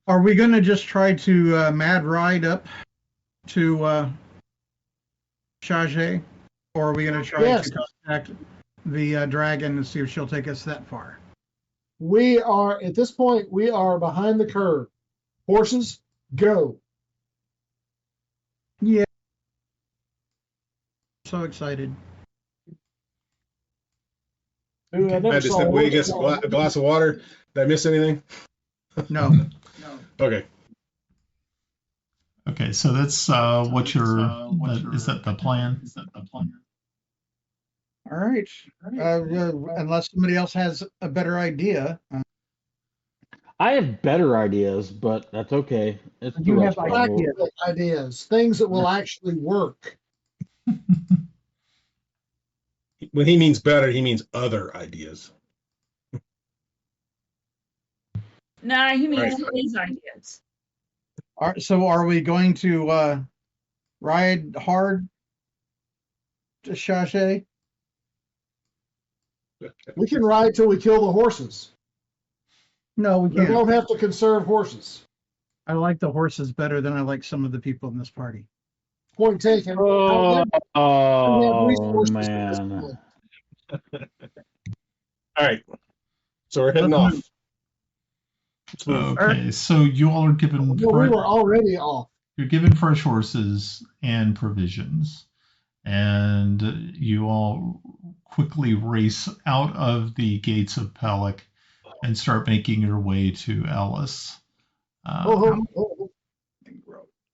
Are we going to just try to mad ride up to Chage? Or are we going to try to contact the dragon and see if she'll take us that far? We are, at this point, we are behind the curve. Horses, go. Yeah. So excited. Dude, I never I just saw said, a will you horse get a glass of water? Did I miss anything? No. Okay. Okay, so that's what is that the plan? All right. Unless somebody else has a better idea. I have better ideas, but that's okay. It's You have practical ideas, things that will actually work. When he means better, he means other ideas. Nah, he means his ideas. So are we going to ride hard to Shashay? We can ride till we kill the horses. No, we We can't. don't have to conserve horses. I like the horses better than I like some of the people in this party. Point taken. Oh, resources at this man. point. All right. So we're heading off. Let's move. Okay, so you all are given No, we were already off. you're given fresh horses and provisions, and you all quickly race out of the gates of Pellic and start making your way to Ellis.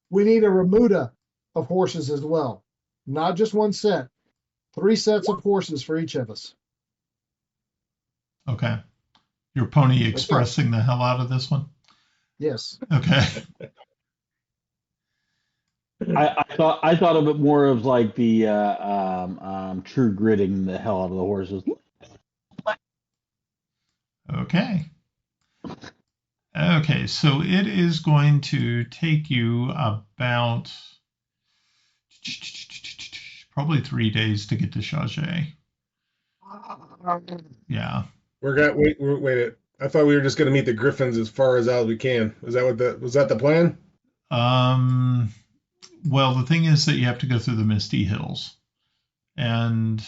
We need a remuda of horses as well. Not just one set. 3 sets of horses for each of us. Okay. Your pony expressing the hell out of this one? Yes. Okay. I thought of it more of like the true gritting the hell out of the horses. Okay. Okay, so it is going to take you about probably 3 days to get to Shajay. Yeah. Wait. I thought we were just going to meet the Griffins as far as out as we can. Was that the plan? Well, the thing is that you have to go through the Misty Hills, and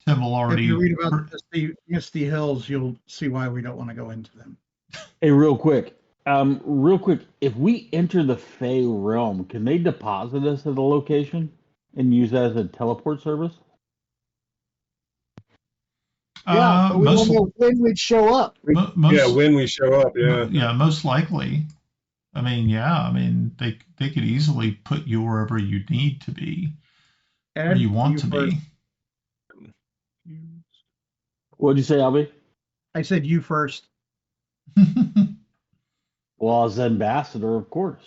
Timble already. If you read about the Misty Hills, you'll see why we don't want to go into them. Hey, real quick, if we enter the Fey realm, can they deposit us at a location and use that as a teleport service? Yeah, but we don't know when we'd show up. When we show up, Yeah, most likely. I mean, they could easily put you wherever you need to be, where you want to be. What'd you say, Albie? I said you first. Well, as ambassador, of course.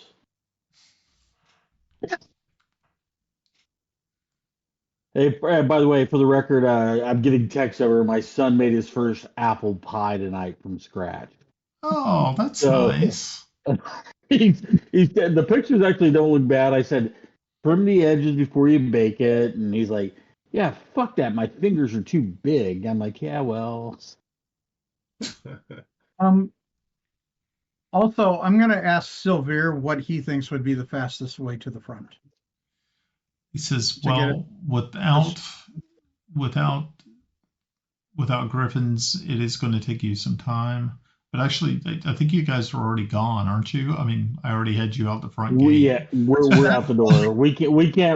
Hey, by the way, for the record, I'm getting text over. My son made his first apple pie tonight from scratch. Oh, that's nice. He said the pictures actually don't look bad. I said, trim the edges before you bake it, and he's like, "Yeah, fuck that. My fingers are too big." I'm like, "Yeah, well." Also, I'm going to ask Sylvere what he thinks would be the fastest way to the front. He says, "Well, without griffins, it is going to take you some time." But actually, I think you guys are already gone, aren't you? I mean, I already had you out the front gate. We're out the door. We can't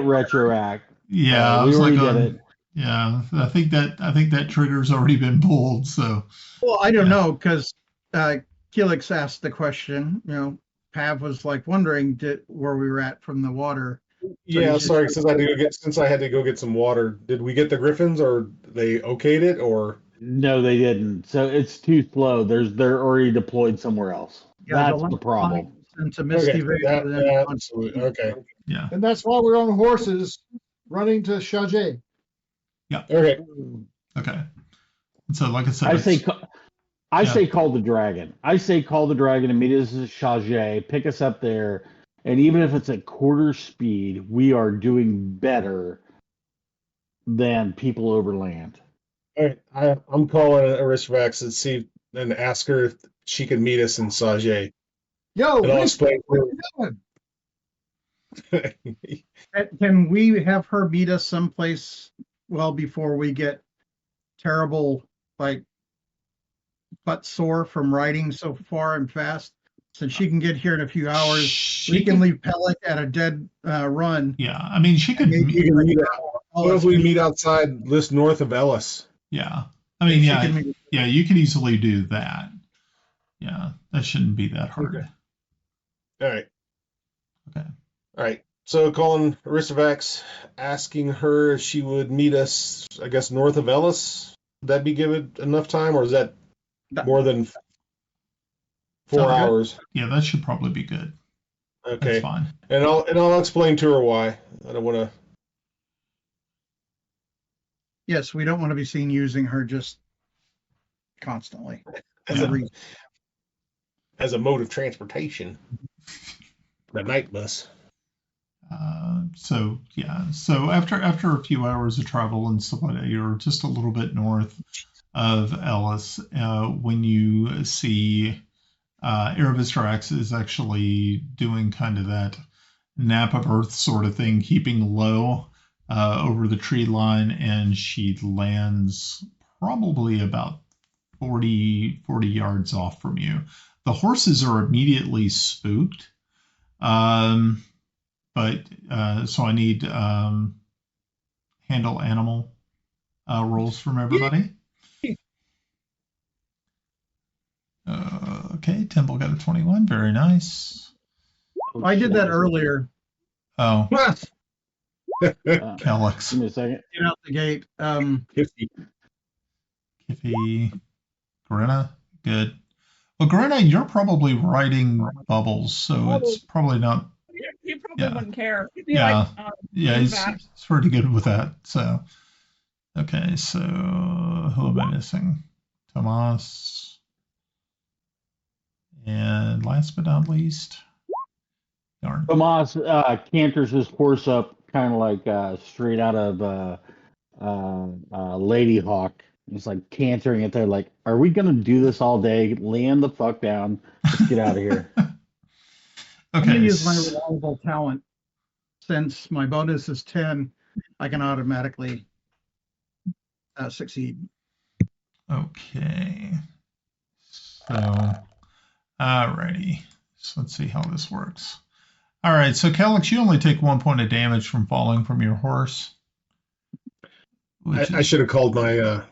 retroact. Yeah, we already did it. Yeah, I think that trigger's already been pulled. So. Well, I don't know, because Kelex asked the question. Pav was like wondering where we were at from the water. Yeah, sorry, since I had to go get some water. Did we get the Griffins, or they okayed it, or? No, they didn't. So it's too slow. They're already deployed somewhere else. Yeah, that's the problem. Okay. Yeah. And that's why we're on horses running to Shajay. Yeah. Okay. Okay. And so, like I said, I say call the dragon. I say call the dragon and meet us at Shajay. Pick us up there. And even if it's at quarter speed, we are doing better than people over land. All right, I'm calling Aristavax and ask her if she can meet us in Sajay. Yo, and I'll explain. Can we have her meet us someplace before we get terrible, butt sore from riding so far and fast? So she can get here in a few hours. We can leave Pellic at a dead run. Yeah, I mean, she could. What if we meet outside, just north of Ellis? Yeah, I mean, you could easily do that. Yeah, that shouldn't be that hard. Okay. All right. Okay. All right. So calling Aristavax, asking her if she would meet us, I guess, north of Ellis. Would that be given enough time, or is that more than 4 hours? Yeah, that should probably be good. Okay. That's fine. And I'll explain to her why. I don't want to. Yes, we don't want to be seen using her just constantly. As a mode of transportation. The night bus. So after a few hours of travel and stuff like that, you're just a little bit north of Ellis when you see Arabistrax is actually doing kind of that nap of earth sort of thing, keeping low over the tree line, and she lands probably about 40 yards off from you. The horses are immediately spooked. So I need handle animal rolls from everybody. Okay, Timble got a 21. Very nice. I did that earlier. Oh, Kelex. Kelex. Give me a second. Get out the gate. Kiffi. Grenna. Good. Well, Grenna, you're probably riding bubbles, so it's probably not. He probably wouldn't care. Yeah, he's pretty good with that. So, okay, so who am I missing? Tomas. And last but not least, Yarn. Tomas canters his horse up kind of like straight out of Lady Hawk. He's like cantering it there, like, are we gonna do this all day? Land the fuck down. Let's get out of here. I'm gonna use my reliable talent. Since my bonus is 10, I can automatically succeed. Okay. So, alrighty. So let's see how this works. All right. So, Kelex, you only take 1 point of damage from falling from your horse. I should have called my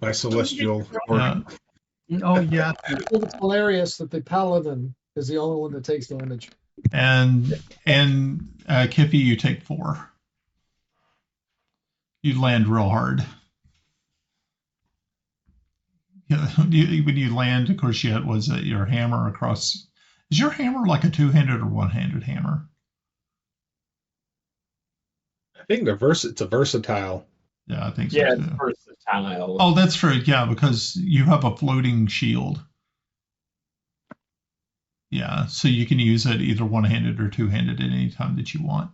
my celestial. Oh yeah. It's hilarious that the Paladin is the only one that takes damage. And Kiffi, you take 4. You land real hard. Yeah, when you land, of course, you had your hammer across. Is your hammer like a two-handed or one-handed hammer? I think it's a versatile. Yeah, I think so. Yeah, too. it's versatile. Oh, that's true. Yeah, because you have a floating shield. Yeah, so you can use it either one-handed or two-handed at any time that you want.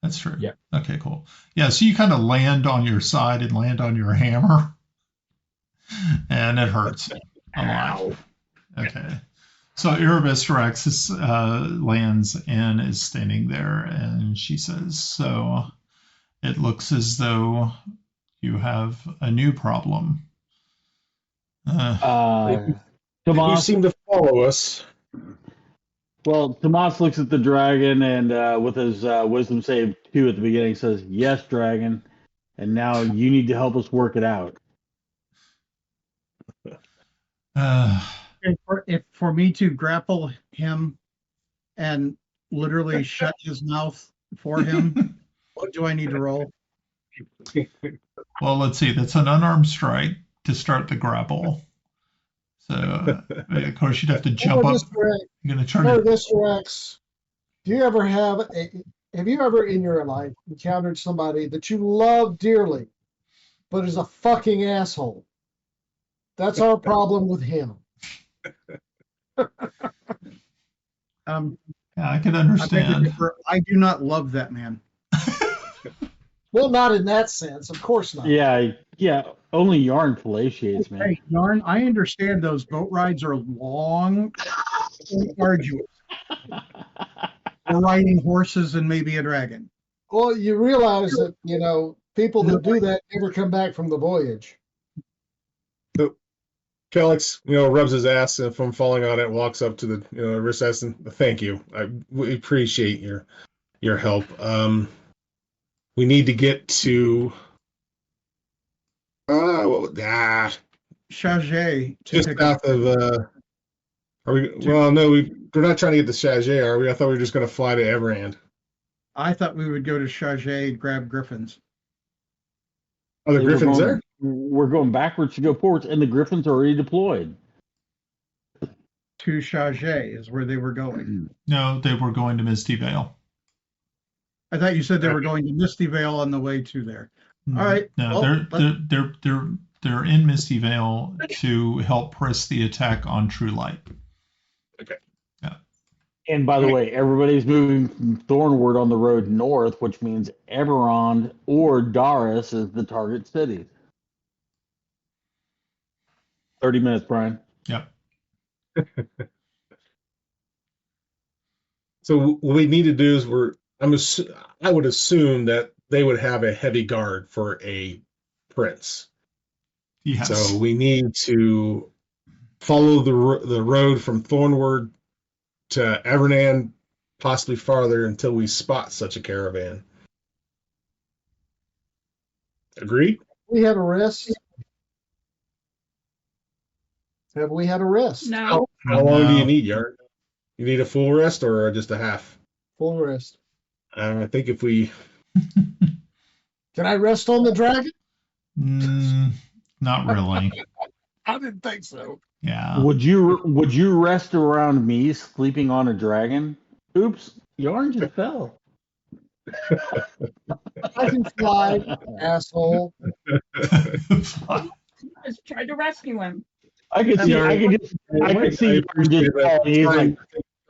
That's true. Yeah. Okay, cool. Yeah, so you kind of land on your side and land on your hammer, and it hurts a lot. Okay. So Arabistrax lands and is standing there, and she says, so it looks as though you have a new problem. You Tomas seem to follow us. Well, Tomas looks at the dragon and with his wisdom save 2 at the beginning says, yes, dragon, and now you need to help us work it out. If for me to grapple him and literally shut his mouth for him, what do I need to roll? Well, let's see. That's an unarmed strike to start the grapple. So, of course, you'd have to jump up. You're going to turn it. This Rex, have you ever in your life encountered somebody that you love dearly, but is a fucking asshole? That's our problem with him. Yeah, I can understand. I do not love that man. Well, not in that sense, of course not. Yeah. Only Yarn fellatiates me. Hey, Yarn, I understand those boat rides are long and arduous. We're riding horses and maybe a dragon. Well, you realize that, people that do that never come back from the voyage. So, Kelex, rubs his ass from falling on it, walks up to the recess and thank you. We appreciate your help. We need to get to Chargé. Just south of are we? Well, no, we're not trying to get to Chargé, are we? I thought we were just going to fly to Everand. I thought we would go to Chargé and grab griffins. Are the griffins there? We're going backwards to go forwards, and the griffins are already deployed. To Chargé is where they were going. No, they were going to Misty Vale. I thought you said they were going to Misty Vale on the way to there. All right. No, they're in Misty Vale to help press the attack on True Light. Okay. Yeah. And by the way, everybody's moving from Thornwood on the road north, which means Eberron or Doris is the target city. 30 minutes, Brian. Yep. So what we need to do is I would assume that they would have a heavy guard for a prince. Yes. So we need to follow the road from Thornwood to Evernan, possibly farther, until we spot such a caravan. Agreed? We had a rest. Have we had a rest? No. How long do you need, Yarn? You need a full rest or just a half? Full rest. I think if we... Can I rest on the dragon? Not really. I didn't think so. Yeah. Would you rest around me sleeping on a dragon? Oops, Yarn just fell. I can fly, asshole. I just tried to rescue him. I could see Yarn just falling. He's like,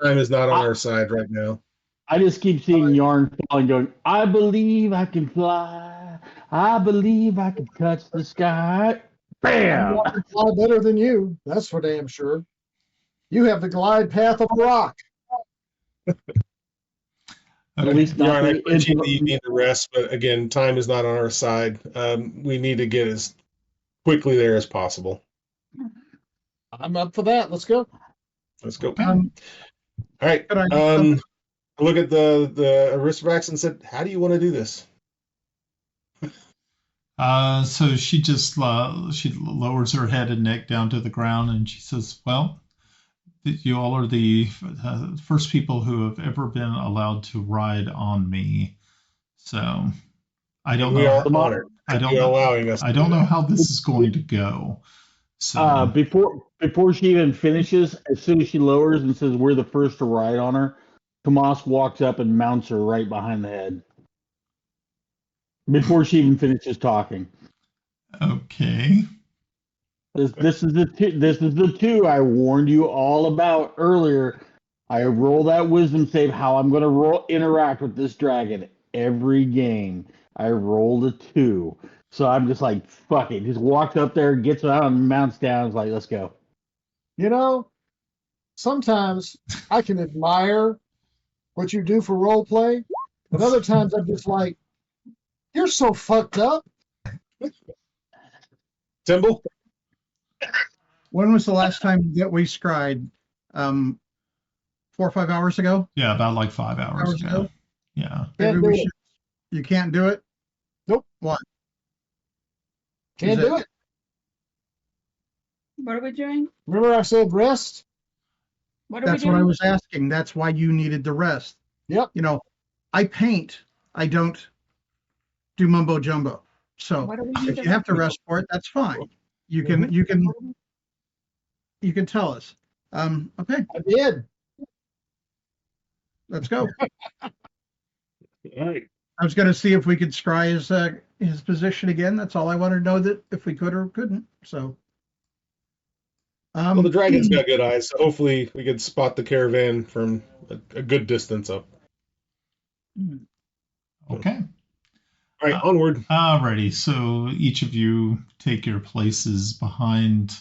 time is not on our side right now. I just keep seeing Yarn falling, going, I believe I can fly. I believe I can touch the sky. Bam! I can fly better than you. That's for damn sure. You have the glide path of a rock. At least not Yarn, I appreciate that you need to rest, but again, time is not on our side. We need to get as quickly there as possible. I'm up for that. Let's go. Let's go. All right. Look at the aristocrats and said, "How do you want to do this?" So she just she lowers her head and neck down to the ground, and she says, "Well, you all are the first people who have ever been allowed to ride on me. So I don't know. I don't know how this is going to go." So before she even finishes, as soon as she lowers and says, "We're the first to ride on her," Tomas walks up and mounts her right behind the head. Before she even finishes talking. Okay. This is the two I warned you all about earlier. I roll that wisdom save how I'm going to interact with this dragon every game. I rolled a 2. So I'm just like, fuck it. Just walks up there, gets out and mounts down. It's like, let's go. You know, sometimes I can admire what you do for role play, but other times I'm just like, you're so fucked up. Timble? When was the last time that we scried? 4 or 5 hours ago? Yeah, about like 5 hours ago. Yeah. You can't do it? Nope. What? Can't do it. What are we doing? Remember I said rest? That's what I was asking. That's why you needed the rest. Yep. You know, I paint. I don't do mumbo jumbo. So if you have to rest for it, that's fine. You can tell us. Okay. I did. Let's go. All right. I was going to see if we could scry his position again. That's all I wanted to know, that if we could or couldn't. So. Well, the dragon's got good eyes, so hopefully we could spot the caravan from a good distance up. Okay. All right, onward. Alrighty, so each of you take your places behind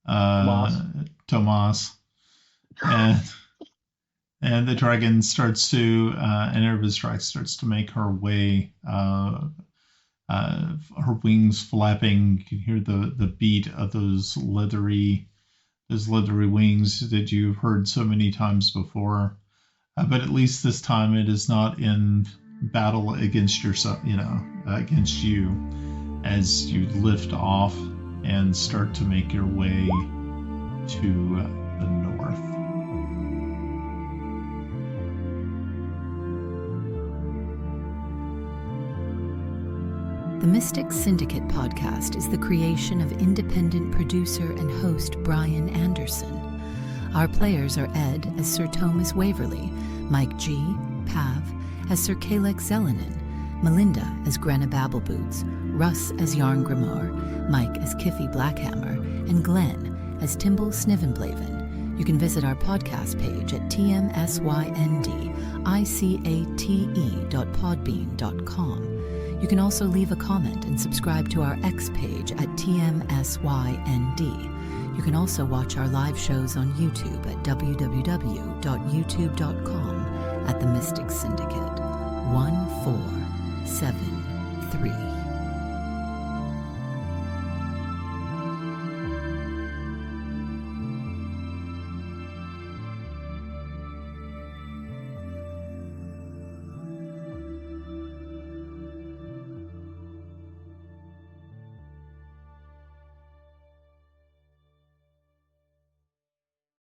Tomas. And the dragon starts to, and Erebus starts to make her way, her wings flapping. You can hear the beat of those leathery wings that you've heard so many times before. But at least this time it is not in battle against yourself, against you, as you lift off and start to make your way to the north. The Mystic Syndicate podcast is the creation of independent producer and host Brian Anderson. Our players are Ed as Sir Thomas Waverly, Mike G. Pav as Sir Kelex Zelenen, Melinda as Grenna Babbleboots, Russ as Járngrímur, Mike as Kiffi Blackhammer, and Glenn as Timble Snivenblaven. You can visit our podcast page at tmsyndicate.podbean.com. You can also leave a comment and subscribe to our X page at tmsynd. You can also watch our live shows on YouTube at www.youtube.com at the Mystic Syndicate 147.